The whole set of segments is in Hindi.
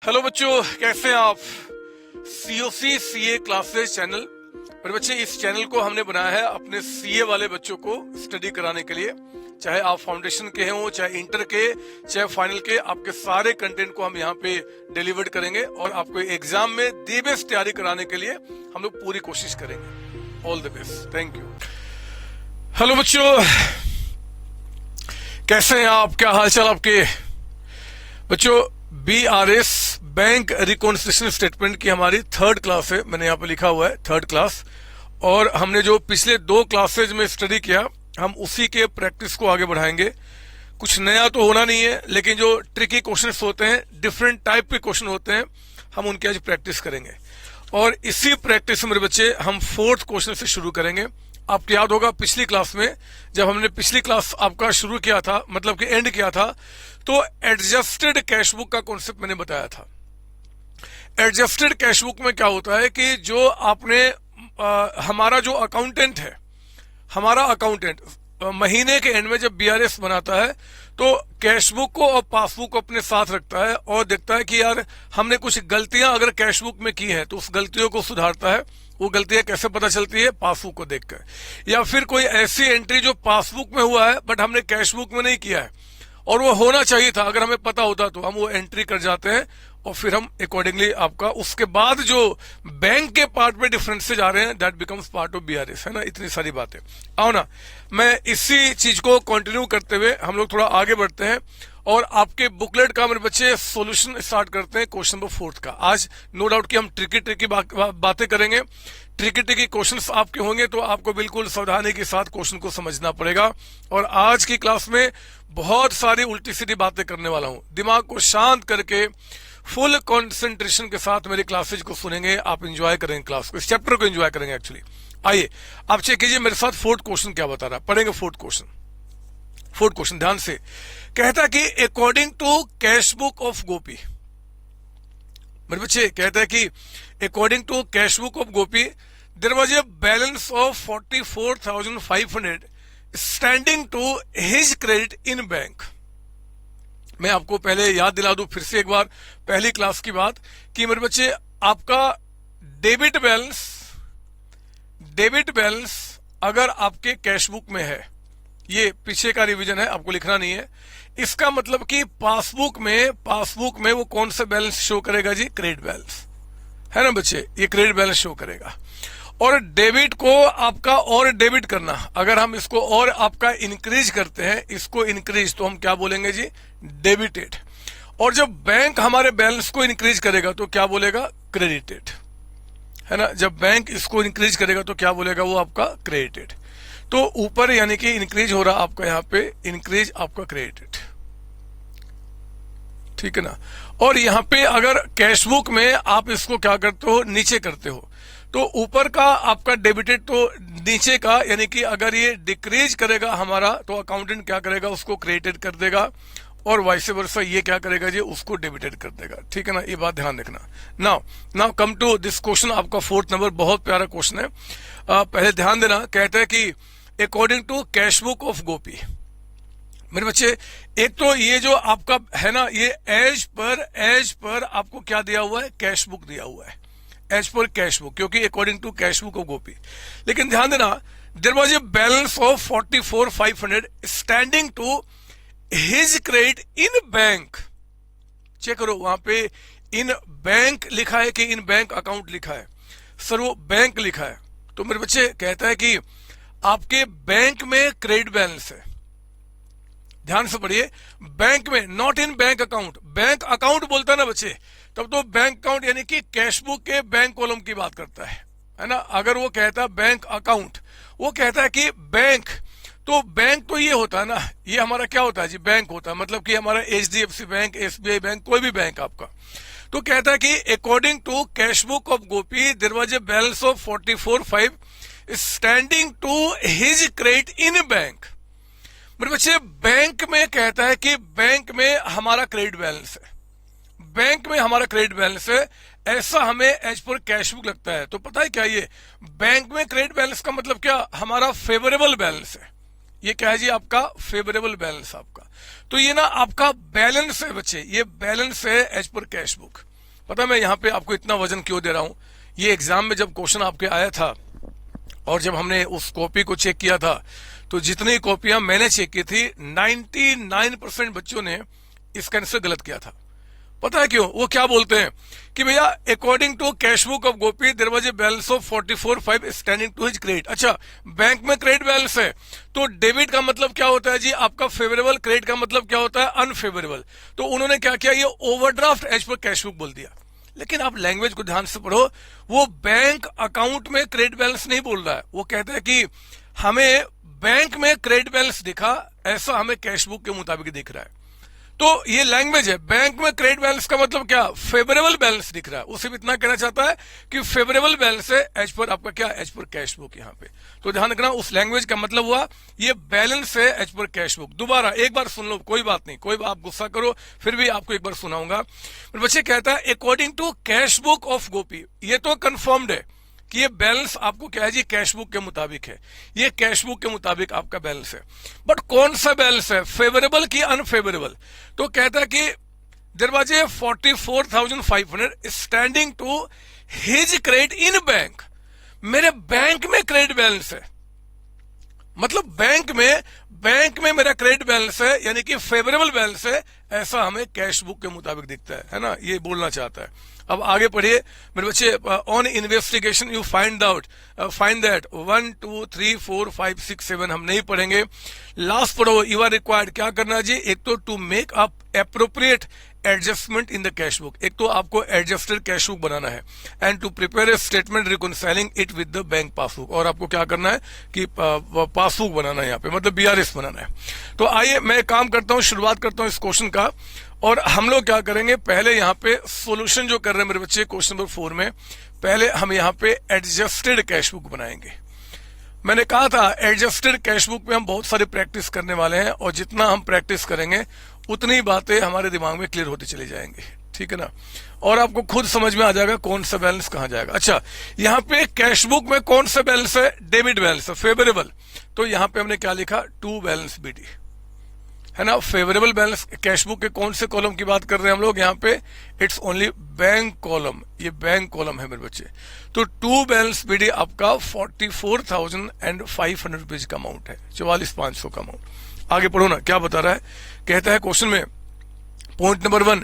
हेलो बच्चों, कैसे हैं आप। सीओसी सीए क्लासेस चैनल पर बच्चे, इस चैनल को हमने बनाया है अपने सीए वाले बच्चों को स्टडी कराने के लिए। चाहे आप फाउंडेशन के हों, चाहे इंटर के, चाहे फाइनल के, आपके सारे कंटेंट को हम यहाँ पे डिलीवर करेंगे और आपको एग्जाम में दी बेस्ट तैयारी कराने के लिए हम लोग पूरी कोशिश करेंगे। All the best, thank you. Hello बच्चों, कैसे हैं आप, क्या हालचाल आपके। बच्चों, BRS बैंक रिकॉन्सिलिएशन स्टेटमेंट की हमारी थर्ड क्लास है, मैंने यहाँ पे लिखा हुआ है थर्ड क्लास। और हमने जो पिछले 2 क्लासेज में स्टडी किया, हम उसी के प्रैक्टिस को आगे बढ़ाएंगे। कुछ नया तो होना नहीं है, लेकिन जो ट्रिकी क्वेश्चंस होते हैं, डिफरेंट टाइप के क्वेश्चन होते हैं, हम उनकी आज प्रैक्टिस करेंगे। और इसी प्रैक्टिस में मेरे बच्चे हम 4th क्वेश्चन से शुरू करेंगे। आपको याद होगा पिछली क्लास में, जब हमने पिछली क्लास आपका शुरू किया था, मतलब कि एंड किया था, तो एडजस्टेड कैश बुक का कॉन्सेप्ट मैंने बताया था। एडजस्टेड कैश बुक में क्या होता है कि जो आपने हमारा जो अकाउंटेंट है, हमारा अकाउंटेंट महीने के एंड में जब BRS बनाता है तो कैश बुक को और पासबुक को अपने साथ रखता है और देखता है कि यार हमने कुछ गलतियां अगर कैश बुक में की है तो उस गलतियों को सुधारता है। वो गलतियां कैसे पता चलती है? पासबुक को देखकर। या फिर कोई ऐसी एंट्री जो पासबुक में हुआ है बट हमने कैश बुक में नहीं किया है और वो होना चाहिए था, अगर हमें पता होता तो हम वो एंट्री कर जाते हैं और फिर हम अकॉर्डिंगली आपका उसके बाद जो बैंक के पार्ट में डिफरेंसेज आ रहे हैं, that becomes part of BRS, है ना। इतनी सारी बातें। आओ ना, मैं इसी चीज को कंटिन्यू करते हुए हम लोग थोड़ा आगे बढ़ते हैं और आपके बुकलेट का मेरे बच्चे सॉल्यूशन स्टार्ट करते हैं क्वेश्चन नंबर 4 का। आज नो डाउट कि हम ट्रिकी बातें करेंगे, ट्रिकी क्वेश्चंस आपके होंगे, तो आपको बिल्कुल सावधानी के साथ क्वेश्चन को समझना पड़ेगा। और आज की क्लास में बहुत सारी उल्टी सीधी बातें करने वाला हूं। दिमाग को शांत करके फुल कंसंट्रेशन के साथ मेरी क्लासेज को सुनेंगे, आप एंजॉय करेंगे क्लास को, इस चैप्टर को एंजॉय करेंगे एक्चुअली। आइए आप चेक कीजिए मेरे साथ 4th क्वेश्चन क्या बता रहा है। पढ़ेंगे 4th क्वेश्चन ध्यान से। कहता कि according to cash book of Gopi, मेरे बच्चे कहता है कि according to cash book of Gopi there was a balance of 44,500 standing to his credit in bank. मैं आपको पहले याद दिला दूं फिर से एक बार पहली क्लास की बात कि मेरे बच्चे आपका डेबिट बैलेंस अगर आपके कैश बुक में है, ये पीछे का रिवीजन है, आपको लिखना नहीं है। इसका मतलब कि पासबुक में वो कौन सा बैलेंस शो करेगा जी? क्रेडिट बैलेंस, है ना बच्चे, ये क्रेडिट बैलेंस शो करेगा। और डेबिट को आपका और डेबिट करना, अगर हम इसको और आपका इंक्रीज करते हैं, इसको इंक्रीज, तो हम क्या बोलेंगे जी? डेबिटेड। और जब बैंक हमारे बैलेंस को इंक्रीज करेगा तो क्या बोलेगा? क्रेडिटेड, है ना। जब बैंक इसको इंक्रीज करेगा तो क्या बोलेगा? वो आपका क्रेडिटेड। तो ऊपर यानी कि इंक्रीज हो रहा आपका, यहाँ पे इंक्रीज आपका क्रेडिटेड, ठीक है ना। और यहाँ पे अगर कैश बुक में आप इसको क्या करते हो? नीचे करते हो, तो ऊपर का आपका डेबिटेड तो नीचे का, यानी कि अगर ये डिक्रीज करेगा हमारा तो अकाउंटेंट क्या करेगा? उसको क्रेडिटेड कर देगा और वाइस वर्सा ये क्या करेगा जी? उसको डेबिटेड कर देगा, ठीक है ना। ये बात ध्यान रखना। Now come to this question, आपका 4th नंबर, बहुत प्यारा क्वेश्चन है। पहले ध्यान देना, कहता है कि according to cash book of Gopi. मेरे बच्चे, एक तो ये जो आपका है ना, ये एज पर आपको क्या दिया हुआ है? कैश बुक दिया हुआ है, एज पर कैश बुक, क्योंकि according to cash book of Gopi. लेकिन ध्यान देना, there was a balance of 44,500 standing to his credit in bank. Check करो, वहां पे इन बैंक लिखा है कि इन बैंक अकाउंट लिखा है? सर वो बैंक लिखा है। तो मेरे बच्चे कहता है कि आपके बैंक में क्रेडिट बैलेंस है, ध्यान से पढ़िए, बैंक में, not in bank account. Bank account बोलता है ना बच्चे, तब तो बैंक अकाउंट यानी कि कैश बुक के बैंक कॉलम की बात करता है ना। अगर वो कहता है बैंक अकाउंट, वो कहता है कि बैंक, तो बैंक तो ये होता है ना, ये हमारा क्या होता है जी? बैंक होता है, मतलब कि हमारा HDFC बैंक, SBI बैंक, कोई भी बैंक आपका। तो कहता है कि according to cash book of Gopi there was a balance of 44,500 standing to his credit in bank. मेरे बच्चे, बैंक में कहता है कि बैंक में हमारा क्रेडिट बैलेंस है, बैंक में हमारा क्रेडिट बैलेंस है, ऐसा हमें एज पर कैश बुक लगता है। तो पता है क्या, ये बैंक में क्रेडिट बैलेंस का मतलब क्या? हमारा फेवरेबल बैलेंस है। ये क्या है जी? आपका फेवरेबल बैलेंस आपका। तो ये ना आपका बैलेंस है बच्चे, ये बैलेंस है एज पर कैश बुक। पता है मैं यहाँ पे आपको इतना वजन क्यों दे रहा हूँ? ये एग्जाम में जब क्वेश्चन आपके आया था और जब हमने उस कॉपी को चेक किया था, तो जितनी कॉपियां मैंने चेक की थी 99% बच्चों ने इसका आंसर गलत किया था। पता है क्यों? वो क्या बोलते हैं कि भैया according to cash book of Gopi there was a balance of 44,500 standing to his credit. अच्छा, बैंक में क्रेडिट बैलेंस है तो डेबिट का मतलब क्या होता है जी? आपका फेवरेबल। क्रेडिट का मतलब क्या होता है? अनफेवरेबल। तो उन्होंने क्या किया? ये overdraft as per cash book बोल दिया। लेकिन आप लैंग्वेज को ध्यान से पढ़ो, वो बैंक अकाउंट में क्रेडिट बैलेंस नहीं बोल रहा है। वो कहता है कि हमें बैंक में क्रेडिट बैलेंस दिखा, ऐसा हमें कैश बुक के मुताबिक दिख रहा है। तो ये लैंग्वेज है। बैंक में क्रेडिट बैलेंस का मतलब क्या? फेवरेबल बैलेंस दिख रहा है। उसे भी इतना कहना चाहता है कि फेवरेबल बैलेंस है एज पर आपका क्या? As per cash book. यहाँ पे तो ध्यान रखना, उस लैंग्वेज का मतलब हुआ ये बैलेंस है एज पर कैश बुक। दोबारा एक बार सुन लो, कोई बात नहीं, कोई आप गुस्सा करो, फिर भी आपको एक बार सुनाऊंगा। बच्चे कहता है according to cash book of Gopi. ये तो कंफर्म्ड है कि ये बैलेंस आपको क्या है जी? कैश बुक के मुताबिक है। ये कैश बुक के मुताबिक आपका बैलेंस है। बट कौन सा बैलेंस है? फेवरेबल की अनफेवरेबल? तो कहता है कि there was a 44,500 standing to his credit in bank. मेरे बैंक में क्रेडिट बैलेंस है, मतलब बैंक में मेरा क्रेडिट बैलेंस है, यानी कि फेवरेबल बैलेंस है, ऐसा हमें कैश बुक के मुताबिक दिखता है ना? ये बोलना चाहता है। अब आगे पढ़िए मेरे बच्चे। On investigation you find that 1 2 3 4 5 6 7 हम नहीं पढ़ेंगे। लास्ट पढ़ो, यू आर रिक्वायर्ड क्या करना जी? एक तो to make up appropriate adjustment in the cash book. एक तो आपको एडजस्टेड कैश बुक बनाना है and to prepare a statement reconciling it with the bank passbook. और आपको क्या करना है कि पासबुक बनाना है, यहाँ पे मतलब बीआरएस बनाना है। तो आइए मैं काम करता हूँ, शुरुआत करता हूँ इस क्वेश्चन का। और हम लोग क्या करेंगे, पहले यहाँ पे सॉल्यूशन जो कर रहे हैं मेरे बच्चे क्वेश्चन नंबर 4 में, पहले हम यहाँ पे एडजस्टेड कैश बुक बनाएंगे। मैंने कहा था एडजस्टेड कैश बुक पे हम बहुत सारी प्रैक्टिस करने वाले हैं, और जितना हम प्रैक्टिस करेंगे उतनी बातें हमारे दिमाग में क्लियर होती चली जाएंगी, ठीक है ना? और आपको खुद समझ में आ जाएगा कौन सा बैलेंस कहां जाएगा। अच्छा, यहाँ पे कैश बुक में कौन सा बैलेंस है? डेबिट बैलेंस है, फेवरेबल। तो यहाँ पे हमने क्या लिखा? टू बैलेंस बीडी, है ना? फेवरेबल बैलेंस कैश बुक के कौन से कॉलम की बात कर रहे हैं हम लोग? यहाँ पे इट्स ओनली बैंक कॉलम, ये बैंक कॉलम है मेरे बच्चे। तो टू बैलेंस बीडी आपका 44,500 रुपीज का अमाउंट है, 44,500 का अमाउंट। आगे पढ़ो ना, क्या बता रहा है? कहता है क्वेश्चन में point number 1,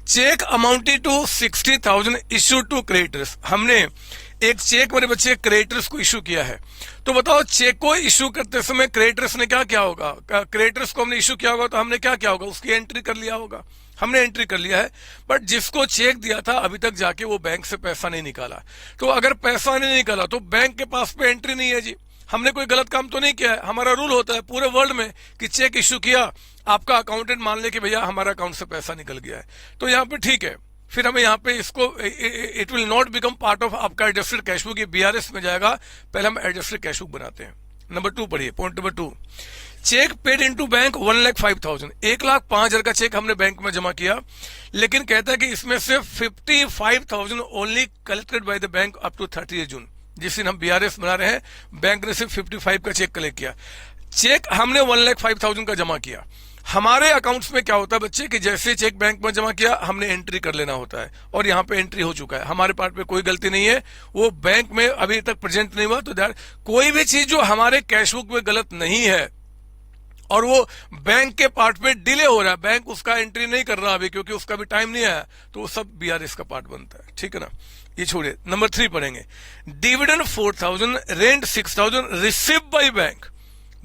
cheque amounted to 60,000 issue to creditors. हमने एक चेक मेरे बच्चे क्रेडिटर्स को इश्यू किया है। तो बताओ चेक को इश्यू करते समय क्रेडिटर्स ने क्या किया होगा? क्रेडिटर्स को हमने इश्यू किया होगा तो हमने क्या किया होगा? उसकी एंट्री कर लिया होगा। हमने एंट्री कर लिया है, बट जिसको चेक दिया था अभी तक जाके वो बैंक से पैसा नहीं निकाला। तो अगर पैसा नहीं निकाला तो बैंक के पास पे एंट्री नहीं है जी। हमने कोई गलत काम तो नहीं किया है। हमारा रूल होता है पूरे वर्ल्ड में कि चेक इश्यू किया, आपका अकाउंटेंट मान ले कि भैया हमारा अकाउंट से पैसा निकल गया है, तो यहाँ पे ठीक है। फिर हमें यहाँ पे इसको it will not become part of आपका एडजस्टेड कैश बुक, ये बीआरएस में जाएगा। पहले हम एडजस्टेड कैश बुक बनाते हैं। नंबर 2 पढ़िए, point number 2, cheque paid into bank 1,05,000। 1,05,000 का चेक हमने बैंक में जमा किया, लेकिन कहता है कि इसमें से 55,000 only collected by the bank up to 30 June. जिस दिन हम बीआरएस बना रहे हैं, बैंक ने सिर्फ 55 का चेक कलेक्ट किया। चेक हमने 1,05,000 का जमा किया। हमारे अकाउंट्स में क्या होता है बच्चे कि जैसे चेक बैंक में जमा किया हमने एंट्री कर लेना होता है, और यहाँ पे एंट्री हो चुका है। हमारे पार्ट पे कोई गलती नहीं है, वो बैंक में अभी तक प्रेजेंट नहीं हुआ। तो कोई भी चीज जो हमारे कैश बुक में गलत नहीं है और वो बैंक के पार्ट पे डिले हो रहा है, बैंक उसका एंट्री नहीं कर रहा अभी क्योंकि उसका भी टाइम नहीं आया, तो वो सब बीआरएस का पार्ट बनता है, ठीक है ना? ये छोड़िए, नंबर 3 पढ़ेंगे। Dividend 4,000, rent 6,000 receive by bank.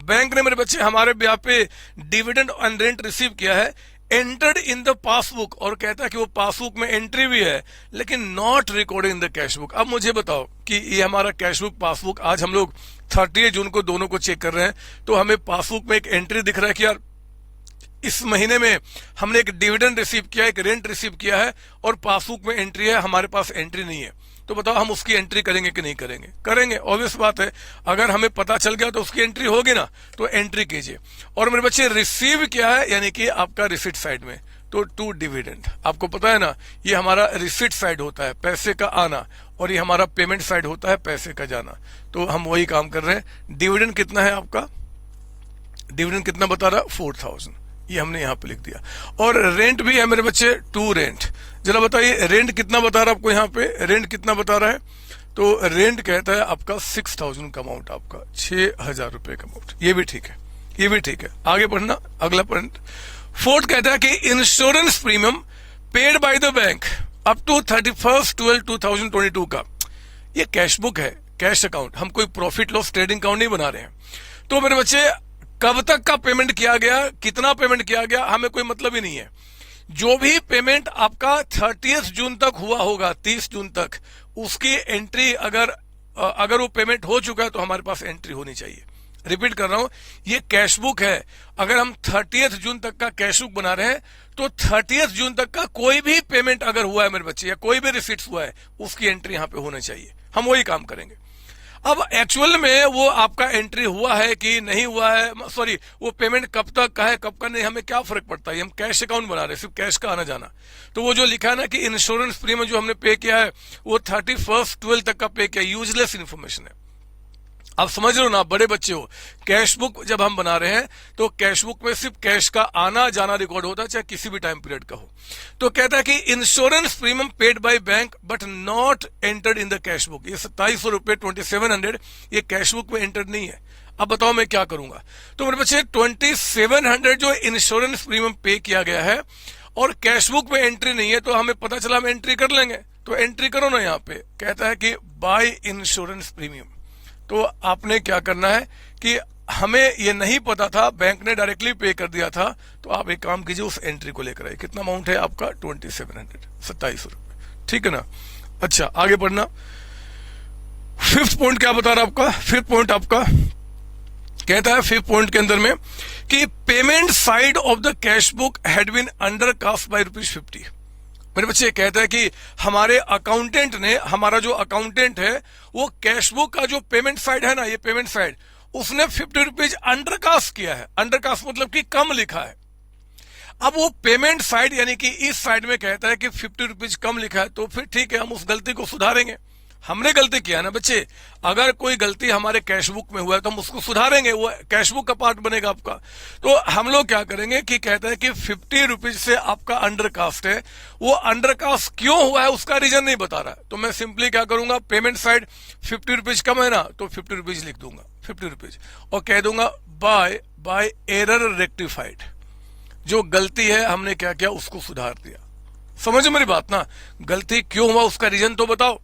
Bank ने मेरे बच्चे हमारे ब्याह पे डिविडेंड एंड रेंट रिसीव किया है, एंटर्ड इन द पासबुक, और कहता है कि वो पासबुक में एंट्री भी है लेकिन not recorded in the cash book. अब मुझे बताओ कि ये हमारा कैश बुक पासबुक, आज हम लोग 30 जून को दोनों को चेक कर रहे हैं, तो हमें पासबुक में एक एंट्री दिख रहा है कि यार इस महीने में हमने एक डिविडेंड रिसीव किया, एक रेंट रिसीव किया है, और पासबुक में एंट्री है, हमारे पास एंट्री नहीं है। तो बताओ हम उसकी एंट्री करेंगे कि नहीं करेंगे? करेंगे, ऑब्वियस बात है। अगर हमें पता चल गया तो उसकी एंट्री होगी ना, तो एंट्री कीजिए। और मेरे बच्चे रिसीव क्या है? यानी कि आपका रिसिट साइड में, तो टू डिविडेंड। आपको पता है ना, ये हमारा रिसिट साइड होता है, पैसे का आना, और ये हमारा पेमेंट साइड होता है, पैसे का जाना। तो हम वही काम कर रहे हैं। डिविडेंड कितना है आपका? डिविडेंड कितना बता रहा? 4,000। ये हमने यहाँ पे लिख दिया। और रेंट भी है मेरे बच्चे, टू रेंट। जरा बताइए रेंट कितना बता रहा है आपको, यहाँ पे रेंट कितना बता रहा है? तो रेंट कहता है आपका 6000 का अमाउंट, आपका 6000 रुपए का अमाउंट। ये भी ठीक है, ये भी ठीक है। आगे बढ़ना, अगला पॉइंट। फोर्थ कहता है कि insurance premium paid by the bank up to 31/12/2022 का, ये कैश बुक है, कैश अकाउंट, हम कोई प्रॉफिट लॉस ट्रेडिंग अकाउंट नहीं बना रहे हैं। तो मेरे बच्चे कब तक का पेमेंट किया गया, कितना पेमेंट किया गया, हमें कोई मतलब ही नहीं है। जो भी पेमेंट आपका 30 जून तक हुआ होगा, 30 जून तक, उसकी एंट्री अगर वो पेमेंट हो चुका है तो हमारे पास एंट्री होनी चाहिए। रिपीट कर रहा हूं, ये कैश बुक है। अगर हम 30 जून तक का कैश बुक बना रहे हैं तो 30 जून तक का कोई भी पेमेंट अगर हुआ है मेरे बच्चे, या कोई भी रिसीट्स हुआ है, उसकी एंट्री यहां पे होनी चाहिए। हम वही काम करेंगे। अब एक्चुअल में वो आपका एंट्री हुआ है कि नहीं हुआ है, सॉरी, वो पेमेंट कब तक का है, कब का नहीं, हमें क्या फर्क पड़ता है? हम कैश अकाउंट बना रहे हैं, सिर्फ कैश का आना जाना। तो वो जो लिखा है ना कि इंश्योरेंस प्रीमियम जो हमने पे किया है वो 31/12 तक का पे किया, यूजलेस इन्फॉर्मेशन है। आप समझ रहे हो ना, बड़े बच्चे हो। कैश बुक जब हम बना रहे हैं तो कैश बुक में सिर्फ कैश का आना जाना रिकॉर्ड होता है, चाहे किसी भी टाइम पीरियड का हो। तो कहता है कि insurance premium paid by bank but not entered in the cash book. ये 2700 रुपए 2700 ये कैश बुक में एंटर्ड नहीं है। अब बताओ मैं क्या करूंगा? तो मेरे बच्चे 2700 जो इंश्योरेंस प्रीमियम पे किया गया है और कैश बुक में एंट्री नहीं है, तो हमें पता चला हम एंट्री कर लेंगे। तो एंट्री करो ना, यहाँ पे कहता है कि बाय इंश्योरेंस प्रीमियम। तो आपने क्या करना है कि हमें ये नहीं पता था, बैंक ने डायरेक्टली पे कर दिया था, तो आप एक काम कीजिए, उस एंट्री को लेकर आइए। कितना अमाउंट है आपका? 2700, 2700 रुपए, ठीक है ना। अच्छा, आगे बढ़ना। फिफ्थ पॉइंट क्या बता रहा है आपका? फिफ्थ पॉइंट आपका कहता है, फिफ्थ पॉइंट के अंदर में कि payment side of the cash book had been under cast by ₹50। मेरे बच्चे कहता है कि हमारे अकाउंटेंट ने, हमारा जो अकाउंटेंट है वो कैश बुक का जो पेमेंट साइड है ना, ये पेमेंट साइड, उसने ₹50 अंडरकास्ट किया है। अंडरकास्ट मतलब कि कम लिखा है। अब वो पेमेंट साइड यानी कि इस साइड में कहता है कि ₹50 कम लिखा है, तो फिर ठीक है, हम उस गलती को सुधारेंगे। हमने गलती किया ना बच्चे, अगर कोई गलती हमारे कैश बुक में हुआ है तो हम उसको सुधारेंगे, वो कैश बुक का पार्ट बनेगा आपका। तो हम लोग क्या करेंगे कि कहता है कि ₹50 से आपका अंडरकास्ट है, वो अंडरकास्ट क्यों हुआ है उसका रीजन नहीं बता रहा है। तो मैं सिंपली क्या करूंगा, पेमेंट साइड ₹50 कम है ना, तो ₹50 लिख दूंगा, ₹50, और कह दूंगा बाय एरर रेक्टिफाइड। जो गलती है हमने क्या किया, उसको सुधार दिया। समझो मेरी बात ना, गलती क्यों हुआ उसका रीजन तो बताओ।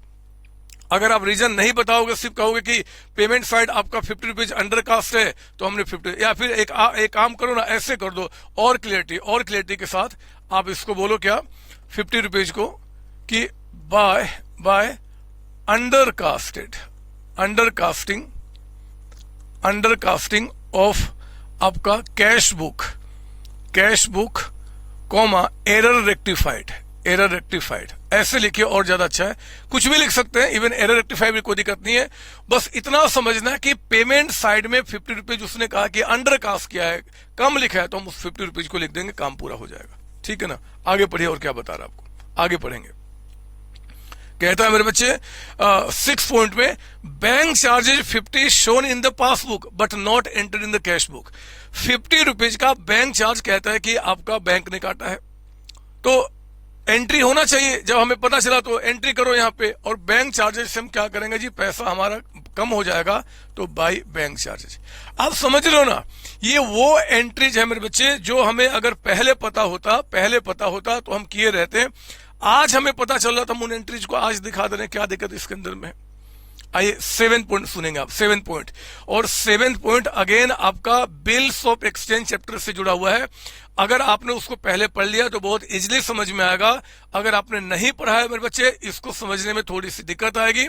अगर आप रीजन नहीं बताओगे, सिर्फ कहोगे कि पेमेंट साइड आपका ₹50 अंडरकास्ट है, तो हमने 50, या फिर एक काम करो ना, ऐसे कर दो, और क्लियरिटी के साथ आप इसको बोलो क्या, ₹50 को कि बाय अंडरकास्टिंग ऑफ आपका cash book comma error rectified, ऐसे लिखिए और ज्यादा अच्छा है। कुछ भी लिख सकते हैं, इवन एरर रेक्टिफाइड भी कोई दिक्कत नहीं है। बस इतना समझना कि पेमेंट साइड में ₹50 उसने कहा कि अंडरकास्ट किया है, कम लिखा है, तो हम उस ₹50 को लिख देंगे, काम पूरा हो जाएगा। ठीक है ना। आगे पढ़िए, और क्या बता रहा है आपको, आगे पढ़ेंगे। कहता है मेरे बच्चे 6 पॉइंट में, bank charges 50 shown in the passbook but not entered in the cash book. ₹50 का बैंक चार्ज कहता है कि आपका बैंक ने काटा है, तो एंट्री होना चाहिए। जब हमें पता चला तो एंट्री करो यहाँ पे, और बैंक चार्जेस से हम क्या करेंगे जी, पैसा हमारा कम हो जाएगा, तो बाय बैंक चार्जेस। आप समझ रहे हो ना, ये वो एंट्रीज है मेरे बच्चे जो हमें अगर पहले पता होता तो हम किए रहते। आज हमें पता चल रहा था, हम उन एंट्रीज को आज दिखा दे रहे हैं। क्या दिक्कत इसके अंदर में? आइए 7 पॉइंट सुनेंगे आप, 7 पॉइंट। और 7 पॉइंट अगेन आपका बिल्स ऑफ एक्सचेंज चैप्टर से जुड़ा हुआ है। अगर आपने उसको पहले पढ़ लिया तो बहुत इजीली समझ में आएगा। अगर आपने नहीं पढ़ा है मेरे बच्चे, इसको समझने में थोड़ी सी दिक्कत आएगी।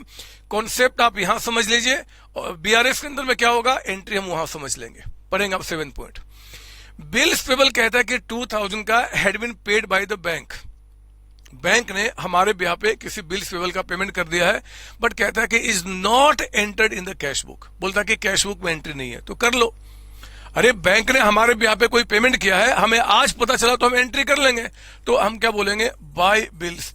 कॉन्सेप्ट आप यहां समझ लीजिए, और बीआरएस के अंदर में क्या होगा, एंट्री हम वहां समझ लेंगे। पढ़ेंगे आप 7 पॉइंट। बिल्स पेबल कहता है कि 2000 का had been paid by the bank ने हमारे ब्याह पे किसी बिल्स पेबल का पेमेंट कर दिया है, बट कहता है कि is not entered in the cash book. बोलता है कि कैश बुक में एंट्री नहीं है, तो कर लो। अरे बैंक ने हमारे ब्याह पे कोई पेमेंट किया है, हमें आज पता चला तो हम एंट्री कर लेंगे। तो हम क्या बोलेंगे, बाय बिल्स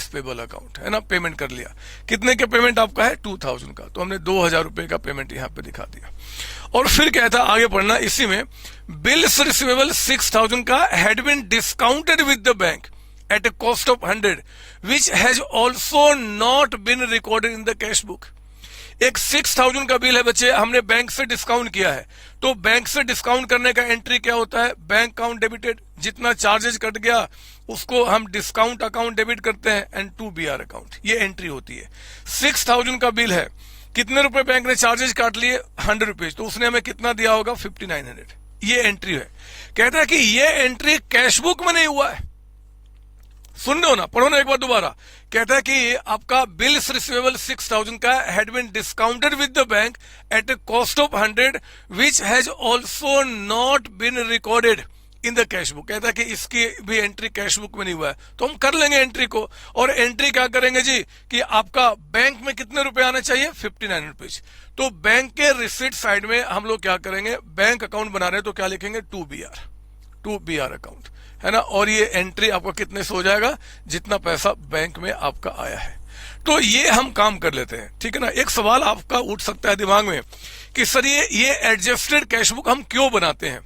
पेबल अकाउंट, है ना, पेमेंट कर लिया। कितने का पेमेंट आपका है? 2000 का, तो हमने 2000 रुपए का पेमेंट यहाँ पे दिखा दिया। और फिर कहता आगे पढ़ना इसी में, बिल्स रिसीवेबल 6,000 का had been discounted with the bank at a cost of 100 which has also not been recorded in the cash book. एक 6,000 का बिल है बच्चे, हमने बैंक से डिस्काउंट किया है, तो बैंक से डिस्काउंट करने का एंट्री क्या होता है, बैंक अकाउंट डेबिटेड, जितना चार्जेस कट गया उसको हम डिस्काउंट अकाउंट डेबिट करते हैं, एंड टू बीआर अकाउंट, ये एंट्री होती है। 6,000 का बिल है, कितने रुपए बैंक ने चार्जेस काट लिए, 100 रुपीज, तो उसने हमें कितना दिया होगा, 5,900, ये एंट्री है। कहता है कि ये एंट्री कैश बुक में नहीं हुआ है। सुन रहे हो ना, पढ़ो ना एक बार दोबारा। कहता है कि आपका बिल्स रिसीवेबल 6,000 का had been discounted with the bank at a cost of 100 which has also not been recorded in the cash book. कहता है कि इसकी भी एंट्री कैश बुक में नहीं हुआ है, तो हम कर लेंगे एंट्री को। और एंट्री क्या करेंगे जी, कि आपका बैंक में कितने रुपए आने चाहिए, 5,900 रुपीज। तो बैंक के रिसीट साइड में हम लोग क्या करेंगे, बैंक अकाउंट बना रहे हैं तो क्या लिखेंगे, टू बी आर अकाउंट, है ना। और ये एंट्री आपका कितने से हो जाएगा, जितना पैसा बैंक में आपका आया है। तो ये हम काम कर लेते हैं, ठीक है ना। एक सवाल आपका उठ सकता है दिमाग में कि सर ये एडजस्टेड कैश बुक हम क्यों बनाते हैं,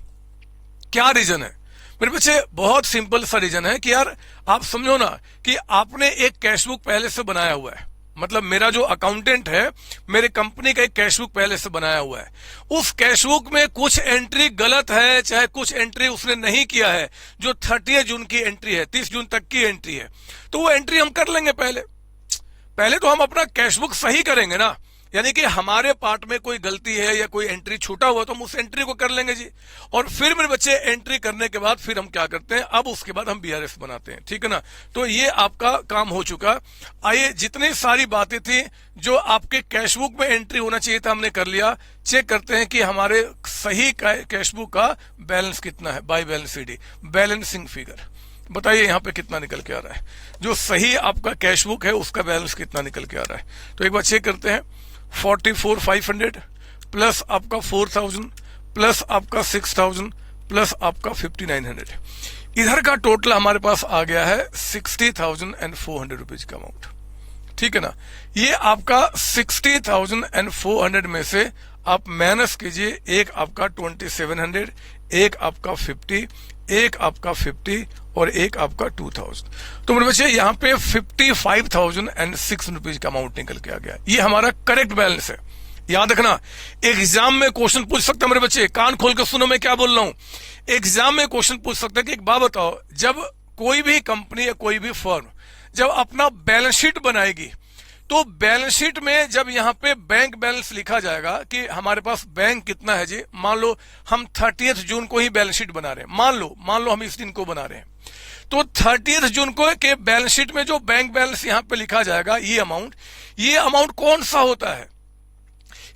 क्या रीजन है। मेरे बच्चे बहुत सिंपल सा रीजन है कि यार आप समझो ना कि आपने एक कैश बुक पहले से बनाया हुआ है, मतलब मेरा जो अकाउंटेंट है मेरे कंपनी का एक कैश बुक पहले से बनाया हुआ है। उस कैश बुक में कुछ एंट्री गलत है, चाहे कुछ एंट्री उसने नहीं किया है, जो 30 जून की एंट्री है, 30 जून तक की एंट्री है, तो वो एंट्री हम कर लेंगे। पहले तो हम अपना कैश बुक सही करेंगे ना, यानी कि हमारे पार्ट में कोई गलती है या कोई एंट्री छूटा हुआ तो हम उस एंट्री को कर लेंगे जी। और फिर मेरे बच्चे एंट्री करने के बाद फिर हम क्या करते हैं, अब उसके बाद हम बीआरएस बनाते हैं, ठीक है ना। तो ये आपका काम हो चुका। आइए, जितनी सारी बातें थी जो आपके कैश बुक में एंट्री होना चाहिए था हमने कर लिया। चेक करते हैं कि हमारे सही कैश बुक का बैलेंस कितना है, by balance CD, balancing figure. बताइए यहाँ पे कितना निकल के आ रहा है, जो सही आपका कैश बुक है उसका बैलेंस कितना निकल के आ रहा है। तो एक बार चेक करते हैं, 44,500 प्लस आपका 4,000 प्लस आपका 6,000 प्लस आपका 5,900, इधर का टोटल हमारे पास आ गया है 60,400 रुपीज का अमाउंट, ठीक है ना। ये आपका 60,400 में से आप माइनस कीजिए, एक आपका 2,700, एक आपका 50, एक आपका 50 और एक आपका 2,000। तो मेरे बच्चे यहाँ पे 55,006 रुपीज का अमाउंट निकल के आ गया। ये हमारा करेक्ट बैलेंस है। याद रखना, एग्जाम में क्वेश्चन पूछ सकता है मेरे बच्चे, कान खोल कर सुनो मैं क्या बोल रहा हूं। एग्जाम में क्वेश्चन पूछ सकता है कि एक बात बताओ, जब कोई भी कंपनी या कोई भी फर्म जब अपना बैलेंस शीट बनाएगी तो बैलेंस शीट में जब यहाँ पे बैंक बैलेंस लिखा जाएगा कि हमारे पास बैंक कितना है जी, मान लो हम 30 जून को ही बैलेंस शीट बना रहे हैं, मान लो हम इस दिन को बना रहे हैं, तो 30 जून को के बैलेंस शीट में जो बैंक बैलेंस यहाँ पे लिखा जाएगा, ये अमाउंट कौन सा होता है,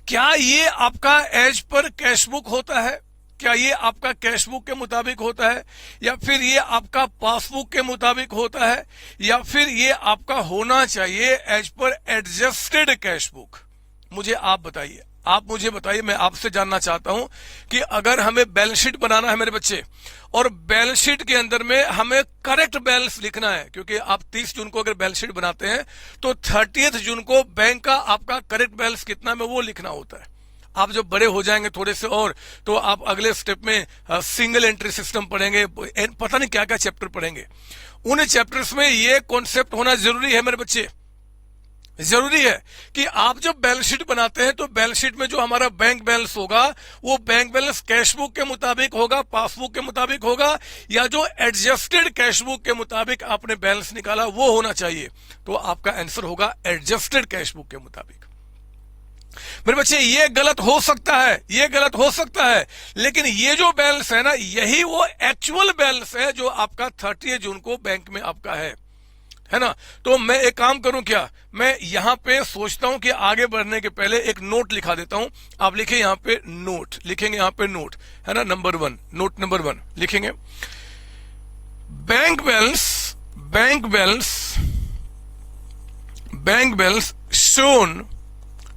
क्या ये आपका एज पर कैश बुक होता है, क्या ये आपका कैश बुक के मुताबिक होता है, या फिर ये आपका पासबुक के मुताबिक होता है, या फिर ये आपका होना चाहिए as per adjusted cash book. मुझे आप बताइए, आप मुझे बताइए, मैं आपसे जानना चाहता हूं कि अगर हमें बैलेंस शीट बनाना है मेरे बच्चे, और बैलेंस शीट के अंदर में हमें करेक्ट बैलेंस लिखना है, क्योंकि आप 30 जून को अगर बैलेंस शीट बनाते हैं तो 30 जून को बैंक का आपका करेक्ट बैलेंस कितना है वो लिखना होता है। आप जब बड़े हो जाएंगे थोड़े से और, तो आप अगले स्टेप में सिंगल एंट्री सिस्टम पढ़ेंगे, पता नहीं क्या क्या चैप्टर पढ़ेंगे। उन चैप्टर्स में ये कॉन्सेप्ट होना जरूरी है मेरे बच्चे, जरूरी है कि आप जब बैलेंस शीट बनाते हैं तो बैलेंस शीट में जो हमारा बैंक बैलेंस होगा वो बैंक बैलेंस कैश बुक के मुताबिक होगा, पासबुक के मुताबिक होगा, या जो एडजस्टेड कैश बुक के मुताबिक आपने बैलेंस निकाला वो होना चाहिए। तो आपका आंसर होगा एडजस्टेड कैश बुक के मुताबिक। मेरे बच्चे ये गलत हो सकता है, ये गलत हो सकता है, लेकिन ये जो बैलेंस है ना, यही वो एक्चुअल बैलेंस है जो आपका 30 जून को बैंक में आपका है ना। तो मैं एक काम करूं क्या, मैं यहां पे सोचता हूं कि आगे बढ़ने के पहले एक नोट लिखा देता हूं। आप लिखे यहां पे नोट, लिखेंगे यहां पे नोट, है ना, नंबर 1, नोट नंबर 1 लिखेंगे, bank balance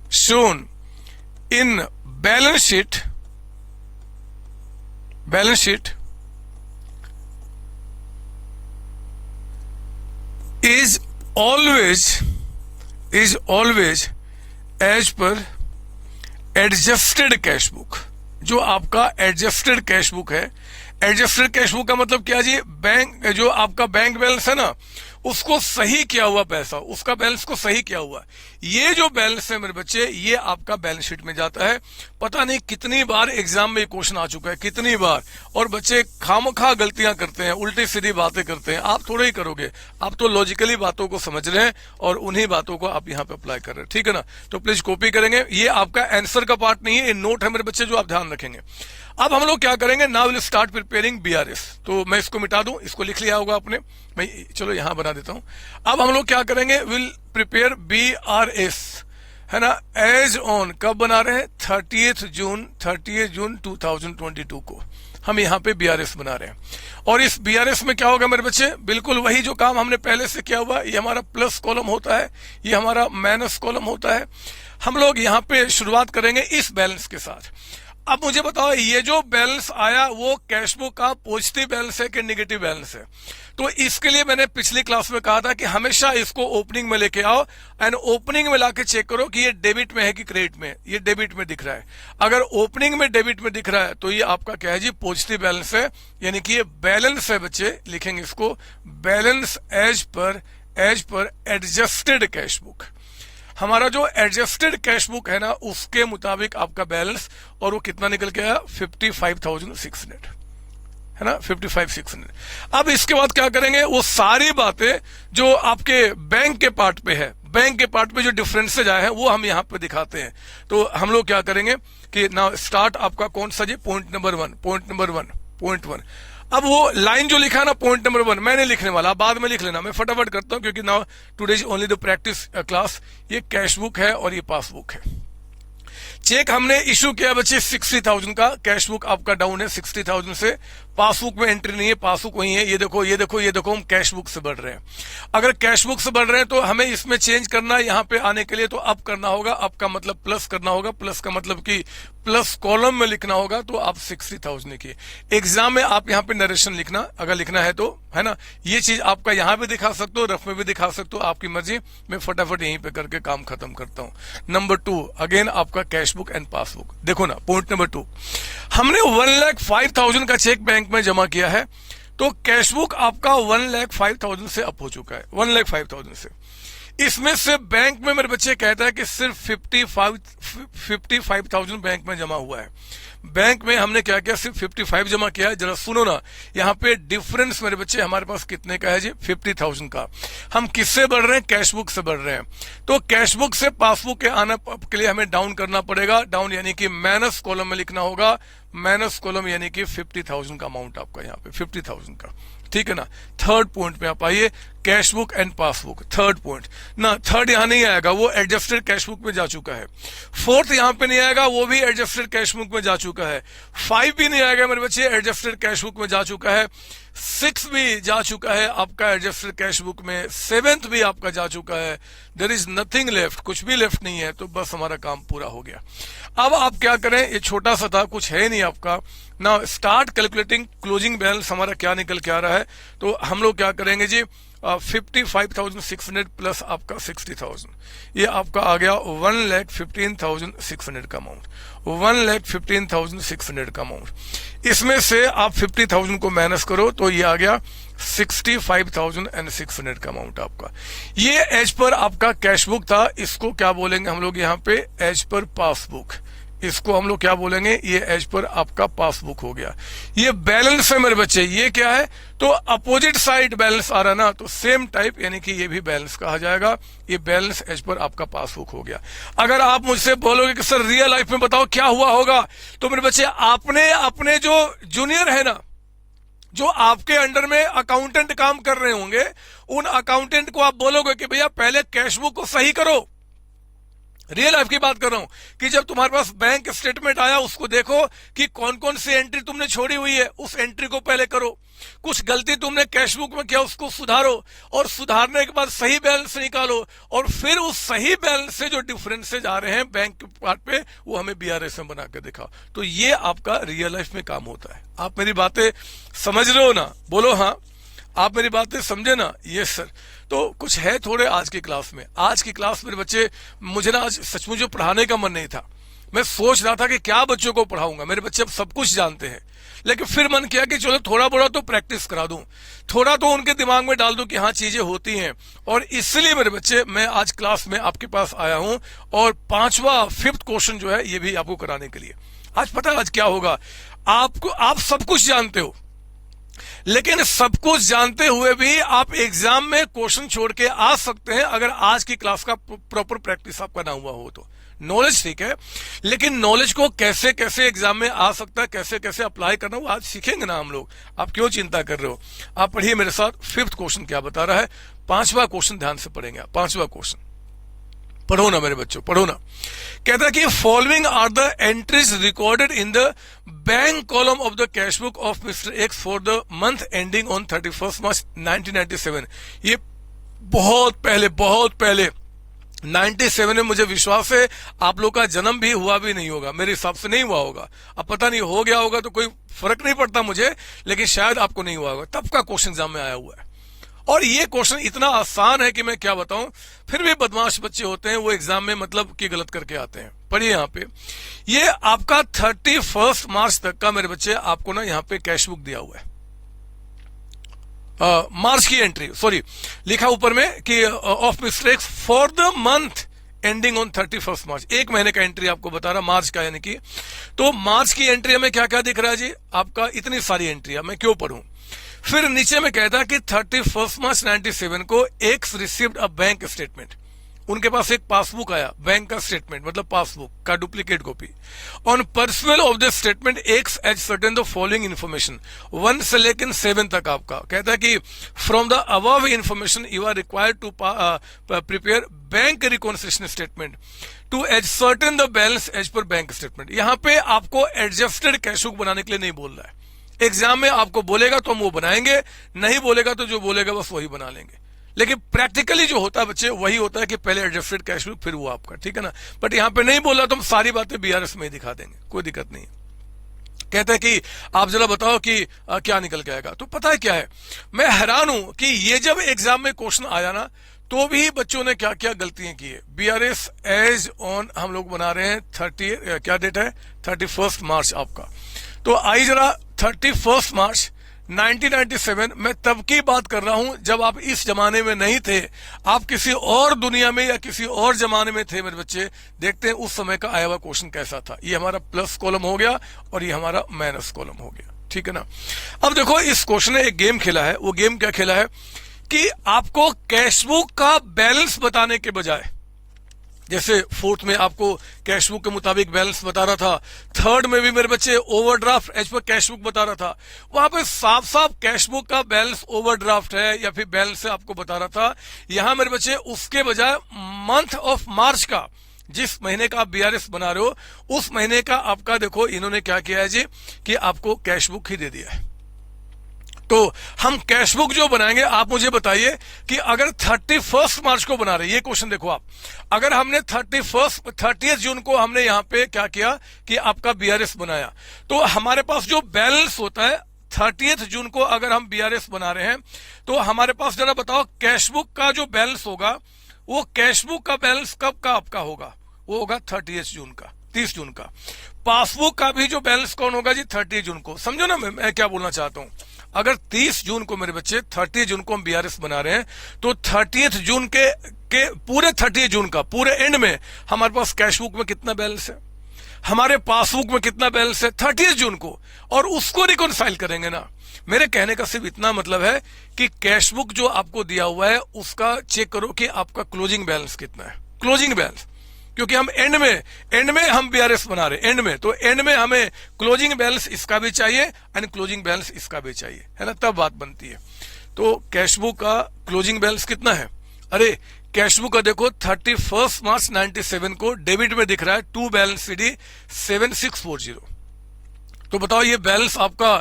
shown in balance sheet is always as per adjusted cash book, जो आपका एडजस्टेड कैश बुक है। एडजस्टेड कैश बुक का मतलब क्या जी, बैंक जो आपका बैंक बैलेंस है ना, उसको सही किया हुआ पैसा, उसका बैलेंस को सही किया हुआ। ये जो बैलेंस है मेरे बच्चे, ये आपका बैलेंस शीट में जाता है। पता नहीं कितनी बार एग्जाम में क्वेश्चन आ चुका है, कितनी बार, और बच्चे खामखा गलतियां करते हैं, उल्टी सीधी बातें करते हैं। आप थोड़ा ही करोगे, आप तो लॉजिकली बातों को समझ रहे हैं और उन्हीं बातों को आप यहाँ पे अप्लाई कर रहे हैं, ठीक है ना। तो प्लीज कॉपी करेंगे, ये आपका आंसर का पार्ट नहीं है, ये नोट है मेरे बच्चे जो आप ध्यान रखेंगे। अब हम लोग क्या करेंगे, now will start preparing BRS. तो मैं इसको मिटा दूं, इसको लिख लिया होगा आपने, मैं चलो यहां बना देता हूं। अब हम लोग क्या करेंगे, विल प्रिपेयर बीआरएस, है ना, एज ऑन, कब बना रहे हैं, 30 जून 2022 को हम यहाँ पे बीआरएस बना रहे हैं। और इस बीआरएस में क्या होगा मेरे बच्चे, बिल्कुल वही जो काम हमने पहले से किया हुआ। ये हमारा प्लस कॉलम होता है, ये हमारा माइनस कॉलम होता है। हम लोग यहाँ पे शुरुआत करेंगे इस बैलेंस के साथ। अब मुझे बताओ, ये जो बैलेंस आया वो कैश बुक का पॉजिटिव बैलेंस है कि नेगेटिव बैलेंस है। तो इसके लिए मैंने पिछली क्लास में कहा था कि हमेशा इसको ओपनिंग में लेके आओ एंड ओपनिंग में लाके चेक करो कि ये डेबिट में है कि क्रेडिट में। ये डेबिट में दिख रहा है, अगर ओपनिंग में डेबिट में दिख रहा है तो ये आपका क्या है जी, पॉजिटिव बैलेंस है, यानी कि ये बैलेंस है बच्चे। लिखेंगे इसको balance as per adjusted cash book. हमारा जो एडजस्टेड कैश बुक है ना, उसके मुताबिक आपका बैलेंस, और वो कितना निकल के आया, 55,600, है ना, 55,600। अब इसके बाद क्या करेंगे, वो सारी बातें जो आपके बैंक के पार्ट पे है, बैंक के पार्ट पे जो डिफरेंसेज आए हैं वो हम यहाँ पे दिखाते हैं। तो हम लोग क्या करेंगे कि ना स्टार्ट आपका कौन सा जी, पॉइंट नंबर वन। अब वो लाइन जो लिखा है ना, पॉइंट नंबर 1, मैं नहीं लिखने वाला, बाद में लिख लेना, मैं फटाफट करता हूं क्योंकि now today is only the practice class. ये कैश बुक है और ये पासबुक है। चेक हमने इशू किया बच्चे 60,000 का, कैश बुक आपका डाउन है 60,000 से, पासबुक में एंट्री नहीं है, पासबुक वही है। ये देखो हम कैश बुक से बढ़ रहे हैं। अगर कैश बुक से बढ़ रहे हैं तो हमें इसमें चेंज करना है, यहाँ पे आने के लिए तो अप करना होगा, अप का मतलब प्लस करना होगा, प्लस का मतलब कि प्लस कॉलम में लिखना होगा, तो आप 60,000 लिखिए। एग्जाम में आप यहाँ पे नरेशन लिखना, अगर लिखना है तो, है ना। ये चीज आपका यहाँ पे दिखा सकते हो, रफ में भी दिखा सकते हो, आपकी मर्जी। मैं फटाफट यहीं पे करके काम खत्म करता हूँ। नंबर 2 अगेन आपका कैश बुक एंड पासबुक। देखो ना, पॉइंट नंबर 2, हमने 1,05,000 का चेक बैंक में जमा किया है, तो कैश बुक आपका 1,05,000 से अप हो चुका है, 1,05,000 से। इसमें से बैंक में मेरे बच्चे कहता है कि सिर्फ 55,000 बैंक में जमा हुआ है। बैंक में हमने क्या किया, सिर्फ 55 जमा किया है। जरा सुनो ना, यहाँ पे डिफरेंस मेरे बच्चे हमारे पास कितने का है जी, 50,000 का। हम किससे बढ़ रहे हैं, कैश बुक से बढ़ रहे हैं। तो कैश बुक से पासबुक के आने के लिए हमें डाउन करना पड़ेगा, डाउन यानी कि माइनस कॉलम में लिखना होगा, माइनस कॉलम यानी कि 50,000 का अमाउंट आपका यहाँ पे 50,000 का, ठीक है ना। थर्ड पॉइंट में आप आइए, cash book and passbook. Third point ना, थर्ड यहां नहीं आएगा, वो एडजस्टेड कैश बुक में जा चुका है। फोर्थ यहां पे नहीं आएगा, वो भी एडजस्टेड कैश बुक में जा चुका है। 5 भी नहीं आएगा मेरे बच्चे, एडजस्टेड कैश बुक में जा चुका है। 6 भी जा चुका है आपका एडजस्टेड कैश बुक में। 7th भी आपका जा चुका है। देयर इज नथिंग लेफ्ट, कुछ भी लेफ्ट नहीं है, तो बस हमारा काम पूरा हो गया। अब आप क्या करें, ये छोटा सा था, कुछ है नहीं आपका ना। स्टार्ट कैलकुलेटिंग क्लोजिंग बैलेंस हमारा क्या निकल के आ रहा है, तो हम लोग क्या करेंगे जी, 55,600 प्लस आपका 60,000, ये आपका आ गया 1,15,600 का अमाउंट, 1,15,600 का अमाउंट। इसमें से आप 50,000 को माइनस करो तो ये आ गया 65,600 का अमाउंट आपका। ये एज पर आपका कैश बुक था, इसको क्या बोलेंगे हम लोग यहाँ पे, एज पर पासबुक। इसको हम लोग क्या बोलेंगे, ये एज पर आपका पासबुक हो गया। ये बैलेंस है मेरे बच्चे, ये क्या है, तो अपोजिट साइड बैलेंस आ रहा ना, तो सेम टाइप यानी कि ये भी बैलेंस कहा जाएगा। ये बैलेंस एज पर आपका पासबुक हो गया। अगर आप मुझसे बोलोगे कि सर रियल लाइफ में बताओ क्या हुआ होगा, तो मेरे बच्चे आपने अपने जो जूनियर है ना, जो आपके अंडर में अकाउंटेंट काम कर रहे होंगे, उन अकाउंटेंट को आप बोलोगे कि भैया पहले कैश बुक को सही करो। रियल लाइफ की बात कर रहा हूं कि जब तुम्हारे पास बैंक स्टेटमेंट आया, उसको देखो कि कौन कौन सी एंट्री तुमने छोड़ी हुई है, उस एंट्री को पहले करो। कुछ गलती तुमने कैश बुक में किया, उसको सुधारो, और सुधारने के बाद सही बैलेंस निकालो, और फिर उस सही बैलेंस से जो डिफरेंसेज आ रहे हैं बैंक के पार्ट पे, वो हमें बीआरएस में बना के दिखाओ। तो ये आपका रियल लाइफ में काम होता है। आप मेरी बातें समझ रहे हो ना, बोलो हाँ। आप मेरी बातें समझे ना, यस सर। तो कुछ है थोड़े आज की क्लास में। आज की क्लास मेरे बच्चे, मुझे ना आज सचमुच पढ़ाने का मन नहीं था, मैं सोच रहा था कि क्या बच्चों को पढ़ाऊंगा, मेरे बच्चे अब सब कुछ जानते हैं, लेकिन फिर मन किया कि चलो थोड़ा बड़ा तो प्रैक्टिस करा दूं, थोड़ा तो उनके दिमाग में डाल दूं कि हाँ चीजें होती हैं। और इसलिए मेरे बच्चे मैं आज क्लास में आपके पास आया हूं और 5वां क्वेश्चन जो है ये भी आपको कराने के लिए। आज पता है आज क्या होगा, आप सब कुछ जानते हो, लेकिन सब कुछ जानते हुए भी आप एग्जाम में क्वेश्चन छोड़ के आ सकते हैं अगर आज की क्लास का प्रॉपर प्रैक्टिस आपका ना हुआ हो तो। नॉलेज ठीक है, लेकिन नॉलेज को कैसे कैसे एग्जाम में आ सकता है, कैसे कैसे अप्लाई करना, वो आज सीखेंगे ना हम लोग। आप क्यों चिंता कर रहे हो, आप पढ़िए मेरे साथ। 5th क्वेश्चन क्या बता रहा है, 5वां क्वेश्चन ध्यान से पढ़ेंगे आप। 5वां क्वेश्चन पढ़ो ना मेरे बच्चों, पढ़ो ना। कहता है कि following are the entries recorded in the bank column of the cash book of mister X for the month ending on 31 March 1997। ये बहुत पहले 97 में, मुझे विश्वास है आप लोग का जन्म भी हुआ भी नहीं होगा, मेरे हिसाब से नहीं हुआ होगा। अब पता नहीं हो गया होगा तो कोई फर्क नहीं पड़ता मुझे, लेकिन शायद आपको नहीं हुआ होगा, तब का क्वेश्चन एग्जाम में आया हुआ है। और ये क्वेश्चन इतना आसान है कि मैं क्या बताऊं, फिर भी बदमाश बच्चे होते हैं वो एग्जाम में मतलब कि गलत करके आते हैं। पढ़िए यहाँ पे, ये आपका 31 मार्च तक का मेरे बच्चे आपको ना यहाँ पे कैश बुक दिया हुआ है। मार्च की एंट्री, सॉरी लिखा ऊपर में कि of mistakes for the month ending on 31 मार्च, एक महीने का एंट्री आपको बता रहा, मार्च का, यानी कि तो मार्च की एंट्री हमें क्या क्या दिख रहा है जी, आपका इतनी सारी एंट्री मैं क्यों पढ़ूं। फिर नीचे में कहता है कि 31 मार्च 97 को x received a bank statement, उनके पास एक पासबुक आया, बैंक का स्टेटमेंट मतलब पासबुक का duplicate copy. On personal of the statement X ascertain the following information, 1 से लेकर 7 तक आपका कहता है कि from the above information you are required to prepare bank reconciliation statement to ascertain the balance as per bank statement. यहाँ पे आपको एडजस्टेड कैश बुक बनाने के लिए नहीं बोल रहा है, एग्जाम में आपको बोलेगा तो हम वो बनाएंगे, नहीं बोलेगा तो जो बोलेगा बस वही बना लेंगे। लेकिन प्रैक्टिकली जो होता है बच्चे वही होता है कि पहले एडजस्टेड कैश बुक फिर वो आपका, ठीक है ना। बट यहाँ पे नहीं बोला तो हम सारी बातें बीआरएस में ही दिखा देंगे, कोई दिक्कत नहीं है। कहते हैं कि आप जरा बताओ कि क्या निकल के आएगा, तो पता है क्या है, मैं हैरान हूं कि ये जब एग्जाम में क्वेश्चन आया ना तो भी बच्चों ने क्या क्या गलतियां की है। बीआरएस एज ऑन हम लोग बना रहे हैं 30, क्या डेट है 31 मार्च आपका, तो आई जरा 31 मार्च 1997, मैं तब की बात कर रहा हूं जब आप इस जमाने में नहीं थे, आप किसी और दुनिया में या किसी और जमाने में थे मेरे बच्चे। देखते हैं उस समय का आया हुआ क्वेश्चन कैसा था। ये हमारा प्लस कॉलम हो गया और ये हमारा माइनस कॉलम हो गया, ठीक है ना। अब देखो इस क्वेश्चन ने एक गेम खेला है, वो गेम क्या खेला है कि आपको कैश बुक का बैलेंस बताने के बजाय, जैसे 4th में आपको कैश बुक के मुताबिक बैलेंस बता रहा था, 3rd में भी मेरे बच्चे overdraft as per cash book बता रहा था, वहां पे साफ साफ कैश बुक का बैलेंस ओवरड्राफ्ट है या फिर बैलेंस है आपको बता रहा था। यहां मेरे बच्चे उसके बजाय मंथ ऑफ मार्च का, जिस महीने का आप बीआरएस बना रहे हो उस महीने का आपका देखो इन्होंने क्या किया है जी कि आपको कैश बुक ही दे दिया है। तो हम कैश बुक जो बनाएंगे, आप मुझे बताइए कि अगर 31 मार्च को बना रहे, ये क्वेश्चन देखो आप, अगर हमने 30 जून को हमने यहां पे क्या किया कि आपका बीआरएस बनाया, तो हमारे पास जो बैलेंस होता है 30 जून को अगर हम बीआरएस बना रहे हैं तो हमारे पास जरा बताओ कैश बुक का जो बैलेंस होगा, वो कैश बुक का बैलेंस कब का आपका होगा, वो होगा 30 जून का, 30 जून का। पासबुक का भी जो बैलेंस कौन होगा जी 30 जून को। समझो ना मैं क्या बोलना चाहता हूं। अगर 30 जून को मेरे बच्चे 30 जून को हम बीआरएस बना रहे हैं तो 30 जून के पूरे 30 जून का पूरे एंड में हमारे पास कैश बुक में कितना बैलेंस है, हमारे पासबुक में कितना बैलेंस है 30 जून को, और उसको रिकॉन्साइल करेंगे ना। मेरे कहने का सिर्फ इतना मतलब है कि कैश बुक जो आपको दिया हुआ है उसका चेक करो कि आपका क्लोजिंग बैलेंस कितना है, क्लोजिंग बैलेंस, क्योंकि हम एंड में हम बीआरएस बना रहे एंड में, तो एंड में हमें क्लोजिंग बैलेंस इसका भी चाहिए एंड क्लोजिंग बैलेंस इसका भी चाहिए, है ना, तब बात बनती है। तो कैश बुक का क्लोजिंग बैलेंस कितना है, अरे कैश बुक का देखो 31 मार्च 97 को डेबिट में दिख रहा है 2 बैलेंस सीडी 7640। तो बताओ ये बैलेंस आपका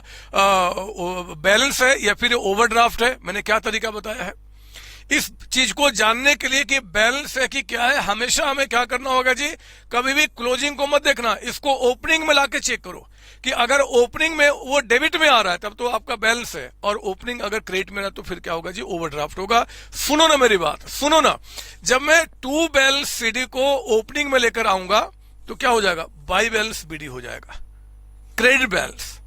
बैलेंस है या फिर ओवरड्राफ्ट है। मैंने क्या तरीका बताया है इस चीज को जानने के लिए कि बैलेंस है कि क्या है। हमेशा हमें क्या करना होगा जी, कभी भी क्लोजिंग को मत देखना, इसको ओपनिंग में लाके चेक करो कि अगर ओपनिंग में वो डेबिट में आ रहा है तब तो आपका बैलेंस है, और ओपनिंग अगर क्रेडिट में रहा तो फिर क्या होगा जी, ओवरड्राफ्ट होगा। सुनो ना मेरी बात, सुनो ना, जब मैं 2 बैलेंस सीडी को ओपनिंग में लेकर आऊंगा तो क्या हो जाएगा, बाई बैलेंस बीडी हो जाएगा, क्रेडिट बैलेंस।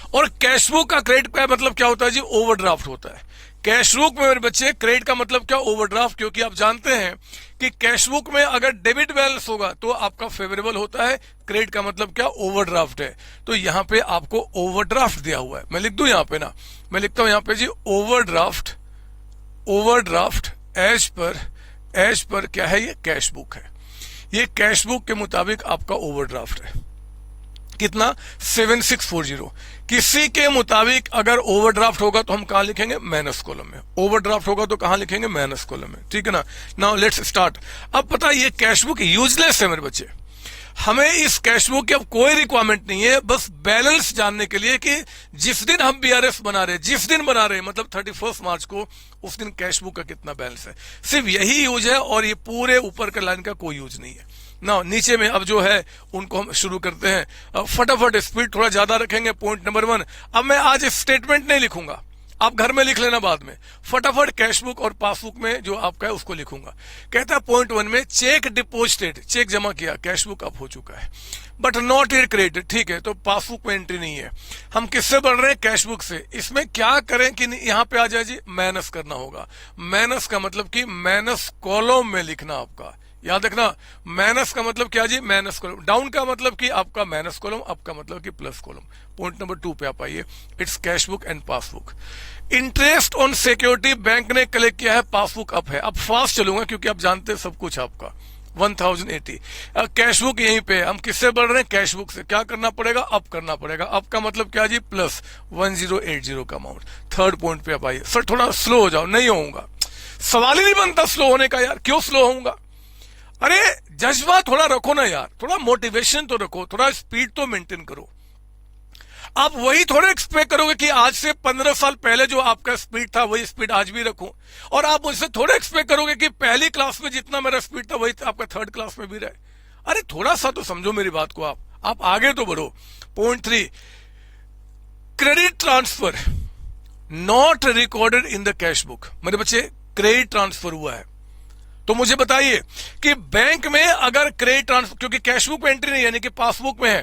और कैश बुक का क्रेडिट का मतलब क्या होता है जी, ओवरड्राफ्ट होता है। कैश बुक में मेरे बच्चे क्रेडिट का मतलब क्या, ओवरड्राफ्ट, क्योंकि आप जानते हैं कि कैश बुक में अगर डेबिट बैलेंस होगा तो आपका फेवरेबल होता है, क्रेडिट का मतलब क्या, ओवरड्राफ्ट है। तो यहां पे आपको ओवरड्राफ्ट दिया हुआ है, मैं लिख दूं यहां पे ना, मैं लिखता हूं यहां पे जी ओवरड्राफ्ट, ओवरड्राफ्ट एज पर क्या है, ये कैश बुक है। ये कैश बुक के मुताबिक आपका ओवरड्राफ्ट है कितना, 7640। किसी के मुताबिक अगर ओवरड्राफ्ट होगा तो हम कहां लिखेंगे, माइनस कॉलम में। ओवरड्राफ्ट होगा तो कहां लिखेंगे, माइनस कॉलम में, ठीक है ना। Now let's start. अब पता है ये कैश बुक यूजलेस है मेरे बच्चे, हमें इस कैश बुक की अब कोई रिक्वायरमेंट नहीं है, बस बैलेंस जानने के लिए कि जिस दिन हम बीआरएस बना रहे, जिस दिन बना रहे मतलब 31 मार्च को, उस दिन कैश बुक का कितना बैलेंस है, सिर्फ यही यूज है, और ये पूरे ऊपर के लाइन का कोई यूज नहीं है ना। नीचे में अब जो है उनको हम शुरू करते हैं। अब फटाफट स्पीड थोड़ा ज्यादा रखेंगे। पॉइंट नंबर 1, अब मैं आज स्टेटमेंट नहीं लिखूंगा, आप घर में लिख लेना बाद में। फटाफट कैश बुक और पासबुक में जो आपका है उसको लिखूंगा। कहता है पॉइंट 1 में, चेक डिपोजिटेड, चेक जमा किया, कैश बुक अप हो चुका है, बट नॉट येट क्रेडिटेड, ठीक है, तो पासबुक में एंट्री नहीं है। हम किससे बढ़ रहे हैं, कैश बुक से। इसमें क्या करें कि यहां पे आ जाए जी, माइनस करना होगा। माइनस का मतलब कि माइनस कॉलम में लिखना आपका, याद रखना। माइनस का मतलब क्या जी, माइनस कॉलम। डाउन का मतलब कि आपका माइनस कॉलम, अप का मतलब कि प्लस कॉलम। पॉइंट नंबर 2 पे आप आइए, it's cash book and passbook. Interest on security bank ने कलेक्ट किया है, पासबुक अप है। अब फास्ट चलूंगा क्योंकि आप जानते हैं सब कुछ आपका। 1080। कैश बुक यहीं पे, हम किससे बढ़ रहे हैं, कैश बुक से। क्या करना पड़ेगा, अप करना पड़ेगा। अप का मतलब क्या जी, प्लस 1080 का अमाउंट। थर्ड पॉइंट पे आप आइए। सर थोड़ा स्लो हो जाओ, नहीं होऊंगा, सवाल ही नहीं बनता स्लो होने का यार, क्यों स्लो होऊंगा। अरे जज्बा थोड़ा रखो ना यार, थोड़ा मोटिवेशन तो रखो, थोड़ा स्पीड तो मेंटेन करो। आप वही थोड़े एक्सपेक्ट करोगे कि आज से 15 साल पहले जो आपका स्पीड था वही स्पीड आज भी रखूं, और आप मुझसे थोड़े एक्सपेक्ट करोगे कि पहली क्लास में जितना मेरा स्पीड था वही आपका थर्ड क्लास में भी रहे। अरे थोड़ा सा तो समझो मेरी बात को, आप आगे तो बढ़ो। Point 3, credit transfer not recorded in the cash book. मेरे बच्चे क्रेडिट ट्रांसफर हुआ है, तो मुझे बताइए कि बैंक में अगर क्रेडिट ट्रांसफर, क्योंकि कैश बुक में एंट्री नहीं यानी कि पासबुक में है,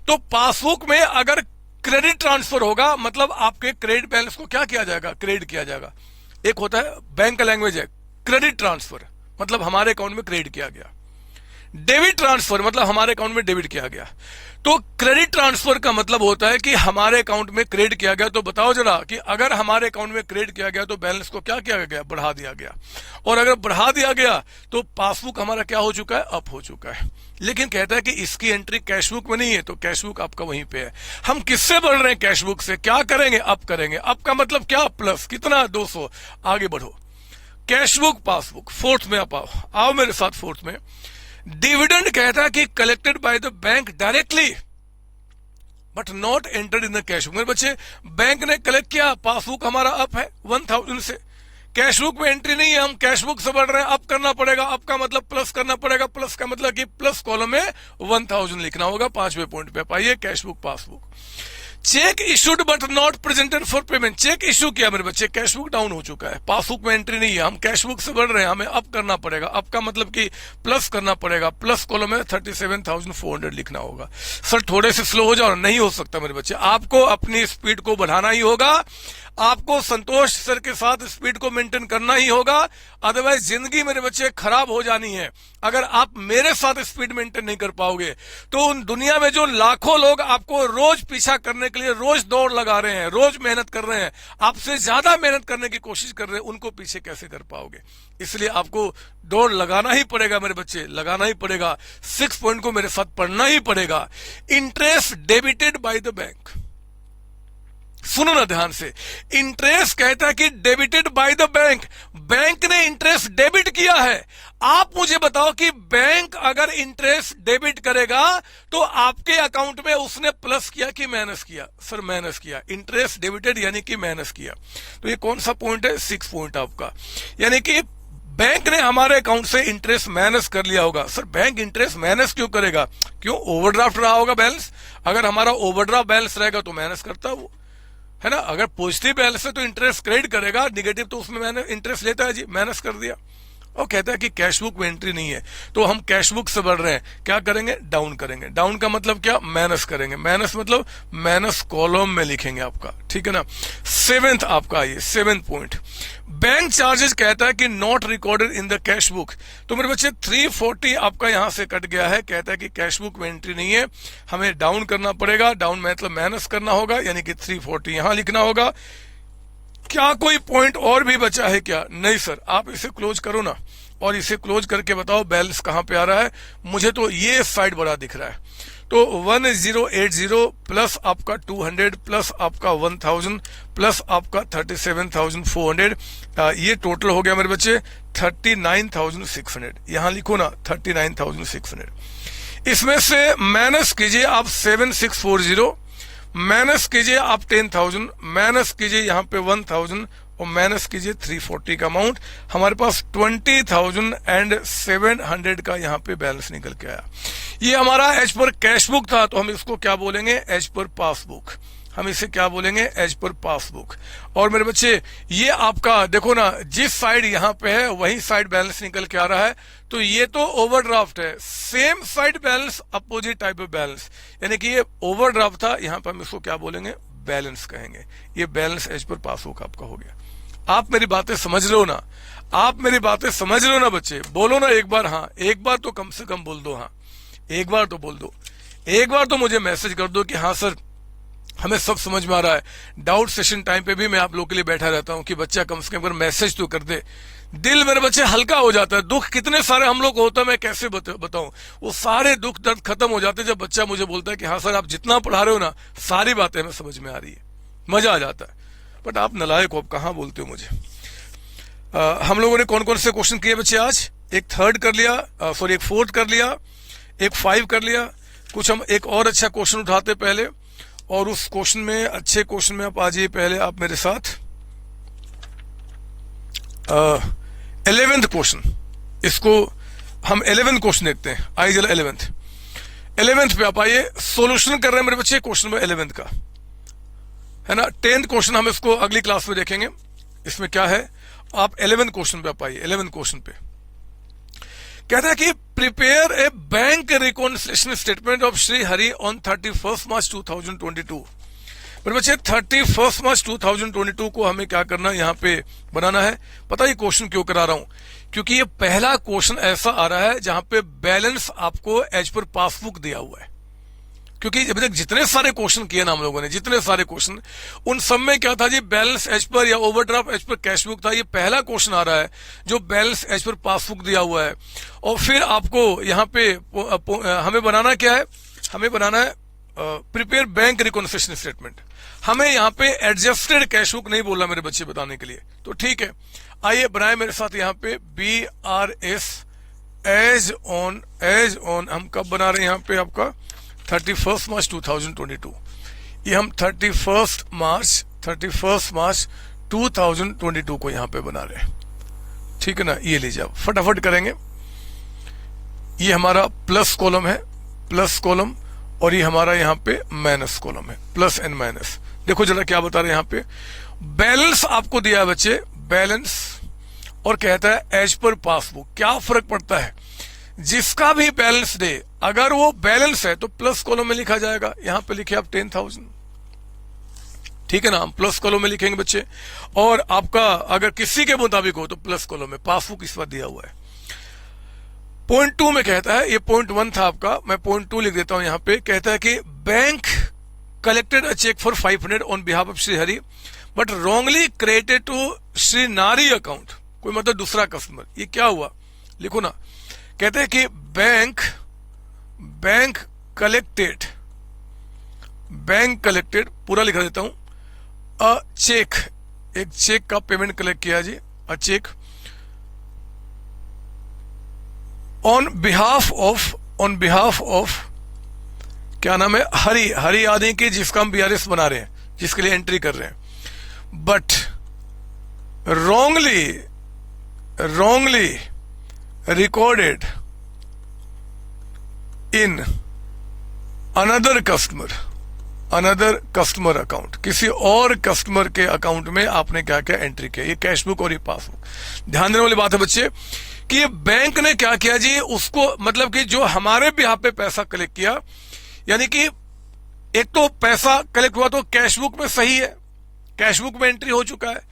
तो पासबुक में अगर क्रेडिट ट्रांसफर होगा मतलब आपके क्रेडिट बैलेंस को क्या किया जाएगा, क्रेडिट किया जाएगा। एक होता है बैंक का लैंग्वेज है क्रेडिट ट्रांसफर, मतलब हमारे अकाउंट में क्रेडिट किया गया। डेबिट ट्रांसफर मतलब हमारे अकाउंट में डेबिट किया गया। तो क्रेडिट ट्रांसफर का मतलब होता है कि हमारे अकाउंट में क्रेडिट किया गया। तो बताओ जरा कि अगर हमारे अकाउंट में क्रेडिट किया गया तो बैलेंस को क्या किया गया, बढ़ा दिया गया। और अगर बढ़ा दिया गया तो पासबुक हमारा क्या हो चुका है, अप हो चुका है। लेकिन कहता है कि इसकी एंट्री कैश बुक में नहीं है, तो कैश बुक आपका वहीं पे है। हम किससे बढ़ रहे हैं, कैश बुक से। क्या करेंगे, अप करेंगे। अप का मतलब क्या, प्लस कितना, 200। आगे बढ़ो, कैश बुक पासबुक। फोर्थ में आप आओ मेरे साथ। फोर्थ में डिविडेंड कहता है कि collected by the bank directly but not entered in the cash book. मेरे बच्चे बैंक ने कलेक्ट किया, पासबुक हमारा अप है 1000 से, कैश बुक में एंट्री नहीं है, हम कैश बुक से बढ़ रहे हैं, अप करना पड़ेगा। अप का मतलब प्लस करना पड़ेगा, प्लस का मतलब कि प्लस कॉलम में 1000 लिखना होगा। 5वें पॉइंट पे पाइए, cash book passbook. Cheque issued but not presented for payment. Cheque issue किया मेरे बच्चे, कैश बुक डाउन हो चुका है, पासबुक में एंट्री नहीं है, हम कैश बुक से बढ़ रहे हैं, हमें अप करना पड़ेगा। अप का मतलब कि प्लस करना पड़ेगा, प्लस कॉलम में 37,400 लिखना होगा। सर थोड़े से स्लो हो जाओ, नहीं हो सकता मेरे बच्चे, आपको अपनी स्पीड को बढ़ाना ही होगा, आपको संतोष सर के साथ स्पीड को मेंटेन करना ही होगा, अदरवाइज जिंदगी मेरे बच्चे खराब हो जानी है। अगर आप मेरे साथ स्पीड मेंटेन नहीं कर पाओगे तो उन दुनिया में जो लाखों लोग आपको रोज पीछा करने के लिए रोज दौड़ लगा रहे हैं, रोज मेहनत कर रहे हैं, आपसे ज्यादा मेहनत करने की कोशिश कर रहे हैं, उनको पीछे कैसे कर पाओगे। इसलिए आपको दौड़ लगाना ही पड़ेगा मेरे बच्चे, लगाना ही पड़ेगा। 6 पॉइंट को मेरे साथ पढ़ना ही पड़ेगा। Interest debited bye the bank, सुनो ना ध्यान से। इंटरेस्ट कहता है कि debited bye the bank, bank ने इंटरेस्ट डेबिट किया है। आप मुझे बताओ कि बैंक अगर इंटरेस्ट डेबिट करेगा तो आपके अकाउंट में उसने प्लस किया कि माइनस किया। सर माइनस किया, इंटरेस्ट डेबिटेड यानी कि माइनस किया। तो ये कौन सा पॉइंट है, 6 पॉइंट आपका। यानी कि बैंक ने हमारे अकाउंट से इंटरेस्ट माइनस कर लिया होगा। सर बैंक इंटरेस्ट माइनस क्यों करेगा, क्यों, ओवरड्राफ्ट रहा होगा बैलेंस। अगर हमारा ओवरड्राफ्ट बैलेंस रहेगा तो माइनस करता वो, है ना। अगर पॉजिटिव बैलेंस है तो इंटरेस्ट क्रेडिट करेगा, निगेटिव तो उसमें मैंने इंटरेस्ट लेता है जी, माइनस कर दिया। और कहता है कि कैश बुक में एंट्री नहीं है, तो हम कैश बुक से बढ़ रहे हैं, क्या करेंगे, डाउन करेंगे। डाउन का मतलब क्या, माइनस करेंगे, माइनस मतलब माइनस कॉलम में लिखेंगे आपका, ठीक है ना। सेवेंथ आपका ये 7th पॉइंट, बैंक चार्जेस कहता है कि not recorded in the cash book. तो मेरे बच्चे 340 आपका यहां से कट गया है, कहता है कि कैश बुक में एंट्री नहीं है, हमें डाउन करना पड़ेगा। डाउन मतलब माइनस करना होगा, यानी कि 340 यहां लिखना होगा। क्या कोई पॉइंट और भी बचा है क्या? नहीं सर, आप इसे क्लोज करो ना, और इसे क्लोज करके बताओ बैलेंस कहां पे आ रहा है। मुझे तो ये साइड बड़ा दिख रहा है, तो 1080 प्लस आपका 200 प्लस आपका 1000 प्लस आपका 37,400, ये टोटल हो गया मेरे बच्चे 39,600। यहां लिखो ना 39,600। इसमें से माइनस कीजिए आप 7640, माइनस कीजिए आप 10,000, माइनस कीजिए यहाँ पे 1,000 और माइनस कीजिए 340 का अमाउंट। हमारे पास 20,700 का यहाँ पे बैलेंस निकल के आया। ये हमारा एज पर कैश बुक था, तो हम इसको क्या बोलेंगे, एज पर पासबुक। हम इसे क्या बोलेंगे, एज पर पासबुक। और मेरे बच्चे ये आपका देखो ना, जिस साइड यहाँ पे है वही साइड बैलेंस निकल के आ रहा है, तो ये तो ओवरड्राफ्ट है। Same side balance, opposite type of balance, यानी कि ये ओवरड्राफ्ट था, यहाँ पर हम इसको क्या बोलेंगे, बैलेंस कहेंगे। ये बैलेंस एज पर पासबुक आपका हो गया। आप मेरी बातें समझ लो ना, आप मेरी बातें समझ लो ना बच्चे, बोलो ना एक बार हाँ, एक बार तो कम से कम बोल दो हाँ, एक बार तो बोल दो, एक बार तो मुझे मैसेज कर दो कि हाँ सर हमें सब समझ में आ रहा है। डाउट सेशन टाइम पे भी मैं आप लोग के लिए बैठा रहता हूं कि बच्चा कम से कम अगर मैसेज तो कर दे, दिल मेरे बच्चे हल्का हो जाता है। दुख कितने सारे हम लोग होता है, मैं कैसे बताऊं, वो सारे दुख दर्द खत्म हो जाते हैं जब बच्चा मुझे बोलता है कि हाँ सर आप जितना पढ़ा रहे हो ना, सारी बातें हमें समझ में आ रही है, मजा आ जाता है। बट आप नालायक हो, आप कहाँ बोलते हो मुझे। हम लोगों ने कौन कौन से क्वेश्चन किए बच्चे आज? एक 3rd कर लिया, सॉरी एक 4th कर लिया, एक 5 कर लिया। कुछ हम एक और अच्छा क्वेश्चन उठाते पहले, और उस क्वेश्चन में, अच्छे क्वेश्चन में आप आ जाइए पहले आप मेरे साथ। 11th क्वेश्चन, इसको हम 11th क्वेश्चन देखते हैं। आइए जरा 11th पे आप आइए। सोल्यूशन कर रहे हैं मेरे बच्चे क्वेश्चन में 11th का, है ना। 10th क्वेश्चन हम इसको अगली क्लास में देखेंगे, इसमें क्या है। आप 11th क्वेश्चन पे आप आइए। 11th क्वेश्चन पे कहता है कि prepare a bank reconciliation statement of Shri Hari on 31 मार्च 2022। मेरे बच्चे 31 मार्च 2022 को हमें क्या करना है, यहाँ पे बनाना है। पता है क्वेश्चन क्यों करा रहा हूं, क्योंकि ये पहला क्वेश्चन ऐसा आ रहा है जहां पे बैलेंस आपको एज पर पासबुक दिया हुआ है। क्योंकि अभी तक जितने सारे क्वेश्चन किए ना हम लोगों ने, जितने सारे क्वेश्चन, उन सब में क्या था जी, बैलेंस एज पर या overdraft as per cash book था। ये पहला क्वेश्चन आ रहा है जो बैलेंस एज पर पासबुक दिया हुआ है। और फिर आपको यहाँ पे हमें बनाना क्या है, हमें बनाना है प्रिपेयर बैंक रिकॉन्सिलिएशन स्टेटमेंट। हमें यहाँ पे एडजस्टेड कैश बुक नहीं बोला मेरे बच्चे बताने के लिए, तो ठीक है। आइए बनाए मेरे साथ यहाँ पे BRS एज ऑन हम कब बना रहे हैं यहाँ पे आपका 31 मार्च 2022। ये हम 31 मार्च 2022 को यहां पे बना रहे हैं, ठीक है ना। ये लीजिए आप फटाफट करेंगे। ये हमारा प्लस कॉलम है, प्लस कॉलम, और ये हमारा यहाँ पे माइनस कॉलम है, प्लस एंड माइनस। देखो जरा क्या बता रहे हैं यहाँ पे, बैलेंस आपको दिया है बच्चे, बैलेंस, और कहता है एज पर पासबुक। क्या फर्क पड़ता है, जिसका भी बैलेंस दे, अगर वो बैलेंस है तो प्लस कॉलम में लिखा जाएगा। यहां पे लिखे आप 10,000, ठीक है ना, हम प्लस कॉलम में लिखेंगे बच्चे। और आपका अगर किसी के मुताबिक हो तो प्लस कॉलम में, पासबुक इस बार दिया हुआ है। पॉइंट 2 में कहता है, ये पॉइंट 1 था आपका, मैं पॉइंट 2 लिख देता हूं यहां पे। कहता है कि bank collected a cheque for 500 on behalf of Shri Hari but wrongly credited to Shri Nari account. कोई मतलब दूसरा कस्टमर। ये क्या हुआ, लिखो ना। कहते हैं कि बैंक कलेक्टेड पूरा लिखा देता हूं, अ चेक, एक चेक का पेमेंट कलेक्ट किया जी, अ चेक ऑन बिहाफ ऑफ क्या नाम है, हरि आदि के, जिसका हम BRS बना रहे हैं, जिसके लिए एंट्री कर रहे हैं। But wrongly recorded in another customer account, किसी और कस्टमर के अकाउंट में आपने क्या क्या एंट्री किया। ये कैश बुक और ये पासबुक। ध्यान देने वाली बात है बच्चे कि बैंक ने क्या किया जी, उसको मतलब कि जो हमारे भी यहाँ पे पैसा कलेक्ट किया, यानी कि एक तो पैसा कलेक्ट हुआ तो कैश बुक में सही है, कैश बुक में एंट्री हो चुका है।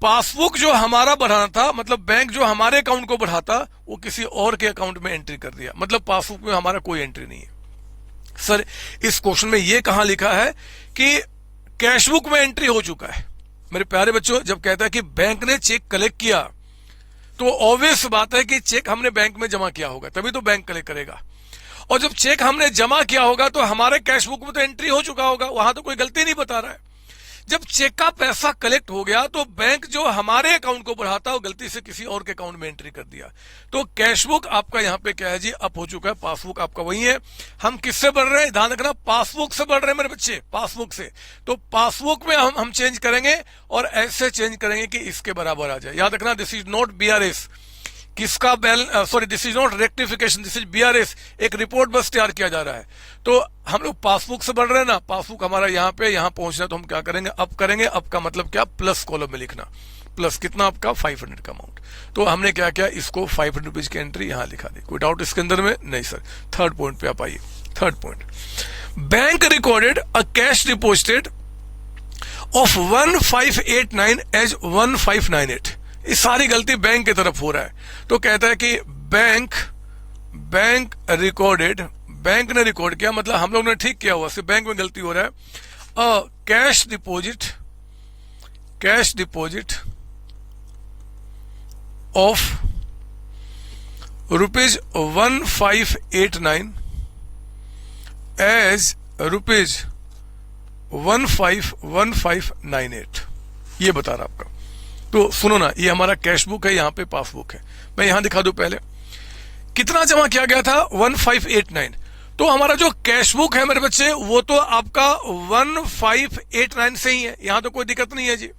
पासबुक जो हमारा बढ़ाना था, मतलब बैंक जो हमारे अकाउंट को बढ़ाता, वो किसी और के अकाउंट में एंट्री कर दिया, मतलब पासबुक में हमारा कोई एंट्री नहीं है। सर इस क्वेश्चन में ये कहां लिखा है कि कैश बुक में एंट्री हो चुका है? मेरे प्यारे बच्चों, जब कहता है कि बैंक ने चेक कलेक्ट किया तो ऑब्वियस बात है कि चेक हमने बैंक में जमा किया होगा, तभी तो बैंक कलेक्ट करेगा। और जब चेक हमने जमा किया होगा तो हमारे कैश बुक में तो एंट्री हो चुका होगा, वहां तो कोई गलती नहीं बता रहा है। जब चेक का पैसा कलेक्ट हो गया तो बैंक जो हमारे अकाउंट को बढ़ाता वो गलती से किसी और के अकाउंट में एंट्री कर दिया। तो कैश बुक आपका यहाँ पे क्या है जी, अप हो चुका है। पासबुक आपका वही है। हम किससे बढ़ रहे हैं, ध्यान रखना, पासबुक से बढ़ रहे हैं मेरे बच्चे, पासबुक से। तो पासबुक में हम चेंज करेंगे और ऐसे चेंज करेंगे कि इसके बराबर आ जाए। याद रखना, दिस इज नॉट बीआरएस, किसका sorry this is not rectification, this is BRS. एक रिपोर्ट बस तैयार किया जा रहा है। तो हम लोग पासबुक से बढ़ रहे हैं ना, पासबुक हमारा यहाँ पे यहाँ पहुंच रहा है, तो हम क्या करेंगे, अप करेंगे। अप का मतलब क्या, प्लस कॉलम में लिखना। प्लस कितना आपका 500 का अमाउंट। तो हमने क्या किया, इसको 500 रुपीज की एंट्री यहाँ लिखा दी। कोई डाउट इसके अंदर में? नहीं सर। थर्ड पॉइंट पे आप आइए। Third point, bank recorded a cash deposited of 1589 as 1598। इस सारी गलती बैंक की तरफ हो रहा है। तो कहता है कि बैंक रिकॉर्डेड, बैंक ने रिकॉर्ड किया, मतलब हम लोग ने ठीक किया हुआ, सिर्फ बैंक में गलती हो रहा है। Cash deposit of rupees 1589 as rupees 1598, ये बता रहा आपका। तो सुनो ना, ये हमारा कैश बुक है, यहां पे पासबुक है। मैं यहां दिखा दूं पहले कितना जमा किया गया था, 1589। तो हमारा जो कैश बुक है मेरे बच्चे, वो तो आपका 1589 से ही है, यहां तो कोई दिक्कत नहीं है जी।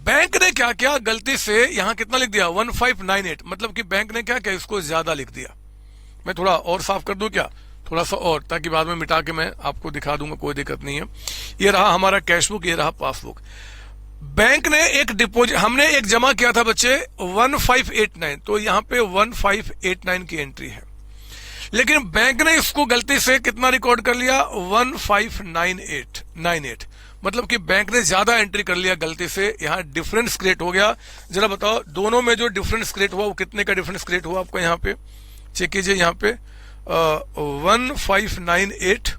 बैंक ने क्या किया, गलती से यहां कितना लिख दिया, 1598, मतलब कि बैंक ने क्या किया, इसको ज्यादा लिख दिया। मैं थोड़ा और साफ कर दूं क्या, थोड़ा सा और, ताकि बाद में मिटा के मैं आपको दिखा दूंगा, कोई दिक्कत नहीं है। ये रहा हमारा कैश बुक, ये रहा पासबुक। बैंक ने एक डिपॉजिट, हमने एक जमा किया था बच्चे 1589, तो यहां पे 1589 की एंट्री है। लेकिन बैंक ने इसको गलती से कितना रिकॉर्ड कर लिया, 1598, मतलब कि बैंक ने ज्यादा एंट्री कर लिया गलती से। यहां डिफरेंस क्रिएट हो गया। जरा बताओ, दोनों में जो डिफरेंस क्रिएट हुआ वो कितने का डिफरेंस क्रिएट हुआ आपको, यहां पे चेक कीजिए। यहां पे 1598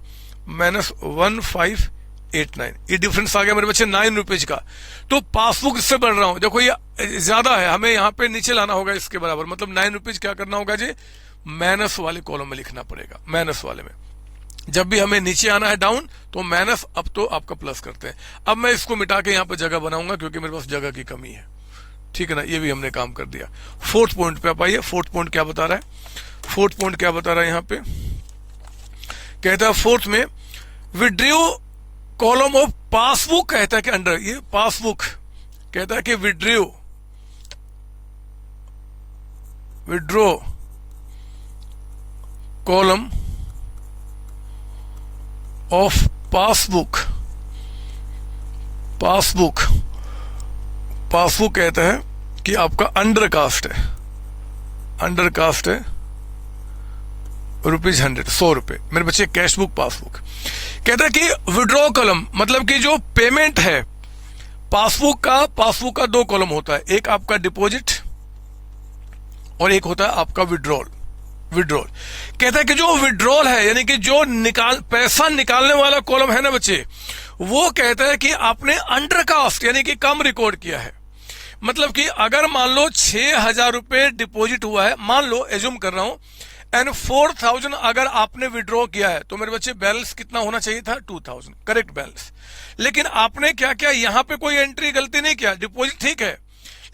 माइनस 1589, ये डिफरेंस आ गया मेरे बच्चे 9 रुपीज का। तो पासबुक इससे बढ़ रहा हूं, देखो ये ज्यादा है, हमें यहां पे नीचे लाना होगा इसके बराबर, मतलब 9 रुपीज क्या करना होगा जी, माइनस वाले कॉलम में लिखना पड़ेगा। माइनस वाले में जब भी हमें नीचे आना है डाउन तो माइनस, अब तो आपका प्लस करते हैं। अब मैं इसको मिटा के यहां पर जगह बनाऊंगा क्योंकि मेरे पास जगह की कमी है, ठीक है ना। ये भी हमने काम कर दिया। फोर्थ पॉइंट पे आप आइए। फोर्थ पॉइंट क्या बता रहा है, फोर्थ पॉइंट क्या बता रहा है यहां पे, कहता है फोर्थ में विड्रॉ कॉलम ऑफ पासबुक, कहता है कि अंडर, ये पासबुक कहता है कि विड्रॉ कॉलम ऑफ पासबुक कहता है कि आपका अंडर कास्ट है ₹100, 100 रुपए मेरे बच्चे। कैश बुक, पासबुक कहता है कि विड्रॉ कॉलम, मतलब कि जो पेमेंट है पासबुक का 2 कॉलम होता है, एक आपका डिपॉजिट और एक होता है आपका विड्रॉल। कहता है कि जो विड्रॉल है, यानी कि जो पैसा निकालने वाला कॉलम है ना बच्चे, वो कहता है कि आपने अंडर कास्ट यानी कि कम रिकॉर्ड किया है। मतलब कि अगर मान लो 6000 रुपए डिपॉजिट हुआ है, मान लो एज्यूम कर रहा हूं, एंड 4000 अगर आपने विड्रॉ किया है, तो मेरे बच्चे बैलेंस कितना होना चाहिए था, 2000, करेक्ट बैलेंस। लेकिन आपने क्या किया, यहां पे कोई एंट्री गलती नहीं किया, डिपॉजिट ठीक है,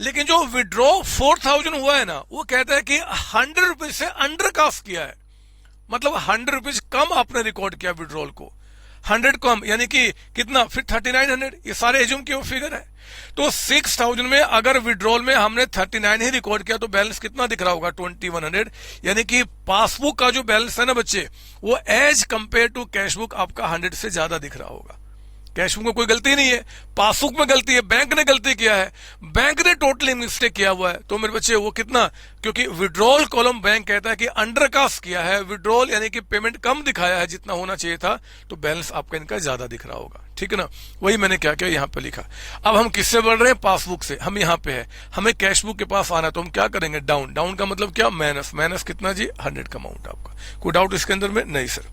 लेकिन जो विड्रॉ 4000 हुआ है ना, वो कहता है कि 100 रुपीज से अंडर कास्ट किया है, मतलब 100 रुपीज कम आपने रिकॉर्ड किया विड्रॉल को, 100 कम, यानी कि कितना, फिर 3900, ये सारे एज्यूम के वो फिगर है। तो 6000 में अगर विड्रॉल में हमने 39 ही रिकॉर्ड किया तो बैलेंस कितना दिख रहा होगा, 2100, यानी कि पासबुक का जो बैलेंस है ना बच्चे, वो as compare to cash book आपका 100 से ज्यादा दिख रहा होगा। कैशबुक में कोई गलती नहीं है, पासबुक में गलती है, बैंक ने गलती किया है, बैंक ने टोटली मिस्टेक किया हुआ है। तो मेरे बच्चे वो कितना, क्योंकि विड्रॉल कॉलम बैंक कहता है कि अंडरकास्ट किया है, विड्रॉल यानी कि पेमेंट कम दिखाया है जितना होना चाहिए था, तो बैलेंस आपका इनका ज्यादा दिख रहा होगा, ठीक है ना। वही मैंने क्या किया, यहाँ पे लिखा। अब हम किससे बढ़ रहे हैं, पासबुक से। हम यहाँ पे है, हमें कैशबुक के पास आना है, तो हम क्या करेंगे, डाउन। डाउन का मतलब क्या, माइनस। माइनस कितना जी, 100 का अमाउंट आपका। कोई डाउट इसके अंदर में, नहीं सर।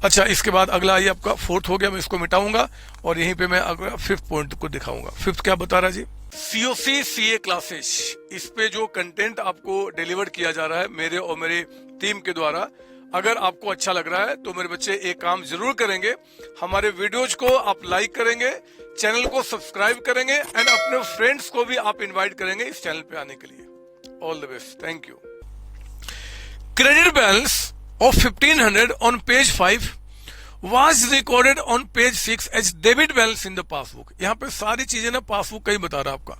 अच्छा, इसके बाद अगला ये आपका फोर्थ हो गया, मैं इसको मिटाऊंगा और यहीं पे मैं अगला फिफ्थ पॉइंट को दिखाऊंगा। फिफ्थ क्या बता रहा जी, COC CA क्लासेस, इस पे जो कंटेंट आपको डिलीवर किया जा रहा है मेरे और मेरी टीम के द्वारा, अगर आपको अच्छा लग रहा है तो मेरे बच्चे एक काम जरूर करेंगे, हमारे वीडियोज को आप लाइक करेंगे, चैनल को सब्सक्राइब करेंगे एंड अपने फ्रेंड्स को भी आप इनवाइट करेंगे इस चैनल पे आने के लिए। All the best, thank you. Credit balance of 1500 on page 5 was recorded on page 6 as debit balance in the passbook। यहाँ पे सारी चीजें ना पासबुक का ही बता रहा आपका।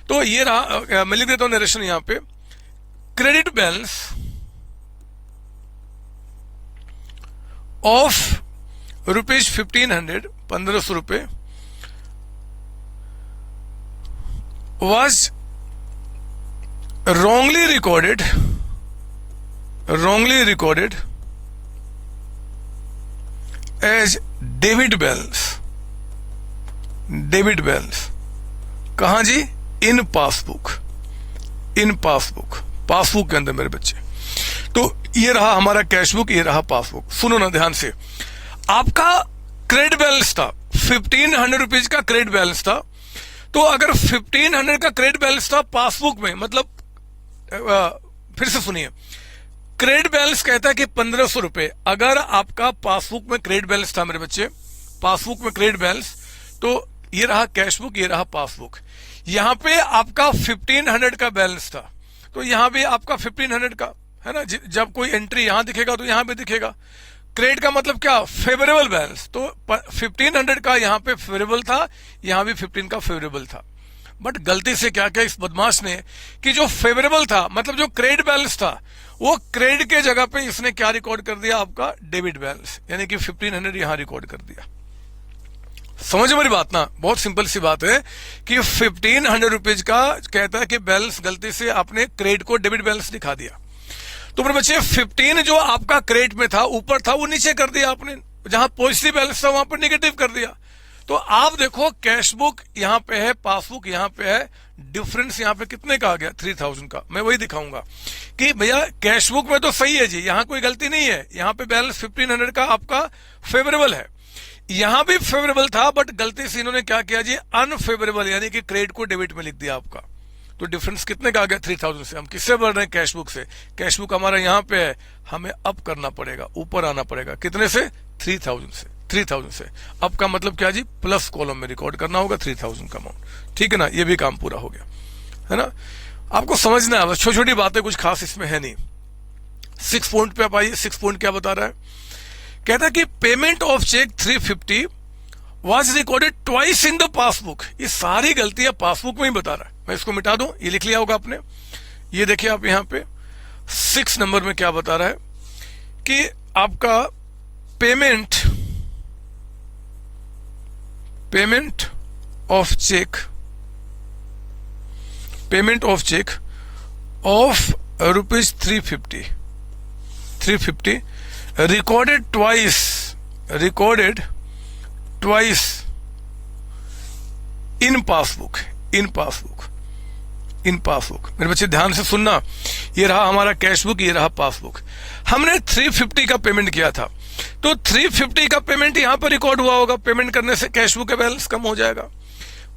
तो ये रहा, मैं लिख देता हूं नरेशन यहाँ पे, क्रेडिट बैलेंस ऑफ रुपीज 1500, 1500 रुपए, was wrongly recorded as debit balance। Debit balance कहां जी, in passbook, in passbook, passbook के अंदर मेरे बच्चे। तो ये रहा हमारा कैशबुक, ये रहा पासबुक। सुनो ना ध्यान से, आपका क्रेडिट बैलेंस था 1500 रुपीज का क्रेडिट बैलेंस था। तो अगर 1500 का क्रेडिट बैलेंस था पासबुक में, मतलब फिर से सुनिए, क्रेडिट बैलेंस कहता है कि 1500 रुपए। अगर आपका पासबुक में क्रेडिट बैलेंस था मेरे बच्चे, पासबुक में क्रेडिट बैलेंस, तो ये रहा कैशबुक, ये रहा पासबुक। यहां पे आपका 1500 का बैलेंस था, तो यहां भी आपका 1500 का है ना। जब कोई एंट्री यहां दिखेगा तो यहां पे दिखेगा। क्रेडिट का मतलब क्या, फेवरेबल बैलेंस। तो 1500 का यहां पे फेवरेबल था, यहां भी 15 का फेवरेबल था। बट गलती से क्या किया इस बदमाश ने कि जो फेवरेबल था, मतलब जो क्रेडिट बैलेंस था, वो क्रेडिट के जगह पे इसने क्या रिकॉर्ड कर दिया, आपका डेबिट बैलेंस, यानी कि 1500 यहां रिकॉर्ड कर दिया। समझ मेरी बात ना, बहुत सिंपल सी बात है कि 1500 रुपीज का कहता है कि बैलेंस, गलती से आपने क्रेडिट को डेबिट बैलेंस दिखा दिया। तो मेरे बच्चे 15 जो आपका क्रेडिट में था, ऊपर था, वो नीचे कर दिया आपने, जहां पॉजिटिव बैलेंस था वहां पर नेगेटिव कर दिया। तो आप देखो कैशबुक यहां पे है, पासबुक यहां पे है, डिफरेंस यहां पे कितने का आ गया, 3000 का। मैं वही दिखाऊंगा कि भैया कैशबुक में तो सही है जी, यहां कोई गलती नहीं है, यहां पे बैलेंस 1500 का आपका फेवरेबल है, यहां भी फेवरेबल था, बट गलती से इन्होंने क्या किया जी, अनफेवरेबल, यानी कि क्रेडिट को डेबिट में लिख दिया आपका। तो डिफरेंस कितने का आ गया, 3000 से। हम किससे बढ़ रहे हैं, कैशबुक से। कैशबुक हमारा यहां पे है, हमें अप करना पड़ेगा, ऊपर आना पड़ेगा, कितने से, 3000 से। 3000 से अप का मतलब क्या जी, प्लस कॉलम में रिकॉर्ड करना होगा 3000 का अमाउंट, ठीक है ना। ये भी काम पूरा हो गया है ना। आपको समझना है, बस छोटी छोटी बातें, कुछ खास इसमें है नहीं। 6 पॉइंट पे आप आइए। 6 पॉइंट क्या बता रहा है, कहता है कि payment of cheque 350 was recorded twice in the passbook. ये सारी गलतियां पासबुक में ही बता रहा है। मैं इसको मिटा दूं, ये लिख लिया होगा आपने। ये देखिए आप यहां पे 6 नंबर में क्या बता रहा है कि आपका payment of cheque of rupees 350 recorded twice in passbook. मेरे बच्चे ध्यान से सुनना, ये रहा हमारा कैशबुक, ये रहा पासबुक। हमने 350 का पेमेंट किया था, तो 350 का पेमेंट यहां पर रिकॉर्ड हुआ होगा, पेमेंट करने से कैशबुक का बैलेंस कम हो जाएगा।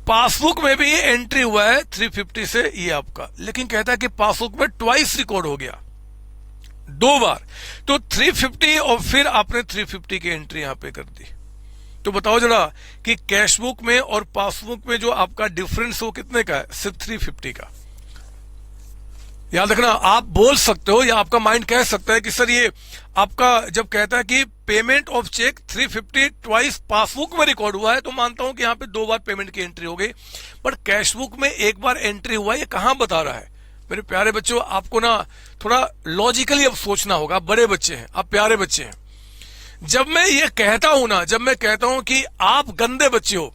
पासबुक में भी एंट्री हुआ है 350 से ये आपका, लेकिन कहता है कि पासबुक में ट्वाइस रिकॉर्ड हो गया, 2 बार। तो 350 और फिर आपने 350 की एंट्री यहां पे कर दी। तो बताओ जरा कि कैशबुक में और पासबुक में जो आपका डिफरेंस हो कितने का है, सिर्फ 350 का। याद रखना, आप बोल सकते हो या आपका माइंड कह सकता है कि सर ये आपका जब कहता है कि payment of cheque 350 twice passbook में रिकॉर्ड हुआ है, तो मानता हूं कि यहां पे 2 बार पेमेंट की एंट्री हो गई, बट कैशबुक में 1 बार एंट्री हुआ, ये कहां बता रहा है। मेरे प्यारे बच्चों, आपको ना थोड़ा लॉजिकली अब सोचना होगा। आप बड़े बच्चे हैं, आप प्यारे बच्चे हैं। जब मैं ये कहता हूं ना, जब मैं कहता हूं कि आप गंदे बच्चे हो,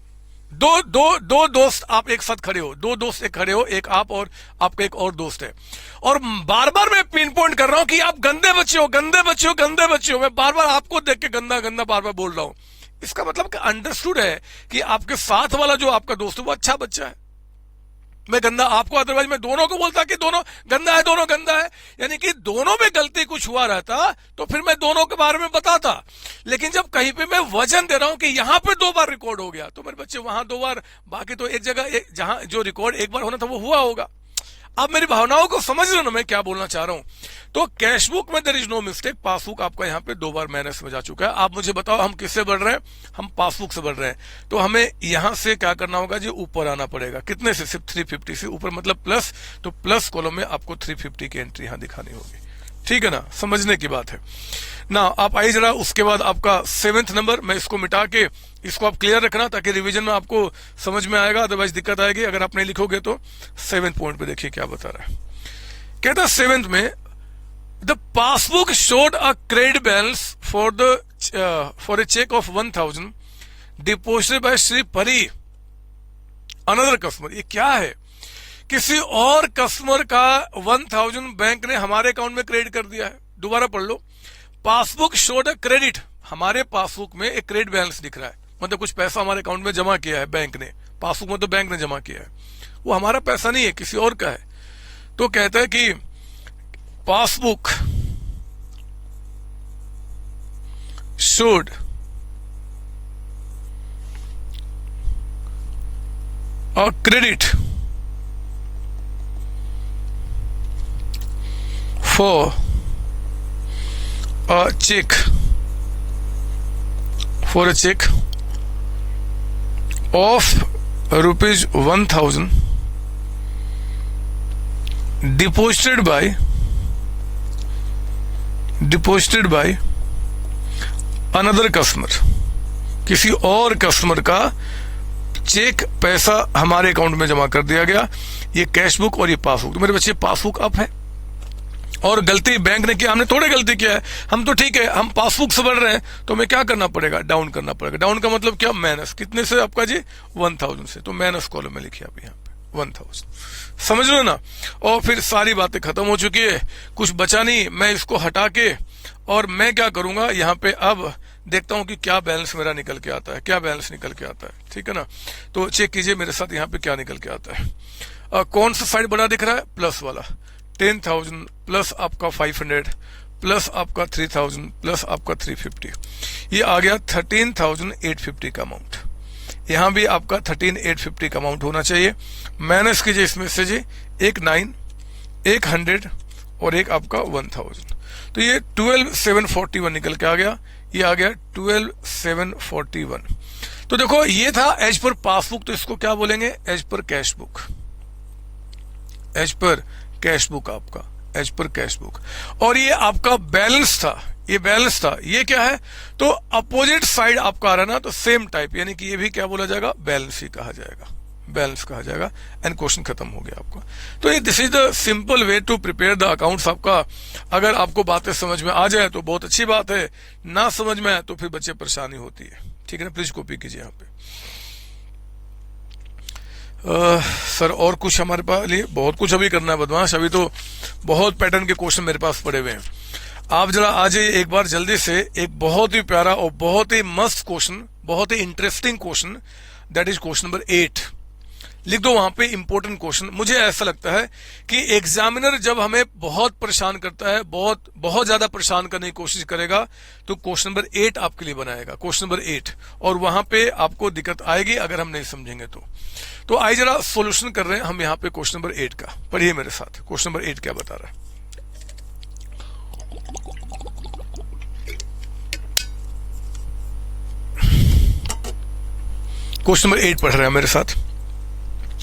दो दोस्त आप एक साथ खड़े हो, दो दोस्त एक खड़े हो, एक आप और आपका एक और दोस्त है, और बार बार मैं पिन पॉइंट कर रहा हूं कि आप गंदे बच्चे हो, गंदे बच्चे हो, गंदे बच्चे हो, मैं बार बार आपको देख के गंदा गंदा बार बार बोल रहा हूं। इसका मतलब कि अंडरस्टूड है कि आपके साथ वाला जो आपका दोस्त है वो अच्छा बच्चा है। मैं गंदा आपको, अदरवाइज मैं दोनों को बोलता कि दोनों गंदा है, दोनों गंदा है, यानी कि दोनों में गलती कुछ हुआ रहता तो फिर मैं दोनों के बारे में बताता। लेकिन जब कहीं पे मैं वजन दे रहा हूं कि यहां पे 2 बार रिकॉर्ड हो गया, तो मेरे बच्चे वहां 2 बार, बाकी तो एक जगह जहां जो रिकॉर्ड 1 बार होना था वो हुआ होगा। अब मेरी भावनाओं को समझ रहे हो ना मैं क्या बोलना चाह रहा हूं। तो कैश बुक में there is no mistake, passbook आपका यहाँ पे 2 बार माइनस में जा चुका है। आप मुझे बताओ हम किससे बढ़ रहे हैं? हम पासबुक से बढ़ रहे हैं। तो हमें यहां से क्या करना होगा जी, ऊपर आना पड़ेगा। कितने से? सिर्फ 350 से ऊपर, मतलब प्लस। तो प्लस कॉलम में आपको 350 की एंट्री यहां दिखानी होगी। ठीक है ना, समझने की बात है ना। आप आइए जरा, उसके बाद आपका 7th नंबर, मैं इसको मिटा के इसको आप क्लियर रखना ताकि रिवीजन में आपको समझ में आएगा, अदरवाइज दिक्कत आएगी अगर आप नहीं लिखोगे तो। 7th पॉइंट पे देखिए क्या बता रहा है। कहता है 7th में, the passbook showed a credit balance for a cheque of 1000 deposited by Shri Pari another customer. ये क्या है? किसी और कस्टमर का 1000 बैंक ने हमारे अकाउंट में क्रेडिट कर दिया है। दोबारा पढ़ लो। पासबुक शोड अ क्रेडिट, हमारे पासबुक में एक क्रेडिट बैलेंस दिख रहा है, मतलब कुछ पैसा हमारे अकाउंट में जमा किया है बैंक ने। पासबुक में तो बैंक ने जमा किया है, वो हमारा पैसा नहीं है, किसी और का है। तो कहता है कि passbook showed a credit for a check of rupees 1000 deposited by another customer, किसी और कस्टमर का चेक पैसा हमारे अकाउंट में जमा कर दिया गया। ये कैश बुक और ये पासबुक। तो मेरे बच्चे पासबुक अप है और गलती बैंक ने किया, हमने थोड़े गलती किया है। हम तो ठीक है, हम पासबुक से बढ़ रहे हैं, तो हमें क्या करना पड़ेगा? डाउन करना पड़ेगा। डाउन का मतलब क्या? माइनस। कितने से आपका जी? 1000 से। तो माइनस कॉलम में लिखिए आप यहाँ पे 1000। समझ लो ना। और फिर सारी बातें खत्म हो चुकी है, कुछ बचा नहीं। मैं इसको हटा के और मैं क्या करूंगा यहाँ पे, अब देखता हूं कि क्या बैलेंस मेरा निकल के आता है, क्या बैलेंस निकल के आता है। ठीक है ना, तो चेक कीजिए मेरे साथ यहाँ पे क्या निकल के आता है। कौन सा साइड बड़ा दिख रहा है? प्लस वाला। 10,000 प्लस आपका 500 प्लस आपका 3,000 प्लस आपका 350, ये आ गया 13,850 का अमाउंट। यहां भी आपका 13,850 का अमाउंट होना चाहिए। माइनस कीजिए इसमें से जी, एक 9, एक 100 और एक आपका 1000। तो ये 12,741 निकल के आ गया। ये आ गया 12,741। तो देखो ये था एज पर पासबुक, तो इसको क्या बोलेंगे? As per cash book. As per cash book आपका, एज पर कैश बुक। और ये आपका बैलेंस था, ये बैलेंस था। ये क्या है? तो अपोजिट साइड आपका आ रहा ना, तो सेम टाइप, यानी कि ये भी क्या बोला जाएगा? बैलेंस ही कहा जाएगा, बैलेंस कहा जाएगा। एंड क्वेश्चन खत्म हो गया आपका। तो ये this is the simple way to prepare the accounts आपका। अगर आपको बातें समझ में आ जाए तो बहुत अच्छी बात है, ना समझ में आए तो फिर बच्चे परेशानी होती है। ठीक है ना, प्लीज कॉपी कीजिए यहाँ पे। सर और कुछ हमारे पास लिए बहुत कुछ अभी करना है बदमाश, अभी तो बहुत पैटर्न के क्वेश्चन मेरे पास पड़े हुए हैं। आप जरा आ जाइए एक बार जल्दी से। एक बहुत ही प्यारा और बहुत ही मस्त क्वेश्चन, बहुत ही interesting question, that is question number 8। लिख दो वहां पे इंपॉर्टेंट क्वेश्चन। मुझे ऐसा लगता है कि एग्जामिनर जब हमें बहुत परेशान करता है, बहुत ज्यादा परेशान करने की कोशिश करेगा, तो क्वेश्चन नंबर 8 आपके लिए बनाएगा, क्वेश्चन नंबर 8। और वहां पे आपको दिक्कत आएगी अगर हम नहीं समझेंगे तो आइए जरा सॉल्यूशन कर रहे हैं हम यहाँ पे क्वेश्चन नंबर 8 का। पढ़िए मेरे साथ, क्वेश्चन नंबर 8 क्या बता रहा है। क्वेश्चन नंबर 8 पढ़ रहे हैं मेरे साथ,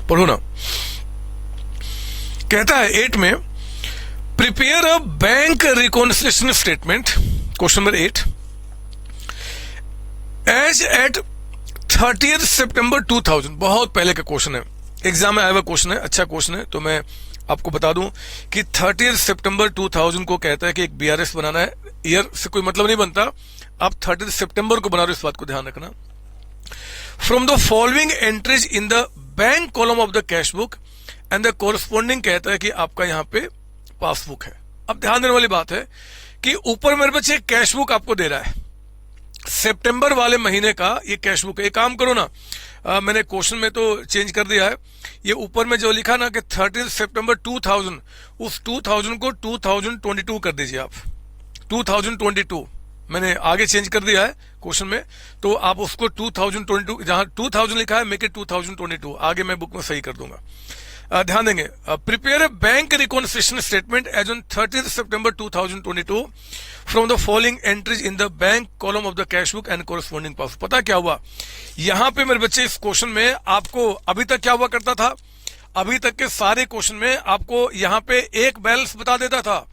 पढ़ो ना। कहता है 8 में, prepare a bank reconciliation statement, question number 8, as at 30 September 2000। बहुत पहले का क्वेश्चन है, एग्जाम में आया हुआ क्वेश्चन है, अच्छा क्वेश्चन है। तो मैं आपको बता दूं कि 30 सितंबर 2000 को कहता है कि एक बीआरएस बनाना है, ईयर से कोई मतलब नहीं बनता, आप 30 सितंबर को बना रहे हो, इस बात को ध्यान रखना। From the following entries in the bank column of the cash book and the corresponding, कहता है कि आपका यहाँ पे पासबुक है। अब ध्यान देने वाली बात है कि ऊपर मेरे बच्चे कैश बुक आपको दे रहा है, सितंबर वाले महीने का ये कैश बुक है। एक काम करो ना, मैंने क्वेश्चन में तो चेंज कर दिया है, ये ऊपर में जो लिखा ना कि 30 सितंबर 2000, उस 2000 को 2022 कर दीजिए आप, 2022 मैंने आगे चेंज कर दिया है क्वेश्चन में, तो आप उसको 2022, जहां 2000 लिखा है मेक इट 2022, आगे मैं बुक में सही कर दूंगा। ध्यान देंगे, prepare a bank reconciliation statement as on 30 September 2022 from the following entries in the bank column of the cash book and corresponding passbook. पता क्या हुआ यहां पे मेरे बच्चे, इस क्वेश्चन में आपको अभी तक क्या हुआ करता था, अभी तक के सारे क्वेश्चन में आपको यहां पे एक बैलेंस बता देता था,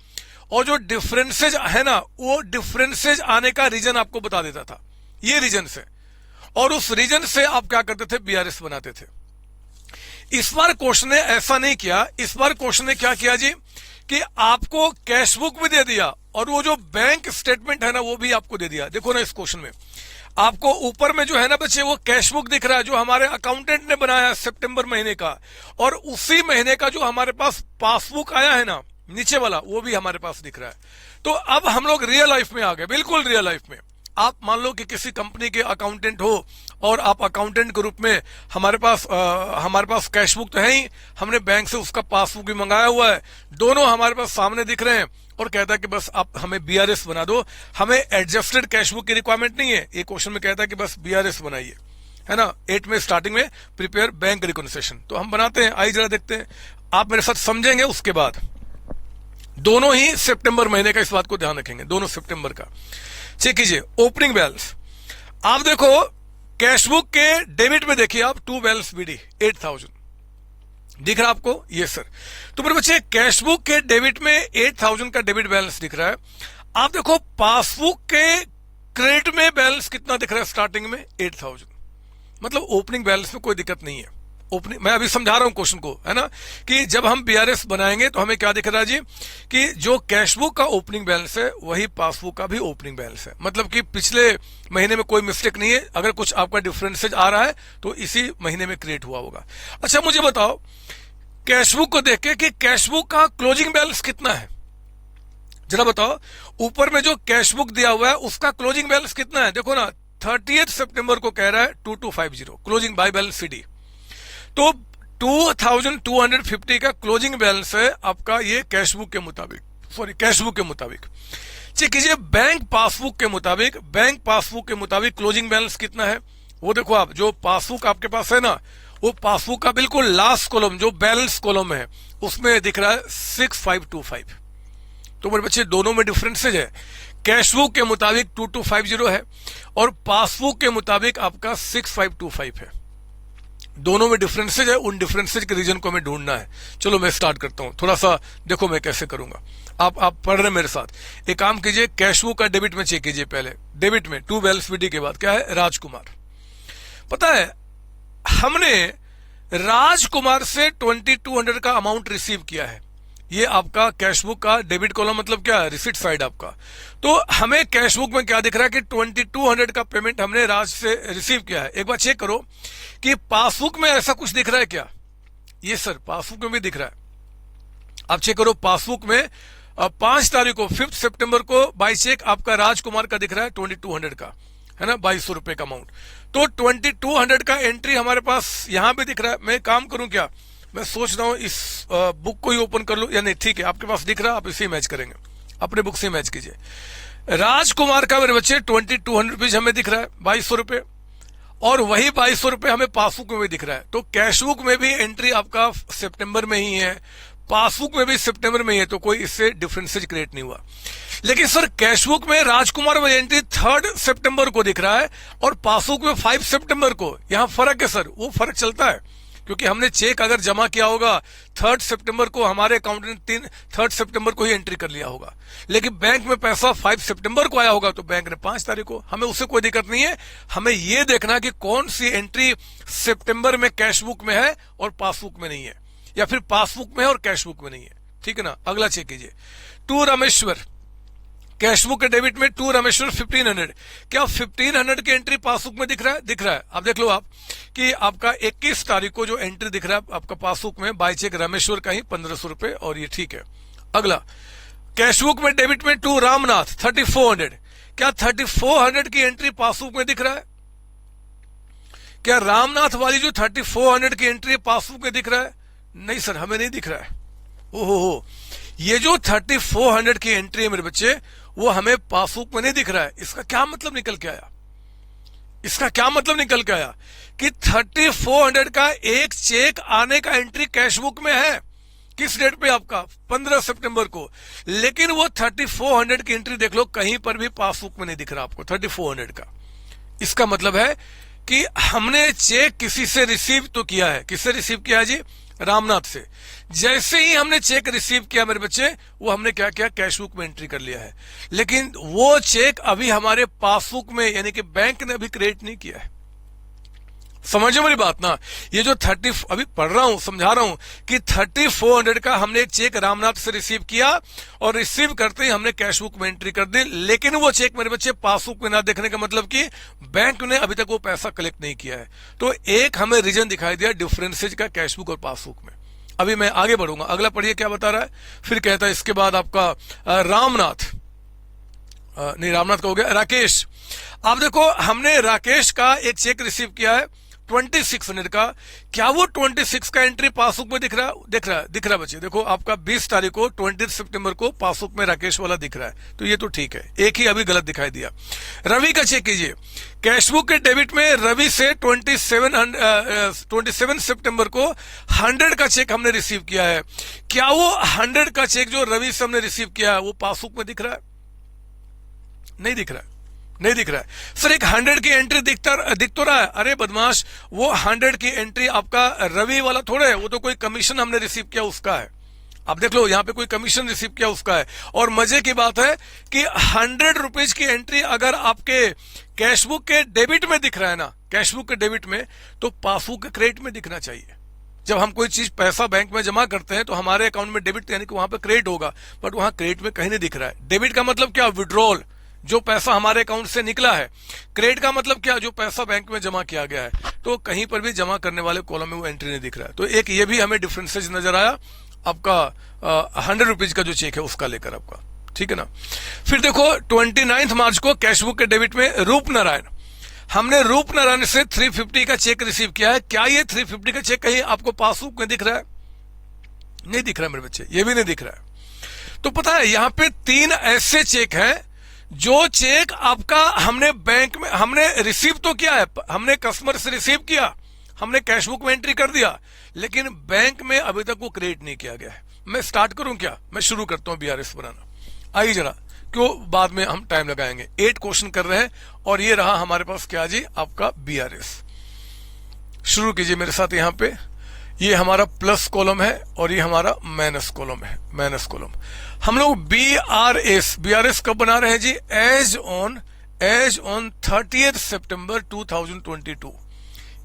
और जो डिफरेंसेज है ना, वो डिफरेंसेज आने का रीजन आपको बता देता था, ये रीजन से, और उस रीजन से आप क्या करते थे, बीआरएस बनाते थे। इस बार क्वेश्चन ने ऐसा नहीं किया, इस बार क्वेश्चन ने क्या किया जी कि आपको कैश बुक भी दे दिया और वो जो बैंक स्टेटमेंट है ना वो भी आपको दे दिया। देखो ना इस क्वेश्चन में आपको ऊपर में जो है ना बच्चे वो कैश बुक दिख रहा है जो हमारे अकाउंटेंट ने बनाया सितंबर महीने का, और उसी महीने का जो हमारे पास पासबुक आया है ना नीचे वाला वो भी हमारे पास दिख रहा है। तो अब हम लोग रियल लाइफ में आ गए, बिल्कुल रियल लाइफ में। आप मान लो कि किसी कंपनी के अकाउंटेंट हो और आप अकाउंटेंट के रूप में, हमारे पास कैश बुक तो है ही, हमने बैंक से उसका पासबुक भी मंगाया हुआ है, दोनों हमारे पास सामने दिख रहे हैं, और कहता है कि बस आप हमें बीआरएस बना दो, हमें एडजस्टेड कैश बुक की रिक्वायरमेंट नहीं है। ये क्वेश्चन में कहता है कि बस बीआरएस बनाइए, है ना, 8 में स्टार्टिंग में प्रिपेयर बैंक रिकॉन्सिलिएशन। तो हम बनाते हैं, आइए जरा देखते हैं, आप मेरे साथ समझेंगे। उसके बाद दोनों ही सितंबर महीने का, इस बात को ध्यान रखेंगे, दोनों सितंबर का। चेक कीजिए ओपनिंग बैलेंस, आप देखो कैश बुक के डेबिट में देखिए आप 2 बैलेंस बीडी 8000 दिख रहा है आपको, ये सर। तो मेरे बच्चे कैश बुक के डेबिट में 8000 का डेबिट बैलेंस दिख रहा है। आप देखो पासबुक के क्रेडिट में बैलेंस कितना दिख रहा है, स्टार्टिंग में 8000, मतलब ओपनिंग बैलेंस में कोई दिक्कत नहीं है। ओपनिंग मैं अभी समझा रहा हूं क्वेश्चन को, है ना, कि जब हम बीआरएस बनाएंगे तो हमें क्या दिख रहा है जी कि जो कैश बुक का ओपनिंग बैलेंस है वही पासबुक का भी ओपनिंग बैलेंस है, मतलब कि पिछले महीने में कोई मिस्टेक नहीं है। अगर कुछ आपका डिफरेंसेज आ रहा है तो इसी महीने में क्रिएट हुआ होगा। अच्छा मुझे बताओ कैश बुक को देख के कि कैश बुक का क्लोजिंग बैलेंस कितना है, जरा बताओ। ऊपर में जो कैश बुक दिया हुआ है उसका क्लोजिंग बैलेंस कितना है, देखो ना 30 सितंबर को कह रहा है 2250 क्लोजिंग बाय बैलेंस सीडी, तो 2250 का क्लोजिंग बैलेंस है आपका ये कैश बुक के मुताबिक, सॉरी कैश बुक के मुताबिक। चेक कीजिए बैंक पासबुक के मुताबिक, बैंक पासबुक के मुताबिक क्लोजिंग बैलेंस कितना है वो देखो आप। जो पासबुक आपके पास है ना वो पासबुक का बिल्कुल लास्ट कॉलम जो बैलेंस कॉलम है उसमें दिख रहा है 6525। तो मेरे बच्चे दोनों में डिफरेंसेज है, कैश बुक के मुताबिक 2250 है और पासबुक के मुताबिक आपका 6525 है, दोनों में डिफरेंसेज है। उन डिफरेंसेज के रीजन को हमें ढूंढना है। चलो मैं स्टार्ट करता हूं, थोड़ा सा देखो मैं कैसे करूंगा, आप पढ़ रहे मेरे साथ। एक काम कीजिए कैश बुक का डेबिट में चेक कीजिए, पहले डेबिट में 2 बैलेंस बीडी के बाद क्या है, राजकुमार। पता है हमने राजकुमार से 2200 का अमाउंट रिसीव किया है, ये आपका कैश बुक का डेबिट कॉलम, मतलब क्या है, रिसिट साइड आपका। तो हमें कैश बुक में क्या दिख रहा है कि 2200 का पेमेंट हमने राज से रिसीव किया है। एक बार चेक करो कि पासबुक में ऐसा कुछ दिख रहा है क्या, ये सर पासबुक में भी दिख रहा है। आप चेक करो पासबुक में 5 तारीख को 5 सितंबर को बाई चेक आपका राजकुमार का दिख रहा है 2200 का, है ना, 2200 रुपए का अमाउंट। तो 2200 का एंट्री हमारे पास यहां पे दिख रहा है। मैं काम करूं क्या, मैं सोच रहा हूं इस बुक को ही ओपन कर लूं, या नहीं ठीक है आपके पास दिख रहा है, आप इसे मैच करेंगे, अपने बुक से मैच कीजिए। राजकुमार का मेरे बच्चे 2200 रुपीज हमें दिख रहा है, 2200 रुपए, और वही 2200 रुपए हमें पासबुक में भी दिख रहा है। तो कैश बुक में भी एंट्री आपका सितंबर में ही है, पासबुक में भी सितंबर में ही है, तो कोई इससे डिफरेंसेज क्रिएट नहीं हुआ। लेकिन सर कैश बुक में राजकुमार वाली एंट्री 3 सितंबर को दिख रहा है और पासबुक में 5 सितंबर को, यहां फर्क है सर, वो फर्क चलता है क्योंकि हमने चेक अगर जमा किया होगा 3 सितंबर को, हमारे अकाउंटेंट ने 3 सितंबर को ही एंट्री कर लिया होगा, लेकिन बैंक में पैसा 5 सितंबर को आया होगा तो बैंक ने 5 तारीख को। हमें उससे कोई दिक्कत नहीं है, हमें यह देखना कि कौन सी एंट्री सितंबर में कैश बुक में है और पासबुक में नहीं है, या फिर पासबुक में है और कैश बुक में नहीं है, ठीक है ना। अगला चेक कीजिए, टू रामेश्वर कैशबुक के डेबिट में टू रामेश्वर 1500, क्या 1500 की एंट्री पासबुक में दिख रहा है? दिख रहा है। अब देख लो आप कि आपका 21 तारीख को जो एंट्री दिख रहा है आपका पासबुक में बाय चेक रामेश्वर का ही 1500 रुपए, और ये ठीक है। अगला, कैशबुक में डेबिट में टू रामनाथ 3400, क्या 3400 की एंट्री पासबुक में दिख रहा है? क्या रामनाथ वाली जो 3400 की एंट्री पासबुक में दिख रहा है? नहीं सर, हमें नहीं दिख रहा है। ओहो, ये जो 3400 की एंट्री है मेरे बच्चे, वो हमें पासबुक में नहीं दिख रहा है। इसका क्या मतलब निकल के आया? इसका क्या मतलब निकल के आया कि 3400 का एक चेक आने का एंट्री कैशबुक में है। किस डेट पे? आपका 15 सितंबर को। लेकिन वो 3400 की एंट्री देख लो, कहीं पर भी पासबुक में नहीं दिख रहा आपको 3400 का। इसका मतलब है कि हमने चेक किसी से रिसीव तो किया है। किससे रिसीव किया है जी? रामनाथ से। जैसे ही हमने चेक रिसीव किया मेरे बच्चे, वो हमने क्या किया? कैशबुक में एंट्री कर लिया है। लेकिन वो चेक अभी हमारे पासबुक में, यानी कि बैंक ने अभी क्रिएट नहीं किया है। समझो मेरी बात ना। ये जो 30 अभी पढ़ रहा हूं, समझा रहा हूं कि 3400 का हमने एक चेक रामनाथ से रिसीव किया, और रिसीव करते ही हमने कैशबुक में एंट्री कर दी। लेकिन वो चेक मेरे बच्चे पासबुक में ना देखने का मतलब कि बैंक ने अभी तक वो पैसा कलेक्ट नहीं किया है। तो एक हमें रीजन दिखाई दिया डिफरेंसेज का कैशबुक और पासबुक में। अभी मैं आगे बढ़ूंगा, अगला पढ़िए क्या बता रहा है। फिर कहता है इसके बाद आपका रामनाथ, नहीं रामनाथ का हो गया, राकेश। आप देखो, हमने राकेश का एक चेक रिसीव किया है 2600 का। क्या वो 26 का एंट्री पासबुक में दिख रहा है? दिख रहा है बच्चे। देखो आपका 20 तारीख को 20 सितंबर को पासबुक में राकेश वाला दिख रहा है, तो ये तो ठीक है। एक ही अभी गलत दिखाई दिया। रवि का चेक कीजिए। कैशबुक के डेबिट में रवि से 27 सितंबर को 100 का चेक हमने रिसीव किया है। क्या वो 100 का चेक जो रवि से हमने रिसीव किया है वो पासबुक में दिख रहा है? नहीं दिख रहा है, नहीं दिख रहा है। सर एक 100 की एंट्री दिख तो रहा है। अरे बदमाश, वो 100 की एंट्री आपका रवि वाला थोड़ा है, वो तो कोई कमीशन हमने रिसीव किया उसका है। आप देख लो यहाँ पे कोई कमीशन रिसीव किया उसका है। और मजे की बात है कि 100 रुपीज की एंट्री अगर आपके कैशबुक के डेबिट में दिख रहा है ना, कैशबुक के डेबिट में, तो पासबुक के क्रेडिट में दिखना चाहिए। जब हम कोई चीज पैसा बैंक में जमा करते हैं तो हमारे अकाउंट में डेबिट यानी कि वहां पर क्रेडिट होगा, बट वहां क्रेडिट में कहीं नहीं दिख रहा है। डेबिट का मतलब क्या? विड्रॉल, जो पैसा हमारे अकाउंट से निकला है। क्रेडिट का मतलब क्या? जो पैसा बैंक में जमा किया गया है। तो कहीं पर भी जमा करने वाले कॉलम में वो एंट्री नहीं दिख रहा है। तो एक ये भी हमें डिफरेंसेज नजर आया आपका 100 रुपीज का जो चेक है उसका लेकर आपका, ठीक है ना। फिर देखो 29 मार्च को कैशबुक के डेबिट में रूप नारायण, हमने रूप नारायण से 350 का चेक रिसीव किया है। क्या ये 350 का चेक कहीं आपको पासबुक में दिख रहा है? नहीं दिख रहा है मेरे बच्चे, ये भी नहीं दिख रहा है। तो पता है यहाँ पे 3 ऐसे चेक हैं जो चेक आपका हमने बैंक में हमने रिसीव तो किया है, हमने कस्टमर से रिसीव किया, हमने कैशबुक में एंट्री कर दिया, लेकिन बैंक में अभी तक वो क्रिएट नहीं किया गया है। मैं स्टार्ट करूं क्या? मैं शुरू करता हूं बीआरएस बनाना। आइए जरा, क्यों बाद में हम टाइम लगाएंगे। 8 क्वेश्चन कर रहे हैं और ये रहा हमारे पास क्या जी? आपका बीआरएस। शुरू कीजिए मेरे साथ। यहाँ पे ये हमारा प्लस कॉलम है और ये हमारा माइनस कॉलम है। माइनस कॉलम हम लोग बीआरएस कब बना रहे हैं जी? As on 30 September 2022।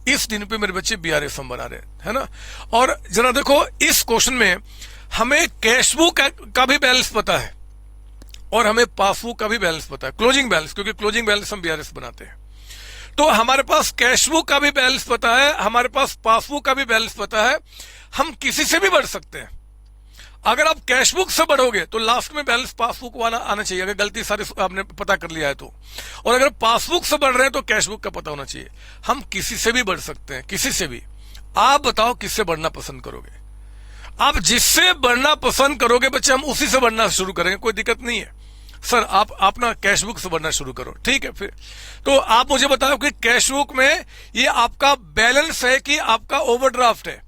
इस दिन पे मेरे बच्चे बीआरएस हम बना रहे हैं, है ना। और जरा देखो इस क्वेश्चन में हमें कैशबुक का भी बैलेंस पता है और हमें पासबुक का भी बैलेंस पता है, क्लोजिंग बैलेंस, क्योंकि क्लोजिंग बैलेंस हम बीआरएस बनाते हैं। तो हमारे पास कैशबुक का भी बैलेंस पता है, हमारे पास पासबुक का भी बैलेंस पता है। हम किसी से भी बढ़ सकते हैं। अगर आप कैशबुक से बढ़ोगे तो लास्ट में बैलेंस पासबुक वाला आना चाहिए, अगर गलती सारी आपने पता कर लिया है तो। और अगर पासबुक से बढ़ रहे हैं तो कैशबुक का पता होना चाहिए। हम किसी से भी बढ़ सकते हैं, किसी से भी। आप बताओ किससे बढ़ना पसंद करोगे? आप जिससे बढ़ना पसंद करोगे बच्चे, हम उसी से बढ़ना शुरू करेंगे, कोई दिक्कत नहीं है। सर आप ना कैशबुक से बढ़ना शुरू करो, ठीक है। फिर तो आप मुझे बताओ कि कैशबुक में ये आपका बैलेंस है कि आपका ओवरड्राफ्ट है?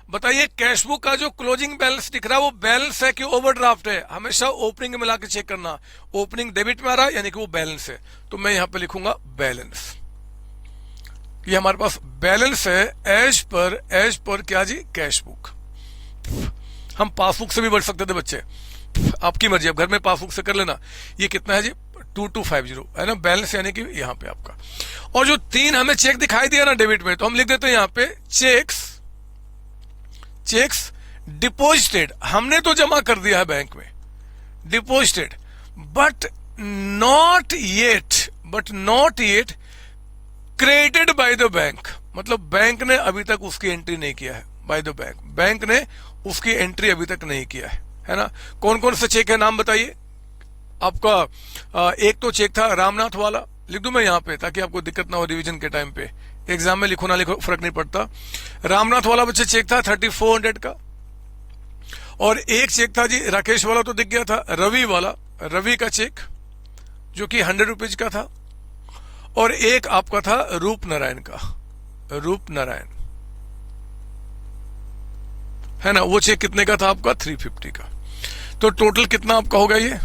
बताइए, कैशबुक का जो क्लोजिंग बैलेंस दिख रहा है वो बैलेंस है कि ओवरड्राफ्ट है? हमेशा ओपनिंग में मिला के चेक करना। ओपनिंग डेबिट में आ रहा है यानी कि वो बैलेंस है, तो मैं यहां पे लिखूंगा बैलेंस। ये हमारे पास बैलेंस है एज पर क्या जी? कैशबुक। हम पासबुक से भी बढ़ सकते थे बच्चे, आपकी मर्जी, अब घर में पासबुक से कर लेना। ये कितना है जी? 2250 है ना, बैलेंस यानी कि यहाँ पे आपका। और जो 3 हमें चेक दिखाई दिया ना डेबिट में, तो हम लिख देते हैं यहाँ पे चेक्स डिपॉजिटेड। हमने तो जमा कर दिया है बैंक में, deposited, but not yet credited bye the bank, मतलब बैंक ने अभी तक उसकी एंट्री नहीं किया है। बाय द बैंक ने उसकी एंट्री अभी तक नहीं किया है ना। कौन कौन से चेक है नाम बताइए आपका। एक तो चेक था रामनाथ वाला, लिख दूं मैं यहाँ पे ताकि आपको दिक्कत ना हो रिवीजन के टाइम पे। एग्जाम में लिखो ना लिखो फर्क नहीं पड़ता। रामनाथ वाला बच्चे चेक था 3400 का। और एक चेक था जी राकेश वाला तो दिख गया था, रवि वाला, रवि का चेक जो कि 100 रुपीज का था। और एक आपका था रूप नारायण का, रूप नारायण है ना। वो चेक कितने का था आपका 350 का। तो टोटल कितना आपका होगा ये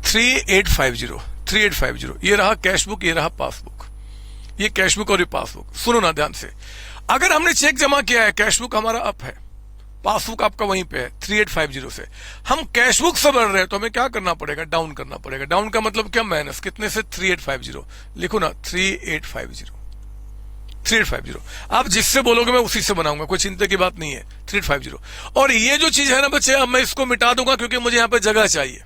3850। ये रहा कैश बुक, ये रहा पासबुक। ये कैश बुक और ये पासबुक। सुनो ना ध्यान से, अगर हमने चेक जमा किया है, कैश बुक हमारा अप है, पासबुक आपका वहीं पे है 3850 से, हम कैश बुक से बढ़ रहे हैं तो हमें क्या करना पड़ेगा, डाउन करना पड़ेगा। डाउन का मतलब क्या, माइनस कितने से 3850। लिखो ना 3850। आप जिससे बोलोगे मैं उसी से बनाऊंगा, कोई चिंता की बात नहीं है। 3850। और ये जो चीज है ना बच्चे, अब मैं इसको मिटा दूंगा क्योंकि मुझे यहाँ पे जगह चाहिए,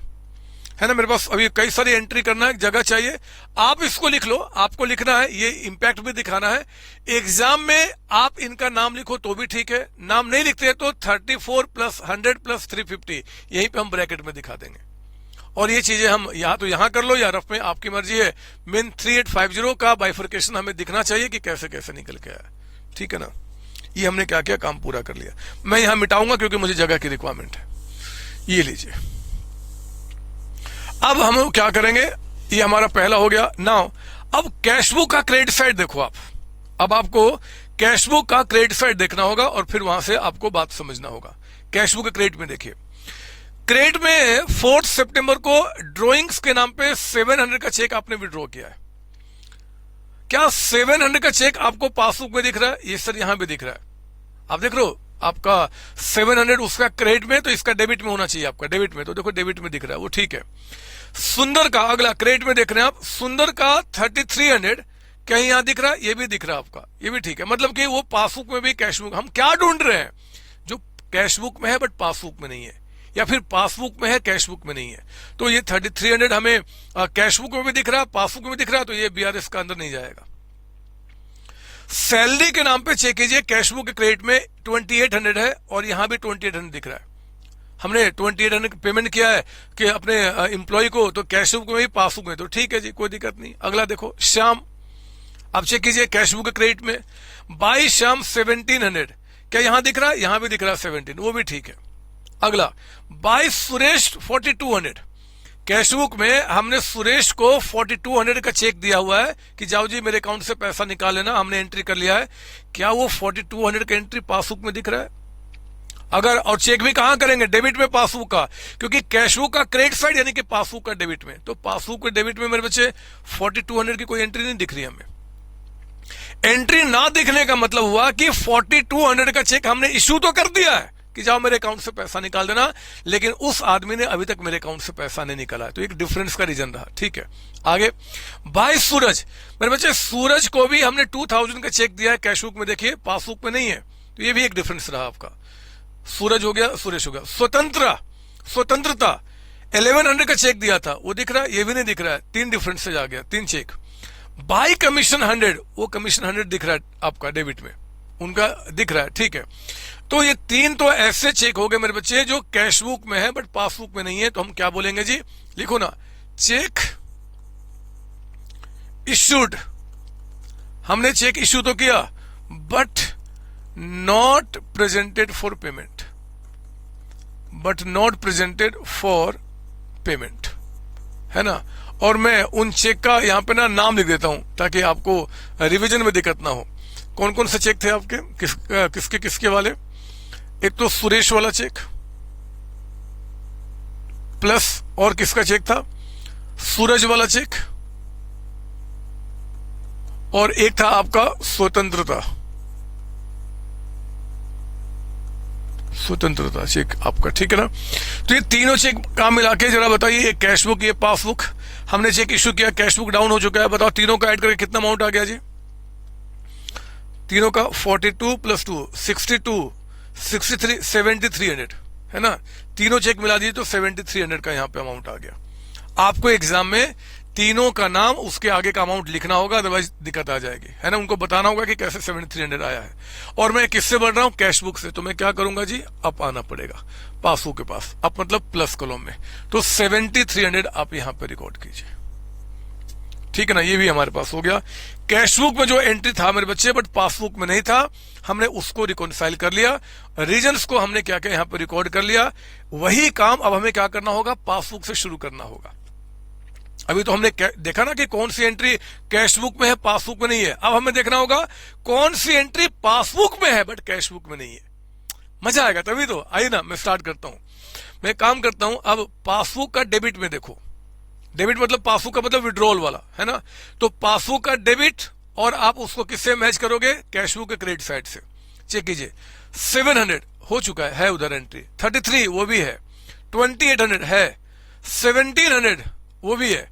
है ना। मेरे पास अभी कई सारी एंट्री करना है, जगह चाहिए। आप इसको लिख लो, आपको लिखना है, ये इंपैक्ट भी दिखाना है। एग्जाम में आप इनका नाम लिखो तो भी ठीक है, नाम नहीं लिखते तो 34 + 100 + 350 यहीं पे हम ब्रैकेट में दिखा देंगे। और ये चीजें हम यहाँ तो यहाँ कर लो या रफ में, आपकी मर्जी है। मेन 3850 का बाइफर्केशन हमें दिखना चाहिए कि कैसे कैसे निकल के आया, ठीक है ना। ये हमने क्या किया, काम पूरा कर लिया। मैं यहाँ मिटाऊंगा क्योंकि मुझे जगह की रिक्वायरमेंट है। ये लीजिए, अब हम क्या करेंगे, ये हमारा पहला हो गया। नाउ अब कैश बुक का क्रेडिट साइड देखो आप। अब आपको कैश बुक का क्रेडिट साइड देखना होगा और फिर वहां से आपको बात समझना होगा। कैश बुक के क्रेडिट में देखिए, क्रेडिट में 4 सितंबर को ड्रॉइंग्स के नाम पे 700 का चेक आपने विड्रॉ किया है। क्या 700 का चेक आपको पासबुक में दिख रहा है? ये सर यहां भी दिख रहा है, आप देख रहे हो। आपका 700 उसका क्रेडिट में, तो इसका डेबिट में होना चाहिए आपका, डेबिट में। तो देखो डेबिट में दिख रहा है, वो ठीक है। सुंदर का अगला क्रेडिट में देख रहे हैं आप, सुंदर का 3300 क्या यहां दिख रहा है? ये भी दिख रहा है आपका, ये भी ठीक है। मतलब कि वो पासबुक में भी कैश बुक, हम क्या ढूंढ रहे हैं, जो कैश बुक में है बट पासबुक में नहीं है, या फिर पासबुक में है कैश बुक में नहीं है। तो ये 3300 हमें कैश बुक में भी दिख रहा है, पासबुक में भी दिख रहा है, तो ये बीआरएस का अंदर नहीं जाएगा। सैलरी के नाम पे चेक कीजिए, कैश बुक के क्रेडिट में 2800 है और यहां भी 2800 दिख रहा है। हमने 2800 पेमेंट किया है कि अपने एम्प्लॉय को, तो कैश बुक में भी पासबुक में, तो ठीक है जी, कोई दिक्कत नहीं। अगला देखो श्याम, आप चेक कीजिए कैश बुक के क्रेडिट में बाई श्याम 1700, क्या यहां दिख रहा है? यहां भी दिख रहा है 17, वो भी ठीक है। अगला बाई सुरेश 4200, कैश बुक में हमने सुरेश को 4200 का चेक दिया हुआ है कि जाओ जी मेरे अकाउंट से पैसा निकाल लेना, हमने एंट्री कर लिया है। क्या वो 4200 का एंट्री पासबुक में दिख रहा है? अगर, और चेक भी कहां करेंगे, डेबिट में पासबुक का, क्योंकि कैश बुक का क्रेडिट साइड यानी कि पासबुक का डेबिट में। तो पासबुक के डेबिट में मेरे बच्चे 4200 की कोई एंट्री नहीं दिख रही हमें। एंट्री ना दिखने का मतलब हुआ कि 4200 का चेक हमने इश्यू तो कर दिया है कि जाओ मेरे अकाउंट से पैसा निकाल देना, लेकिन उस आदमी ने अभी तक मेरे अकाउंट से पैसा नहीं निकाला है। तो एक डिफरेंस का रीजन रहा, ठीक है। आगे भाई सूरज, मेरे बच्चे सूरज को भी हमने 2000 का चेक दिया है, कैश बुक में देखिए, पासबुक में नहीं है। तो ये भी एक डिफरेंस रहा आपका। सूरज हो गया, सुरेश हो गया। स्वतंत्रता 1100 का चेक दिया था, वो दिख रहा है? ये भी नहीं दिख रहा है। 3 डिफरेंसेज आ गया, 3 चेक। बाई कमीशन 100, वो कमीशन 100 दिख रहा है आपका डेबिट में, उनका दिख रहा है, ठीक है। तो ये 3 तो ऐसे चेक हो गए मेरे बच्चे जो कैश बुक में है बट पासबुक में नहीं है। तो हम क्या बोलेंगे जी, लिखो ना, चेक इश्यूड, हमने चेक इश्यू तो किया but not presented for payment, है ना। और मैं उन चेक का यहां पे ना नाम लिख देता हूं ताकि आपको रिवीजन में दिक्कत ना हो। कौन कौन से चेक थे आपके, किसके वाले? एक तो सुरेश वाला चेक प्लस, और किसका चेक था? सूरज वाला चेक, और एक था आपका स्वतंत्रता चेक आपका, ठीक है ना। तो ये तीनों चेक काम मिला के जरा बताइए, ये कैश बुक, ये पासबुक, हमने चेक इश्यू किया, कैश बुक डाउन हो चुका है। बताओ तीनों का ऐड करके कितना अमाउंट आ गया जी? तीनों का 42 + 2 62 73 7300, है ना। तीनों चेक मिला दिए तो 7300 का यहां पे अमाउंट आ गया। आपको एग्जाम में तीनों का नाम उसके आगे का अमाउंट लिखना होगा, अदरवाइज दिक्कत आ जाएगी, है ना। उनको बताना होगा कि कैसे 7300 आया है। और मैं किससे बढ़ रहा हूं? कैश बुक से। तो मैं क्या करूंगा जी, अप आना पड़ेगा पासबुक के पास, अप मतलब प्लस कॉलम में। तो 7300 आप यहां पे रिकॉर्ड कीजिए, ठीक है ना। ये भी हमारे पास हो गया। कैश बुक में जो एंट्री था मेरे बच्चे, बट पासबुक में नहीं था, हमने उसको रिकॉन्साइल कर लिया। रीजन्स को हमने क्या क्या यहां पर रिकॉर्ड कर लिया। वही काम अब हमें क्या करना होगा? पासबुक से शुरू करना होगा। अभी तो हमने देखा ना कि कौन सी एंट्री कैश बुक में है, पासबुक में नहीं है। अब हमें देखना होगा कौन सी एंट्री पासबुक में है बट कैश बुक में नहीं है। मजा आएगा तभी तो। आइए ना, मैं स्टार्ट करता हूं। मैं काम करता हूं। अब पासबुक का डेबिट में देखो, डेबिट मतलब पासबुक का मतलब विड्रॉल वाला, है ना। तो पासबुक का डेबिट और आप उसको किससे मैच करोगे? कैश बुक के क्रेडिट साइड से। चेक कीजिए, 700 हो चुका है उधर एंट्री, 33 वो भी है, 2800 है, 1700 वो भी है।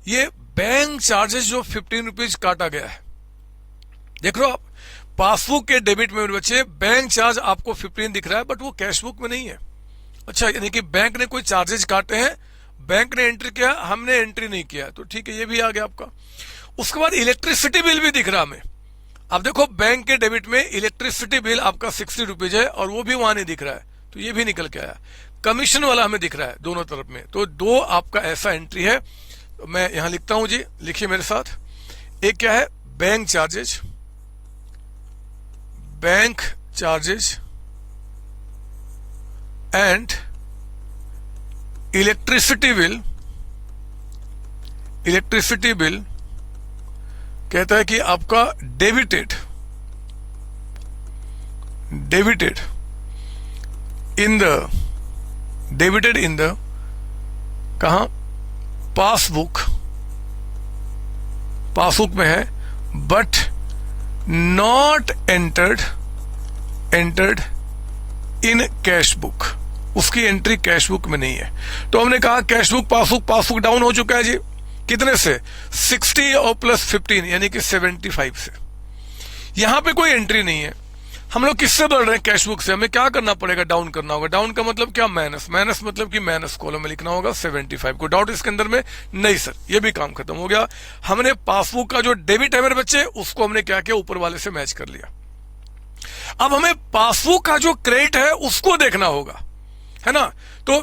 ये बैंक चार्जेस जो 15 रुपीज काटा गया है, देख रहे हो आप। पासबुक के डेबिट में बच्चे बैंक चार्ज आपको 15 दिख रहा है, बट वो कैश बुक में नहीं है। अच्छा, यानी कि बैंक ने कोई चार्जेस काटे हैं, बैंक ने एंट्री किया, हमने एंट्री नहीं किया, तो ठीक है, ये भी आ गया आपका। उसके बाद इलेक्ट्रिसिटी बिल भी दिख रहा हमें। अब देखो, बैंक के डेबिट में इलेक्ट्रिसिटी बिल आपका 60 रुपीज है और वो भी वहां नहीं दिख रहा है, तो ये भी निकल के आया। कमीशन वाला हमें दिख रहा है दोनों तरफ में, तो दो आपका ऐसा एंट्री है। तो मैं यहां लिखता हूं जी, लिखिए मेरे साथ। एक क्या है? Bank charges, bank charges and electricity bill. Electricity bill कहता है कि आपका डेबिटेड इन द कहां? पासबुक में है, but not entered in cash book. उसकी एंट्री कैश बुक में नहीं है। तो हमने कहा कैश बुक पासबुक डाउन हो चुका है जी। कितने से? 60 और प्लस 15 यानी कि 75 से। यहां पे कोई एंट्री नहीं है। हम लोग किससे बढ़ रहे हैं? कैश बुक से। हमें क्या करना पड़ेगा? डाउन करना होगा। डाउन का मतलब क्या? माइनस मतलब कि माइनस कॉलम में लिखना होगा 75 को। डाउट इसके अंदर में नहीं सर, ये भी काम खत्म हो गया। हमने पासबुक का जो डेबिट है मेरे बच्चे, उसको हमने क्या किया? ऊपर वाले से मैच कर लिया। अब हमें पासबुक का जो क्रेडिट है उसको देखना होगा, है ना। तो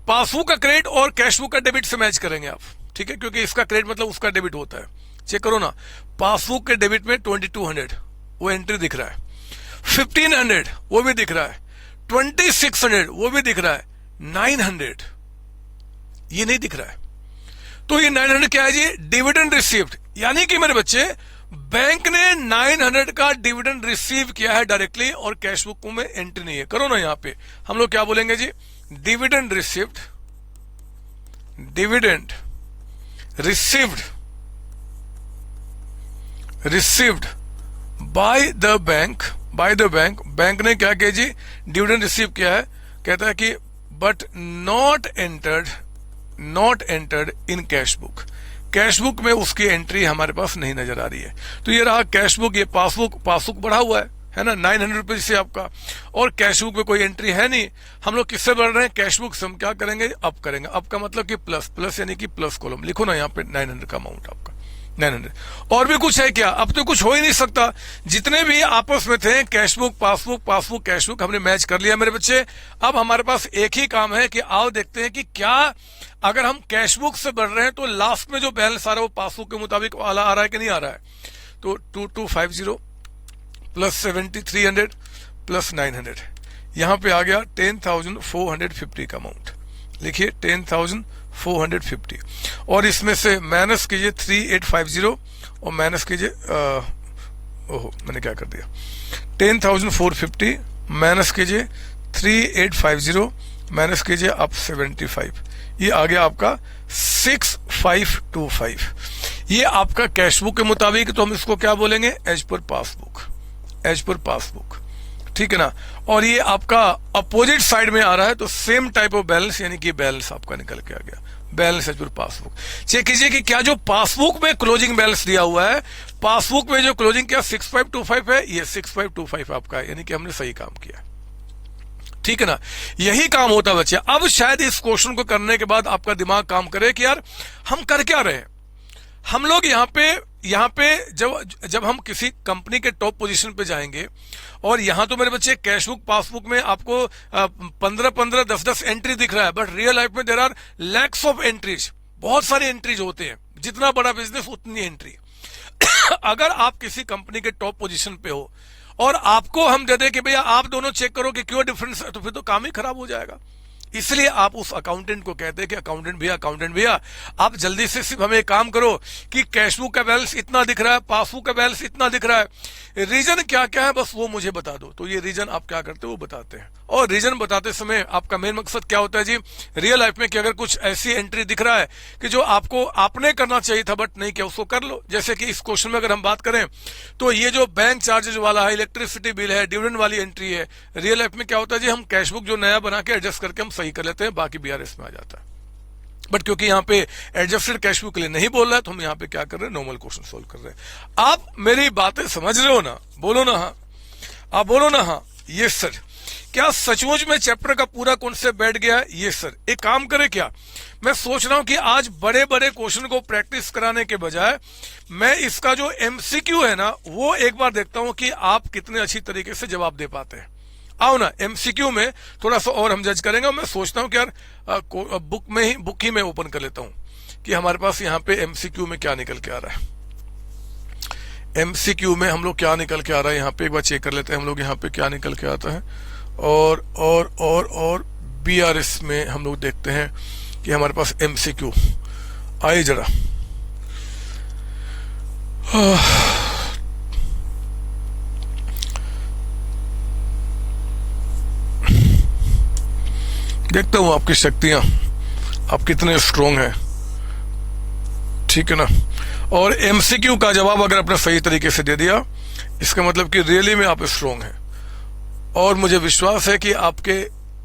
पासबुक का क्रेडिट और कैश बुक का डेबिट से मैच करेंगे आप, ठीक है, क्योंकि इसका क्रेडिट मतलब उसका डेबिट होता है। चेक करो ना, पासबुक के डेबिट में 2200 वो एंट्री दिख रहा है, 1500 वो भी दिख रहा है, 2600 वो भी दिख रहा है, 900 ये नहीं दिख रहा है। तो ये 900 क्या है जी? Dividend received. यानी कि मेरे बच्चे, बैंक ने 900 का डिविडेंड रिसीव किया है डायरेक्टली और कैश बुक में एंट्री नहीं है। करो ना, यहां पे हम लोग क्या बोलेंगे जी? Dividend received by the bank. Bank ने क्या किया जी? डिविडेंड रिसीव किया है। कहता है कि but not entered in cash book. Cash book में उसकी एंट्री हमारे पास नहीं नजर आ रही है। तो ये रहा कैश बुक। ये पासबुक बढ़ा हुआ है ना, 900 रुपीज से आपका, और कैश बुक में कोई एंट्री है नहीं। हम लोग किससे बढ़ रहे हैं? कैश बुक से। हम क्या करेंगे? अप करेंगे। अप का मतलब कि प्लस यानी कि प्लस कॉलम लिखो ना यहाँ पे, 900 का अमाउंट आपका 900। और भी कुछ है क्या? अब तो कुछ हो ही नहीं सकता। जितने भी आपस में थे, cash book passbook cash book, हमने मैच कर लिया मेरे बच्चे। अब हमारे पास एक ही काम है कि आओ देखते हैं कि क्या अगर हम कैश बुक से बढ़ रहे हैं तो लास्ट में जो बैलेंस आ रहा है वो पासबुक के मुताबिक वाला आ रहा है कि नहीं आ रहा है। तो 2250 प्लस 7300 प्लस 900, यहां पे आ गया 10,450 का अमाउंट। लिखिए 10,450, और इसमें से माइनस कीजिए 3850 और माइनस कीजिए ओहो मैंने क्या कर दिया, 10,450 माइनस कीजिए 3850 माइनस कीजिए आप 75, ये आ गया आपका 6525। ये आपका कैश बुक के मुताबिक, तो हम इसको क्या बोलेंगे? एज पर पासबुक, ठीक है ना। और ये आपका अपोजिट साइड में आ रहा है, तो सेम टाइप ऑफ बैलेंस, यानी कि बैलेंस आपका निकल के आ गया, balance as per passbook. Check कीजिए कि क्या जो पासबुक में क्लोजिंग बैलेंस दिया हुआ है, पासबुक में जो क्लोजिंग क्या 6525 है, ये 6525 आपका है, यानी कि हमने सही काम किया। ठीक है ना, यही काम होता है बच्चे। अब शायद इस क्वेश्चन को करने के बाद आपका दिमाग काम करे कि यार हम कर क्या रहे हैं। हम लोग यहाँ पे जब हम किसी कंपनी के टॉप पोजीशन पे जाएंगे, और यहाँ तो मेरे बच्चे कैशबुक पासबुक में आपको 15-15 10-10 एंट्री दिख रहा है, बट रियल लाइफ में there are lakhs of entries, बहुत सारे एंट्रीज होते हैं। जितना बड़ा बिजनेस उतनी एंट्री। अगर आप किसी कंपनी के टॉप पोजीशन पे हो और आपको हम दे दे कि भैया आप दोनों चेक करो कि क्यों डिफरेंस है, तो फिर तो काम ही खराब हो जाएगा। इसलिए आप उस अकाउंटेंट को कहते हैं कि अकाउंटेंट भैया आप जल्दी से सिर्फ हमें एक काम करो कि कैशबुक का बैलेंस इतना दिख रहा है, पासबुक का बैलेंस इतना दिख रहा है, रीजन क्या क्या है बस वो मुझे बता दो। तो ये रीजन आप क्या करते हो वो बताते हैं। और रीजन बताते समय आपका मेन मकसद क्या होता है जी, रियल लाइफ में कि अगर कुछ ऐसी एंट्री दिख रहा है कि जो आपने करना चाहिए था बट नहीं किया, उसको कर लो। जैसे कि इस क्वेश्चन में अगर हम बात करें तो ये जो बैंक चार्जेज वाला है, इलेक्ट्रिसिटी बिल है, डिविडेंड वाली एंट्री है, रियल लाइफ में क्या होता है जी, हम कैशबुक जो नया बना के एडजस्ट करके हम सही कर लेते हैं, बाकी बीआरएस में आ जाता है। बट क्योंकि यहाँ पे एडजस्टेड कैशबुक के लिए नहीं बोल रहा है, तो हम यहाँ पे क्या कर रहे हैं, नॉर्मल क्वेश्चन सोल्व कर रहे हैं। आप मेरी बातें समझ रहे हो ना? बोलो ना हाँ, आप बोलो ना हाँ। ये सर, क्या सचमुच में चैप्टर का पूरा कॉन्सेप्ट बैठ गया है? ये सर, एक काम करे क्या, मैं सोच रहा हूं कि आज बड़े बड़े क्वेश्चन को प्रैक्टिस कराने के बजाय मैं इसका जो एमसीक्यू है ना, वो एक बार देखता हूं कि आप कितने अच्छी तरीके से जवाब दे पाते हैं। आओ ना, एमसीक्यू में थोड़ा सा और हम जज करेंगे। मैं सोचता हूं कि यार बुक ही मैं ओपन कर लेता हूं कि हमारे पास यहाँ पे एमसीक्यू में क्या निकल के आ रहा है। एमसीक्यू में हम लोग क्या निकल के आ रहा है, यहाँ पे एक बार चेक कर लेते हैं हम लोग यहाँ पे क्या निकल के आता है। और बीआरएस में हम लोग देखते हैं कि हमारे पास एमसीक्यू आए जरा। देखता हूं आपकी शक्तियां, आप कितने स्ट्रोंग हैं, ठीक है ना। और एमसीक्यू का जवाब अगर आपने सही तरीके से दे दिया, इसका मतलब कि रियली में आप स्ट्रोंग हैं, और मुझे विश्वास है कि आपके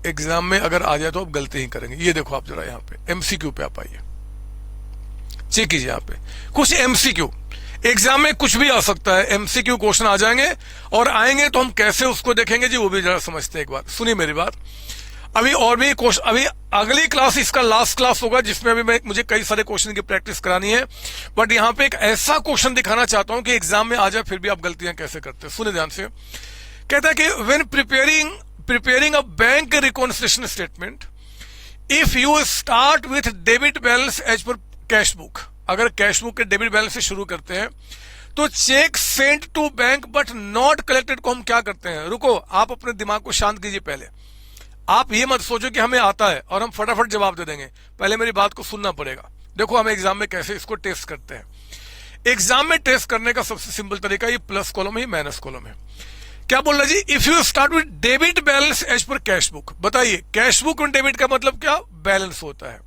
एग्जाम में अगर आ जाए तो आप गलती ही करेंगे। ये देखो आप जरा यहाँ पे एमसीक्यू पे आप आइए, चेक कीजिए यहाँ पे कुछ एमसीक्यू। एग्जाम में कुछ भी आ सकता है, एमसीक्यू क्वेश्चन आ जाएंगे, और आएंगे तो हम कैसे उसको देखेंगे जी, वो भी जरा समझते हैं। एक बार सुनिए मेरी बात, अभी और भी क्वेश्चन, अभी अगली क्लास इसका लास्ट क्लास होगा जिसमें अभी मुझे कई सारे क्वेश्चन की प्रैक्टिस करानी है। बट यहाँ पे एक ऐसा क्वेश्चन दिखाना चाहता हूं कि एग्जाम में आ जाए फिर भी आप गलतियां कैसे करते हैं। सुनिए ध्यान से, कहता है कि when preparing a bank reconciliation statement, if you start with debit balance as per cash book, अगर कैश बुक के डेबिट बैलेंस से शुरू करते हैं तो cheque sent to bank but not collected को हम क्या करते हैं। रुको, आप अपने दिमाग को शांत कीजिए। पहले आप ये मत सोचो कि हमें आता है और हम फटाफट जवाब दे देंगे, पहले मेरी बात को सुनना पड़ेगा। देखो हम एग्जाम में कैसे इसको टेस्ट करते हैं। एग्जाम में टेस्ट करने का सबसे सिंपल तरीका ये प्लस कॉलम है, माइनस कॉलम है। क्या बोल रहा है जी, if you start with debit balance as per cash book. बताइए कैश बुक और डेबिट का मतलब क्या, बैलेंस होता है।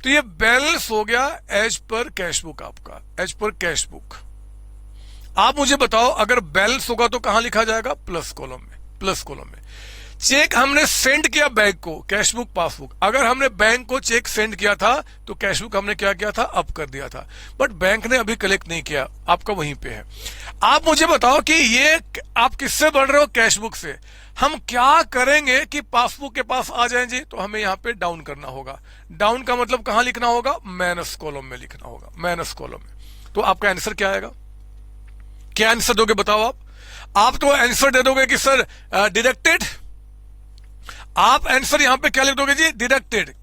तो ये बैलेंस हो गया एज पर कैश बुक, आपका एज पर कैश बुक। आप मुझे बताओ अगर बैलेंस होगा तो कहां लिखा जाएगा, प्लस कॉलम में, प्लस कॉलम में। चेक हमने सेंड किया बैंक को, कैशबुक पासबुक। अगर हमने बैंक को चेक सेंड किया था तो कैशबुक हमने क्या किया था, अप कर दिया था, बट बैंक ने अभी कलेक्ट नहीं किया, आपका वहीं पे है। आप मुझे बताओ कि ये आप किससे बढ़ रहे हो, कैशबुक से। हम क्या करेंगे कि पासबुक के पास आ जाएं जी, तो हमें यहाँ पे डाउन करना होगा। डाउन का मतलब कहां लिखना होगा, माइनस कॉलम में लिखना होगा, माइनस कॉलम में। तो आपका आंसर क्या आएगा, क्या आंसर दोगे बताओ आप तो आंसर दे दोगे कि सर डिडक्टेड। आप आंसर यहां पे क्या लिख दोगे जी, डिडक्टेड।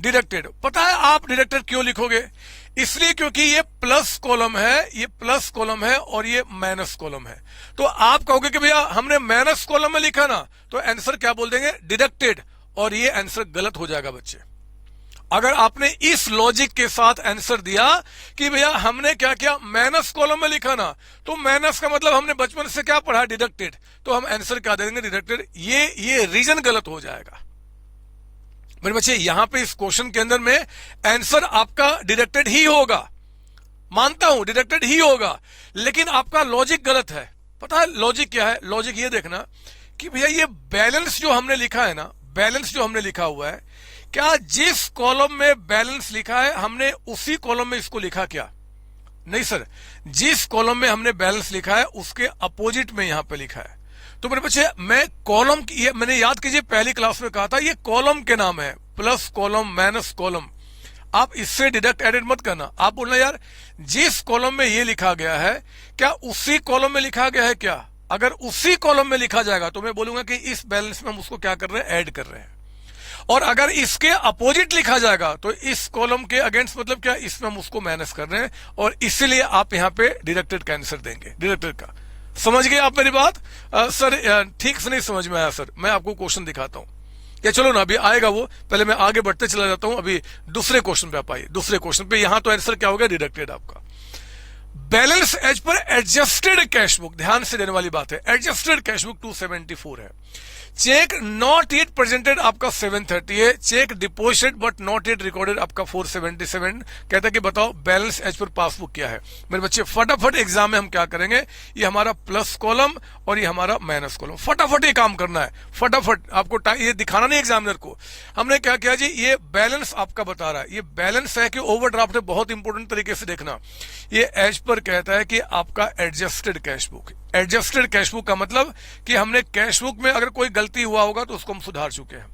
डिडक्टेड, पता है आप डिडक्टेड क्यों लिखोगे, इसलिए क्योंकि ये प्लस कॉलम है, ये प्लस कॉलम है और ये माइनस कॉलम है। तो आप कहोगे कि भैया हमने माइनस कॉलम में लिखा ना, तो आंसर क्या बोल देंगे, डिडक्टेड, और ये आंसर गलत हो जाएगा बच्चे। अगर आपने इस लॉजिक के साथ आंसर दिया कि भैया हमने क्या किया, माइनस कॉलम में लिखा ना, तो माइनस का मतलब हमने बचपन से क्या पढ़ा, डिडक्टेड, तो हम आंसर क्या दे देंगे, डिडक्टेड। ये रीजन गलत हो जाएगा मेरे बच्चे। यहां पे इस क्वेश्चन के अंदर में आंसर आपका डिडक्टेड ही होगा, मानता हूं डिडक्टेड ही होगा, लेकिन आपका लॉजिक गलत है। पता है लॉजिक क्या है, लॉजिक ये देखना कि भैया ये बैलेंस जो हमने लिखा है ना, बैलेंस जो हमने लिखा हुआ है, क्या जिस कॉलम में बैलेंस लिखा है हमने उसी कॉलम में इसको लिखा क्या, नहीं सर, जिस कॉलम में हमने बैलेंस लिखा है उसके अपोजिट में यहां पे लिखा है। तो मेरे बच्चे मैं कॉलम की, ये मैंने याद कीजिए पहली क्लास में कहा था ये कॉलम के नाम है, प्लस कॉलम माइनस कॉलम। आप इससे डिडक्ट एडिट मत करना, आप बोलना यार जिस कॉलम में ये लिखा गया है क्या उसी कॉलम में लिखा गया है क्या? अगर उसी कॉलम में लिखा जाएगा तो मैं बोलूंगा कि इस बैलेंस में हम उसको क्या कर रहे हैं, ऐड कर रहे हैं। और अगर इसके अपोजिट लिखा जाएगा तो इस कॉलम के अगेंस्ट मतलब क्या, इसमें हम उसको माइनस कर रहे हैं, और इसीलिए आप यहां पे डिडक्टेड का आंसर देंगे, डिडक्टेड का। समझ गए आप मेरी बात? सर ठीक से नहीं समझ में आया सर, मैं आपको क्वेश्चन दिखाता हूं, या चलो ना अभी आएगा वो, पहले मैं आगे बढ़ते चला जाता हूं। अभी दूसरे क्वेश्चन पे आप आइए, दूसरे क्वेश्चन पे। यहां तो आंसर क्या होगा, डिडक्टेड आपका। Balance as per adjusted cash book, ध्यान से देने वाली बात है, एडजस्टेड कैश बुक 274 है। चेक नॉट येट प्रेजेंटेड आपका 730 है। Check deposited but not yet recorded आपका 477। कहता है कि बताओ बैलेंस एज पर पासबुक क्या है। मेरे बच्चे फटाफट एग्जाम में हम क्या करेंगे, ये हमारा प्लस कॉलम और ये हमारा माइनस कॉलम, फटाफट ये काम करना है, फटाफट। आपको ये दिखाना नहीं एग्जामिनर को। हमने क्या किया जी, ये बैलेंस आपका बता रहा है, ये बैलेंस है कि ओवरड्राफ्ट है, बहुत इंपॉर्टेंट तरीके से देखना। ये एज पर कहता है कि आपका adjusted cash book. Adjusted cash book का मतलब कि हमने कैश बुक में अगर कोई गलती हुआ होगा तो उसको हम सुधार चुके हैं।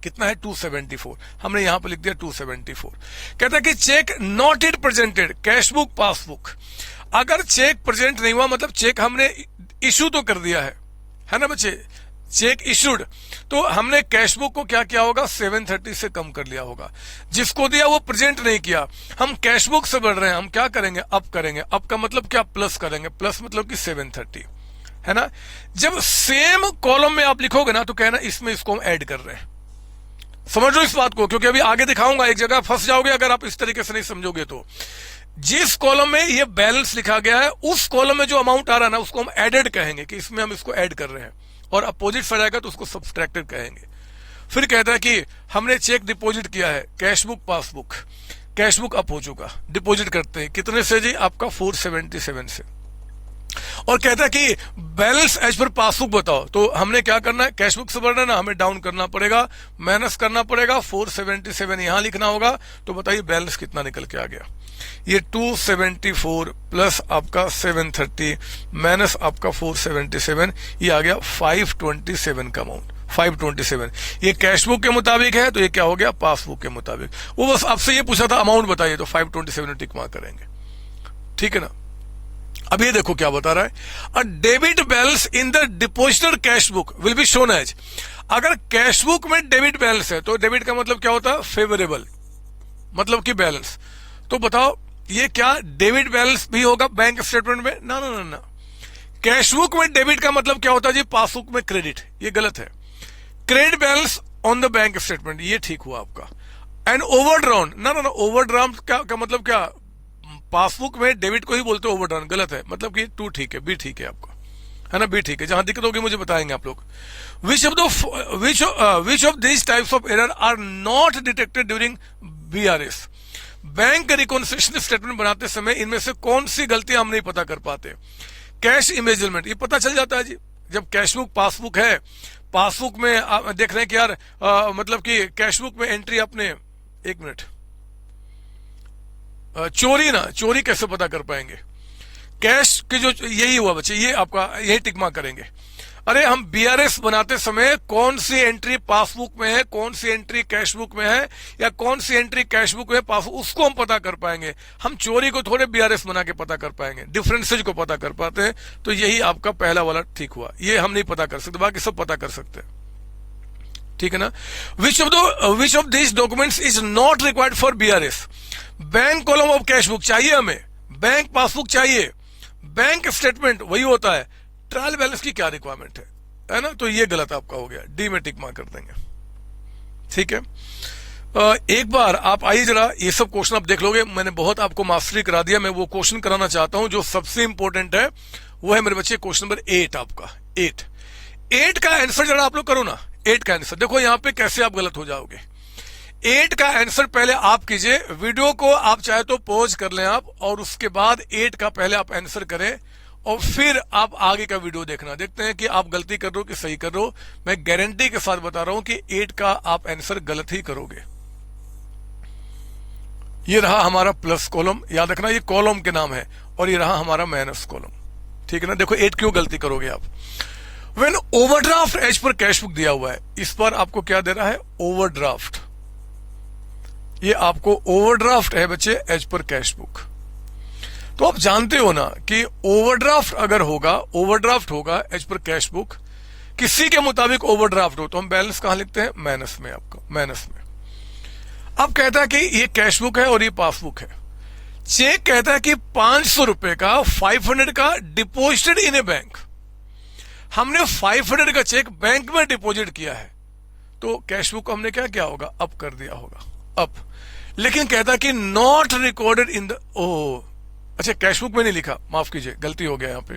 कितना है, 274, हमने यहां पर लिख दिया 274। कहता है कि cheque not yet presented, cash book passbook. अगर चेक प्रेजेंट नहीं हुआ मतलब चेक हमने इशू तो कर दिया है ना बच्चे, चेक इशूड, तो हमने कैश बुक को क्या किया होगा, 730 से कम कर लिया होगा। जिसको दिया वो प्रेजेंट नहीं किया, हम कैश बुक से बढ़ रहे हैं, हम क्या करेंगे, अप करेंगे। अप का मतलब क्या, प्लस करेंगे, प्लस मतलब कि 730, है ना। जब सेम कॉलम में आप लिखोगे ना तो कहना इसमें इसको हम ऐड कर रहे हैं। समझ लो इस बात को, क्योंकि अभी आगे दिखाऊंगा, एक जगह फंस जाओगे अगर आप इस तरीके से नहीं समझोगे तो। जिस कॉलम में ये बैलेंस लिखा गया है उस कॉलम में जो अमाउंट आ रहा है ना उसको हम एडेड कहेंगे, कि इसमें हम इसको ऐड कर रहे हैं, और अपोजिट से जाएगा तो उसको सब्सट्रैक्टेड कहेंगे। फिर कहता है कि हमने चेक डिपॉजिट किया है, cash book passbook, cash book up हो चुका, डिपॉजिट करते हैं कितने से जी, आपका 477 से। और कहता है कि बैलेंस एज पर पासबुक बताओ, तो हमने क्या करना है, कैश बुक से बढ़ना है ना, हमें डाउन करना पड़ेगा, माइनस करना पड़ेगा, 477 यहां लिखना होगा। तो बताइए बैलेंस कितना निकल के आ गया, ये 274 प्लस आपका 730 माइनस आपका 477, ये आ गया 527 का अमाउंट, 527। ये कैश बुक के मुताबिक है तो ये क्या हो गया, पासबुक के मुताबिक। वो बस आपसे ये पूछा था अमाउंट बताइए, तो 527 टिक मार्क करेंगे, ठीक है ना। अब ये देखो क्या बता रहा है, a debit balance in the deposited cash book will be shown as. अगर कैश बुक में डेबिट बैलेंस है तो डेबिट का मतलब क्या होता है, फेवरेबल, मतलब कि बैलेंस। तो बताओ ये क्या डेबिट बैलेंस भी होगा बैंक स्टेटमेंट में, ना ना ना ना। कैश बुक में डेबिट का मतलब क्या होता है जी, पासबुक में क्रेडिट, ये गलत है। Credit balance on the bank statement, ये ठीक हुआ आपका। एंड ओवरड्राउन, ना ना ना, ओवरड्राफ्ट का मतलब क्या, पासबुक में डेबिट को ही बोलते हैं ओवरड्राउन, गलत है। मतलब कि 2 ठीक है, बी ठीक है आपका, है ना, बी ठीक है। जहां दिक्कत होगी मुझे बताएंगे आप लोग। Which of this types of error are not detected during BRS. Bank reconciliation statement बनाते समय इनमें से कौन सी गलतियां हम नहीं पता कर पाते। कैश इमेजरमेंट, ये पता चल जाता है जी, जब कैश बुक पासबुक है, पासबुक में आप देख रहे हैं कि यार मतलब कि कैश बुक में एंट्री आपने, एक मिनट, चोरी ना, चोरी कैसे पता कर पाएंगे, कैश की जो, यही हुआ बच्चे, ये आपका यही टिक मार्क करेंगे। अरे हम बीआरएस बनाते समय कौन सी एंट्री पासबुक में है, कौन सी एंट्री कैश बुक में है, या कौन सी एंट्री कैश बुक में पासबुक, उसको हम पता कर पाएंगे। हम चोरी को थोड़े बीआरएस बना के पता कर पाएंगे, डिफरेंसेज को पता कर पाते हैं। तो यही आपका पहला वाला ठीक हुआ, ये हम नहीं पता कर सकते, बाकी सब पता कर सकते हैं, ठीक है ना। विच of this documents is not required for BRS. Bank column of cash book चाहिए हमें, बैंक पासबुक चाहिए, बैंक स्टेटमेंट वही होता है, ट्रायल बैलेंस की क्या रिक्वायरमेंट है ना। तो ये गलत आपका हो गया, डी में टिक मार्क कर देंगे, ठीक है। एक बार आप आइए जरा, ये सब क्वेश्चन आप देख लोगे, मैंने बहुत आपको मास्टरी करा दिया, मैं वो क्वेश्चन कराना चाहता हूं जो सबसे इंपॉर्टेंट है, वो है मेरे बच्चे क्वेश्चन नंबर 8 आपका। 8 का आंसर जरा आप लोग करो ना। 8 का आंसर देखो यहां पे कैसे आप गलत हो जाओगे। 8 का आंसर पहले आप कीजिए, वीडियो को आप चाहे तो पॉज कर लें आप, और उसके बाद 8 का पहले आप आंसर करें, और फिर आप आगे का वीडियो देखना। देखते हैं कि आप गलती कर रहे हो कि सही कर रहे हो। मैं गारंटी के साथ बता रहा हूं कि 8 का आप आंसर गलत ही करोगे। ये रहा हमारा प्लस कॉलम, याद रखना ये कॉलम के नाम है, और ये रहा हमारा माइनस कॉलम, ठीक है ना। देखो 8 क्यों गलती करोगे आप। When overdraft as per cash book दिया हुआ है, इस पर आपको क्या दे रहा है, ओवरड्राफ्ट। ये आपको ओवरड्राफ्ट है बच्चे एज पर कैश बुक। तो आप जानते हो ना कि ओवरड्राफ्ट अगर होगा, ओवरड्राफ्ट होगा एज पर कैश बुक, किसी के मुताबिक ओवरड्राफ्ट हो तो हम बैलेंस कहां लिखते हैं, माइनस में, आपको माइनस में। अब कहता है कि ये कैश बुक है और ये पासबुक है। चेक कहता है कि 500 रुपए का 500 का डिपॉजिटेड इन ए बैंक। हमने 500 का चेक बैंक में डिपॉजिट किया है, तो कैश बुक को हमने क्या किया होगा, अप कर दिया होगा, अप। लेकिन कहता है कि नॉट रिकॉर्डेड इन द, ओ अच्छा कैश बुक में नहीं लिखा, माफ कीजिए गलती हो गया यहां पे।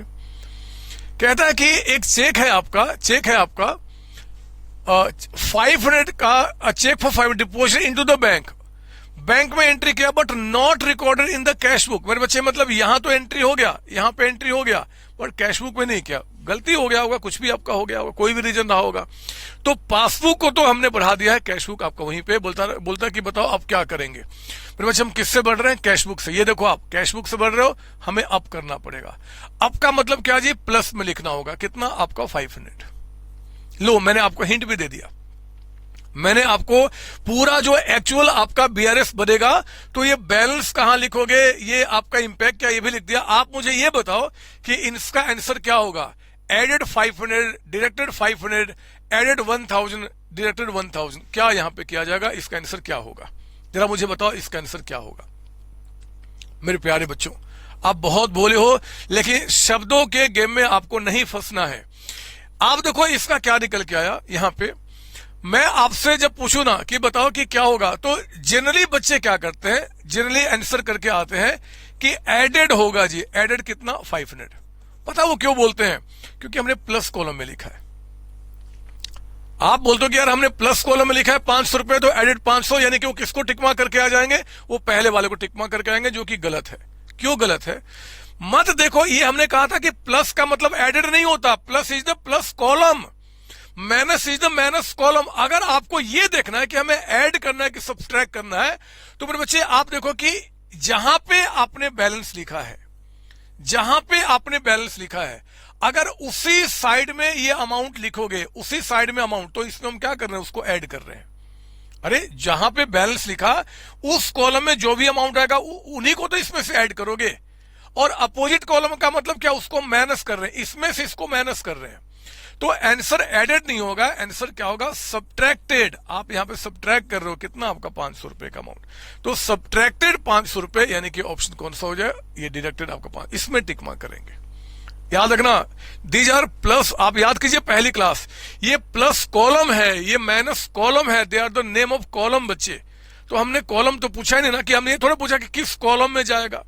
कहता है कि एक चेक है आपका, चेक है आपका 500 का cheque for 500 deposit into the bank, bank में एंट्री किया but not recorded in the cash book. मेरे बच्चे मतलब यहां तो एंट्री हो गया, यहां पे एंट्री हो गया, बट कैश बुक में नहीं किया, गलती हो गया होगा, कुछ भी आपका हो गया होगा, कोई भी रीजन रहा होगा। तो पासबुक को तो हमने बढ़ा दिया है, कैश बुक आपका वहीं पे बोलता कि बताओ अब क्या करेंगे। मेरे बच्चे हम किससे बढ़ रहे हैं, कैश बुक से। ये देखो आप कैश बुक से बढ़ रहे हो, हमें अप करना पड़ेगा। अप का मतलब क्या जी, प्लस में लिखना होगा, कितना आपका 500। लो मैंने आपको हिंट भी दे दिया, मैंने आपको पूरा जो एक्चुअल आपका बीआरएस बनेगा, तो ये बैलेंस कहां लिखोगे, ये आपका इंपैक्ट क्या, ये भी लिख दिया। आप मुझे ये बताओ कि इसका आंसर क्या होगा, एडेड 500, डिडक्टेड 500, एडेड 1000, डिडक्टेड 1000, क्या यहां पे किया जाएगा, इसका आंसर क्या होगा, जरा मुझे बताओ इसका आंसर क्या होगा। मेरे प्यारे बच्चों आप बहुत भोले हो, लेकिन शब्दों के गेम में आपको नहीं फंसना है। आप देखो इसका क्या निकल के आया यहां पे। मैं आपसे जब पूछूं ना कि बताओ कि क्या होगा, तो जनरली बच्चे क्या करते हैं, जनरली आंसर करके आते हैं कि एडेड होगा जी, एडेड कितना 500। पता वो क्यों बोलते हैं, क्योंकि हमने प्लस कॉलम में लिखा है। आप बोलते हो कि यार हमने प्लस कॉलम में लिखा है 500 रुपए, तो एडेड 500, यानी कि वो किसको टिकमा करके आ जाएंगे, वो पहले वाले को टिकमा करके आएंगे, जो कि गलत है। क्यों गलत है, मत देखो, ये हमने कहा था कि प्लस का मतलब एडेड नहीं होता, plus is the plus column, minus is the minus column. अगर आपको ये देखना है कि हमें ऐड करना है कि सब्सट्रैक्ट करना है, तो मेरे बच्चे आप देखो कि जहां पे आपने बैलेंस लिखा है, जहां पे आपने बैलेंस लिखा है, अगर उसी साइड में ये अमाउंट लिखोगे, उसी साइड में अमाउंट, तो इसमें हम क्या कर रहे हैं, उसको ऐड कर रहे हैं। अरे जहां पे बैलेंस लिखा उस कॉलम में जो भी अमाउंट आएगा उन्हीं को तो इसमें से ऐड करोगे। और अपोजिट कॉलम का मतलब क्या, उसको माइनस कर रहे हैं, इसमें से इसको माइनस कर रहे हैं। तो आंसर एडेड नहीं होगा, आंसर क्या होगा, सब्ट्रैक्टेड। आप यहां पे सब्ट्रैक्ट कर रहे हो कितना, आपका 500 रुपए का अमाउंट, तो सब्ट्रैक्टेड 500 रुपए, यानी कि ऑप्शन कौन सा हो जाए, ये डिडक्टेड आपका 5, इसमें टिक मार्क करेंगे। याद रखना दीज आर प्लस, आप याद कीजिए पहली क्लास, ये प्लस कॉलम है, ये माइनस कॉलम है, they are the name of column बच्चे। तो हमने कॉलम तो पूछा ही नहीं ना, कि हमने ये थोड़ा पूछा कि किस कॉलम में जाएगा,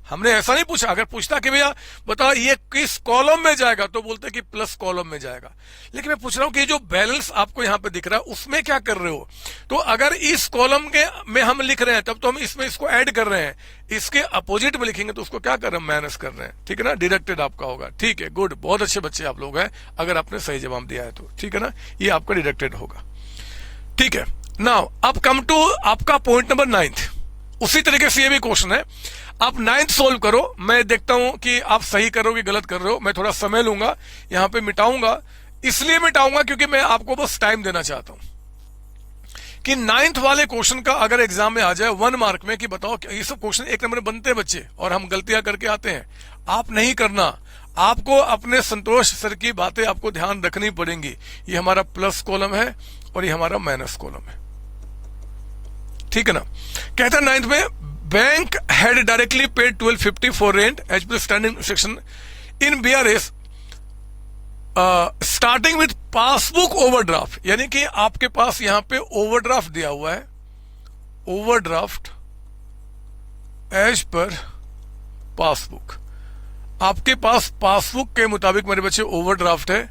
हमने ऐसा नहीं पूछा। अगर पूछता कि भैया बताओ ये किस कॉलम में जाएगा, तो बोलते कि प्लस कॉलम में जाएगा। लेकिन मैं पूछ रहा हूं कि जो बैलेंस आपको यहां पे दिख रहा है उसमें क्या कर रहे हो, तो अगर इस कॉलम के में हम लिख रहे हैं तब तो हम इसमें इसको ऐड कर रहे हैं, इसके अपोजिट में लिखेंगे तो उसको क्या कर रहे हैं, माइनस कर रहे हैं, ठीक है ना, डिडक्टेड आपका होगा। ठीक है, गुड, बहुत अच्छे बच्चे आप लोग हैं, अगर आपने सही जवाब दिया है तो, ठीक है ना, ये आपका डिडक्टेड होगा। ठीक है, नाउ अब कम टू आपका पॉइंट नंबर 9। उसी तरीके से ये भी क्वेश्चन है, आप 9 सोल्व करो, मैं देखता हूं कि आप सही करोगे गलत कर रहे हो। मैं थोड़ा समय लूंगा, यहां पे मिटाऊंगा, इसलिए मिटाऊंगा क्योंकि मैं आपको बस टाइम देना चाहता हूं कि 9th वाले क्वेश्चन का अगर एग्जाम में आ जाए 1 मार्क में कि बताओ, ये सब क्वेश्चन 1 नंबर बनते हैं बच्चे, और हम गलतियां करके आते हैं। आप नहीं करना, आपको अपने संतोष सर की बातें आपको ध्यान रखनी पड़ेंगी। ये हमारा प्लस कॉलम है और ये हमारा माइनस कॉलम है, ठीक है ना। कहता है 9th में, bank had directly paid 1250 for rent as per standing section in BRS starting with passbook overdraft, यानी कि आपके पास यहां पे ओवरड्राफ्ट दिया हुआ है, ओवरड्राफ्ट एज पर पासबुक। आपके पास पासबुक के मुताबिक मेरे बच्चे ओवरड्राफ्ट है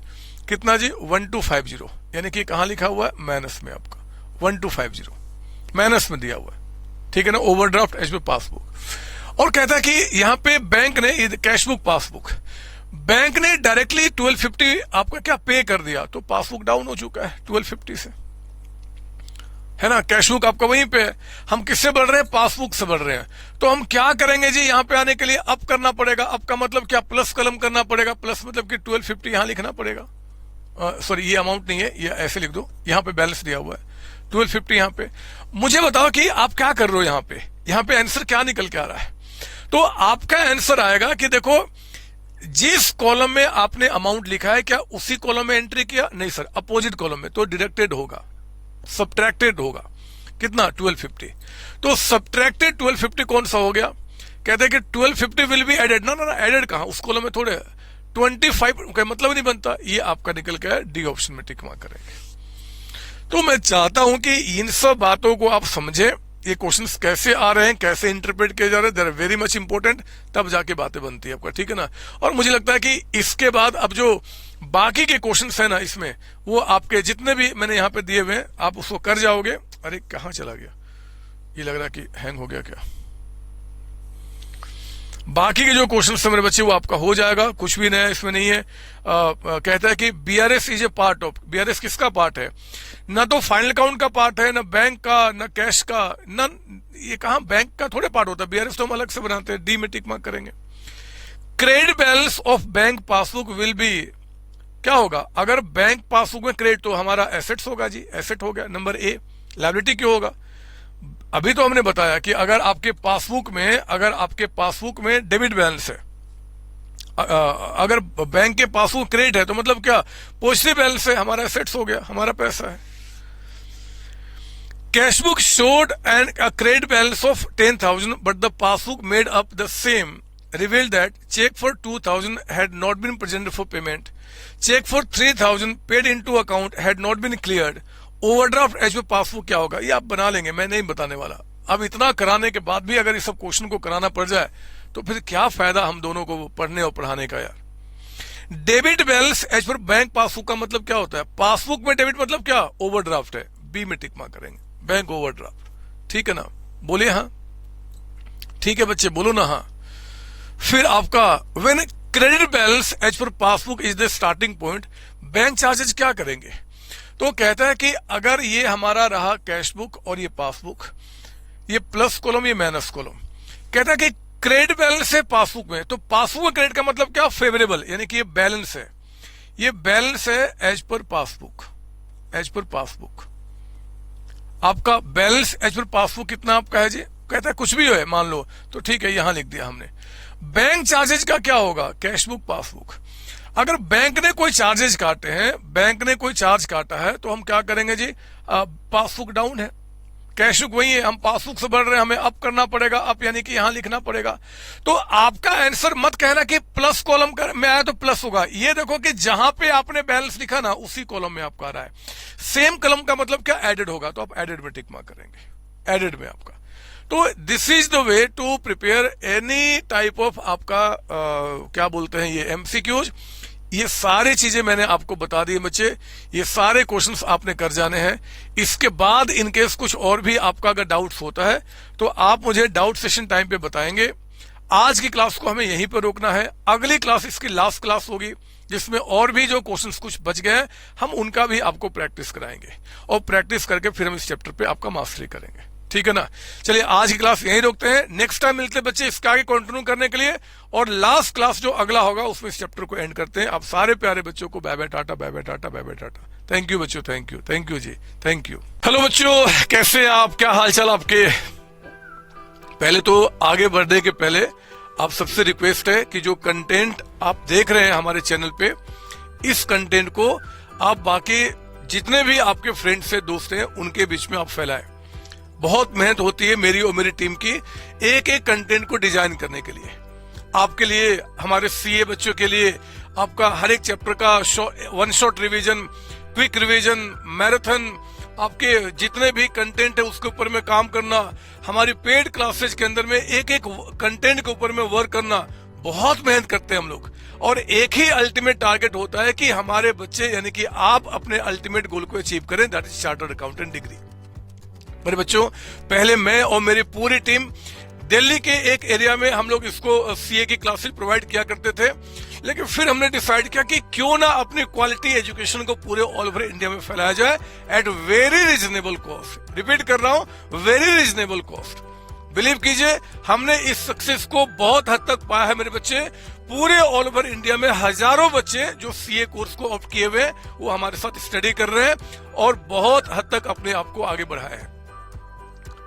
कितना जी, 1250, यानी कि कहां लिखा हुआ है, माइनस में, आपका 1250 माइनस में दिया हुआ है, ठीक है ना, ओवरड्राफ्ट एज पे पासबुक। और कहता है कि यहां पे बैंक ने कैश बुक पासबुक, बैंक ने डायरेक्टली 1250 आपका क्या पे कर दिया, तो पासबुक डाउन हो चुका है 1250 से, है ना। कैश बुक आपका वहीं पे है, हम किससे बढ़ रहे हैं, पासबुक से बढ़ रहे हैं। तो हम क्या करेंगे जी, यहां पे आने के लिए अप करना पड़ेगा। अप का मतलब क्या, प्लस कलम करना पड़ेगा, प्लस मतलब कि 1250 यहां लिखना पड़ेगा, सॉरी ये अमाउंट नहीं है, ये ऐसे लिख दो, यहाँ पे बैलेंस दिया हुआ है 1250 यहाँ पे। मुझे बताओ कि आप क्या कर रहे हो यहाँ पे आंसर क्या निकल के आ रहा है। तो आपका आंसर आएगा कि देखो जिस कॉलम में आपने अमाउंट लिखा है क्या उसी कॉलम में एंट्री किया, नहीं सर अपोजिट कॉलम में, तो डिडक्टेड होगा, सब्ट्रैक्टेड होगा कितना 1250। तो सब्ट्रैक्टेड 1250 कौन सा हो गया, कहते हैं कि 1250 विल बी एडेड, ना एडेड कहां, उस कॉलम में थोड़े 25 का मतलब नहीं बनता, ये आपका निकल के है डी ऑप्शन में टिक मार्क करेंगे। तो मैं चाहता हूं कि इन सब बातों को आप समझें, ये क्वेश्चंस कैसे आ रहे हैं, कैसे इंटरप्रेट किए जा रहे हैं, they are very much important, तब जाके बातें बनती है आपका, ठीक है ना। और मुझे लगता है कि इसके बाद अब जो बाकी के क्वेश्चंस है ना इसमें, वो आपके जितने भी मैंने यहाँ पे दिए हुए हैं आप उसको कर जाओगे। अरे कहाँ चला गया, ये लग रहा है कि हैंग हो गया क्या। बाकी के जो क्वेश्चंस है मेरे बच्चे वो आपका हो जाएगा, कुछ भी नया इसमें नहीं है। कहता है कि BRS is a part of, BRS किसका पार्ट है, ना तो फाइनल अकाउंट का पार्ट है, ना बैंक का, ना कैश का, ना ये कहां बैंक का थोड़े पार्ट होता है, बीआरएस तो हम अलग से बनाते हैं, डी में टिक मार्क करेंगे। Credit balance of bank passbook will be, क्या होगा अगर बैंक पासबुक में क्रेडिट, तो हमारा एसेट्स होगा जी, एसेट हो गया नंबर ए। लायबिलिटी क्यों होगा, अभी तो हमने बताया कि अगर आपके पासबुक में डेबिट बैलेंस है, अगर बैंक के पासबुक क्रेडिट है तो मतलब क्या पॉजिटिव बैलेंस है, हमारा एसेट्स हो गया, हमारा पैसा है। Cash book showed and credit balance of 10,000 but the passbook made up the same revealed that check for 2,000 had not been presented for payment, check for 3,000 paid into account had not been cleared, overdraft as per passbook क्या होगा, ये आप बना लेंगे, मैं नहीं बताने वाला। अब इतना कराने के बाद भी अगर इस सब क्वेश्चन को कराना पड़ जाए तो फिर क्या फायदा हम दोनों को पढ़ने और पढ़ाने का यार। Debit balance as per bank passbook का मतलब क्या होता है, पासबुक में डेबिट मतलब क्या, ओवरड्राफ्ट है, बी में टिक मार्क करेंगे, बैंक ओवरड्राफ्ट, ठीक है ना, बोलिए हाँ, ठीक है बच्चे बोलो ना हाँ। फिर आपका when credit balance as per passbook is the starting point, bank charges क्या करेंगे, तो कहता है कि अगर ये हमारा रहा कैश बुक और ये पासबुक, ये प्लस कॉलम ये माइनस कॉलम, कहता है कि क्रेडिट बैलेंस है पासबुक में, तो पासबुक में क्रेडिट का मतलब क्या, फेवरेबल, यानी कि ये बैलेंस है, ये बैलेंस है as per passbook, as per passbook आपका बैलेंस एज पर पासबुक कितना आपका है जी, कहता है कुछ भी हो मान लो, तो ठीक है यहां लिख दिया हमने। बैंक चार्जेज का क्या होगा, कैश बुक पासबुक, अगर बैंक ने कोई चार्जेज काटे हैं, बैंक ने कोई चार्ज काटा है तो हम क्या करेंगे जी, पासबुक डाउन है, कैश बुक वही है, हम पासबुक से बढ़ रहे हैं, हमें अप करना पड़ेगा, अप यानी कि यहां लिखना पड़ेगा। तो आपका आंसर मत कहना कि प्लस कॉलम में आया तो प्लस होगा, ये देखो कि जहां पे आपने बैलेंस लिखा ना उसी कॉलम में आपका आ रहा है। सेम कॉलम का मतलब क्या, एडेड होगा, तो आप एडेड में टिक मार्क करेंगे, एडेड में आपका। तो this is the way to prepare any type of आपका क्या बोलते हैं ये एमसीक्यूज। ये सारी चीजें मैंने आपको बता दी बच्चे, ये सारे क्वेश्चंस आपने कर जाने हैं। इसके बाद इनकेस कुछ और भी आपका अगर डाउट्स होता है तो आप मुझे डाउट सेशन टाइम पे बताएंगे। आज की क्लास को हमें यहीं पर रोकना है, अगली क्लास इसकी लास्ट क्लास होगी जिसमें और भी जो क्वेश्चंस कुछ बच गए हैं हम उनका भी आपको प्रैक्टिस कराएंगे, और प्रैक्टिस करके फिर हम इस चैप्टर पे आपका मास्टरी करेंगे, ठीक है ना। चलिए आज की क्लास यहीं रोकते हैं, नेक्स्ट टाइम मिलते हैं बच्चे इसका आगे कंटिन्यू करने के लिए, और लास्ट क्लास जो अगला होगा उसमें इस चैप्टर को एंड करते हैं। आप सारे प्यारे बच्चों को bye bye tata, bye bye tata, bye bye tata. Thank you बच्चों, थैंक यू, थैंक यू जी, थैंक यू। हेलो बच्चों, कैसे आप, क्या हाल चाल आपके। पहले तो आगे बढ़ने के पहले आप सबसे रिक्वेस्ट है कि जो कंटेंट आप देख रहे हैं हमारे चैनल पे, इस कंटेंट को आप बाकी जितने भी आपके फ्रेंड्स हैं, दोस्त हैं, उनके बीच में आप फैलाएं। बहुत मेहनत होती है मेरी और मेरी टीम की एक एक कंटेंट को डिजाइन करने के लिए, आपके लिए, हमारे सीए बच्चों के लिए, आपका हर एक चैप्टर का one shot revision, quick revision, marathon, आपके जितने भी कंटेंट है उसके ऊपर में काम करना, हमारी पेड क्लासेज के अंदर में एक एक कंटेंट के ऊपर में वर्क करना, बहुत मेहनत करते हैं हम लोग। और एक ही अल्टीमेट टारगेट होता है कि हमारे बच्चे यानी कि आप अपने अल्टीमेट गोल को अचीव करें, that is chartered accountant degree. मेरे बच्चों, पहले मैं और मेरी पूरी टीम दिल्ली के एक एरिया में हम लोग इसको सीए की क्लासेस प्रोवाइड किया करते थे, लेकिन फिर हमने डिसाइड किया कि क्यों ना अपनी क्वालिटी एजुकेशन को पूरे ऑल ओवर इंडिया में फैलाया जाए at very reasonable cost. Repeat कर रहा हूं, वेरी रीजनेबल कॉस्ट। बिलीव कीजिए, हमने इस सक्सेस को बहुत हद तक पाया है मेरे बच्चे। पूरे ऑल ओवर इंडिया में हजारों बच्चे जो सीए कोर्स को ऑप्ट किए हुए हैं वो हमारे साथ स्टडी कर रहे हैं और बहुत हद तक अपने आप को आगे बढ़ाया है।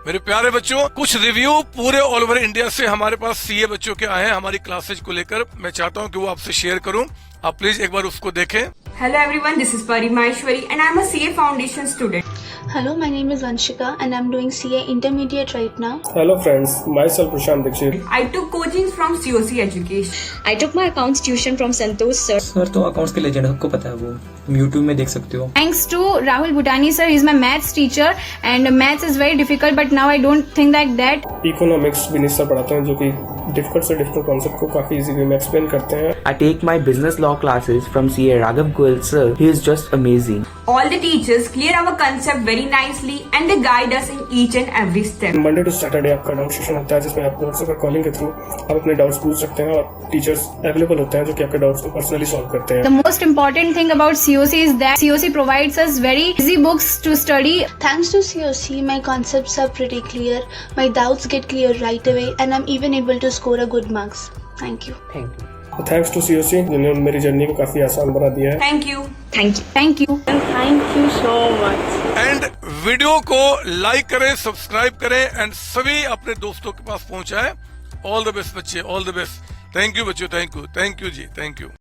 मेरे प्यारे बच्चों, कुछ रिव्यू पूरे ऑल ओवर इंडिया से हमारे पास सीए बच्चों के आए हैं हमारी क्लासेज को लेकर। मैं चाहता हूं कि वो आपसे शेयर करूं, आप प्लीज एक बार उसको देखें। Hello everyone, this is Parimaheshwari and I am a CA Foundation student. Hello, my name is Vanshika and I'm doing CA Intermediate right now. Hello friends, myself Prashant Dikshit. I took coaching from COC Education. I took my accounts tuition from Santosh sir. Sir तो अकाउंट्स के लेजेंड सबको पता है, वो तुम यूट्यूब में देख सकते हो। Thanks to Rahul Bhutani sir, he's my maths teacher and maths is very difficult but now I don't think like that. Economics Vineet sir पढ़ाते हैं जो कि डिफिकल्ट से डिफिकल्ट कॉन्सेप्ट को काफी इजी वे में एक्सप्लेन करते हैं। I take my business law classes from CA Raghav Goyal sir. He is just amazing. All the teachers clear our concept very nicely and they guide us in each and every step. Monday to Saturday आपका डाउट सेशन होता है जिसमें आप व्हाट्सएप पर कॉलिंग के थ्रू आप अपने डाउट्स पूछ सकते हैं और टीचर्स अवेलेबल होते हैं जो कि आपके डाउट्स को पर्सनली सॉल्व करते हैं। The most important thing about COC is that COC provides us very easy books to study. Thanks to COC, my concepts are pretty clear, my doubts get clear right away and I'm even able to score a good marks. Thank you. Thanks to COC जिन्होंने मेरी जर्नी को काफी आसान बना दिया है। Thank you. Thank you. Thank you. Thank you so much. And video को लाइक करें, सब्सक्राइब करें एंड सभी अपने दोस्तों के पास पहुंचाएं। ऑल द बेस्ट बच्चे, all the best. Thank you बच्चों, थैंक यू जी, थैंक यू।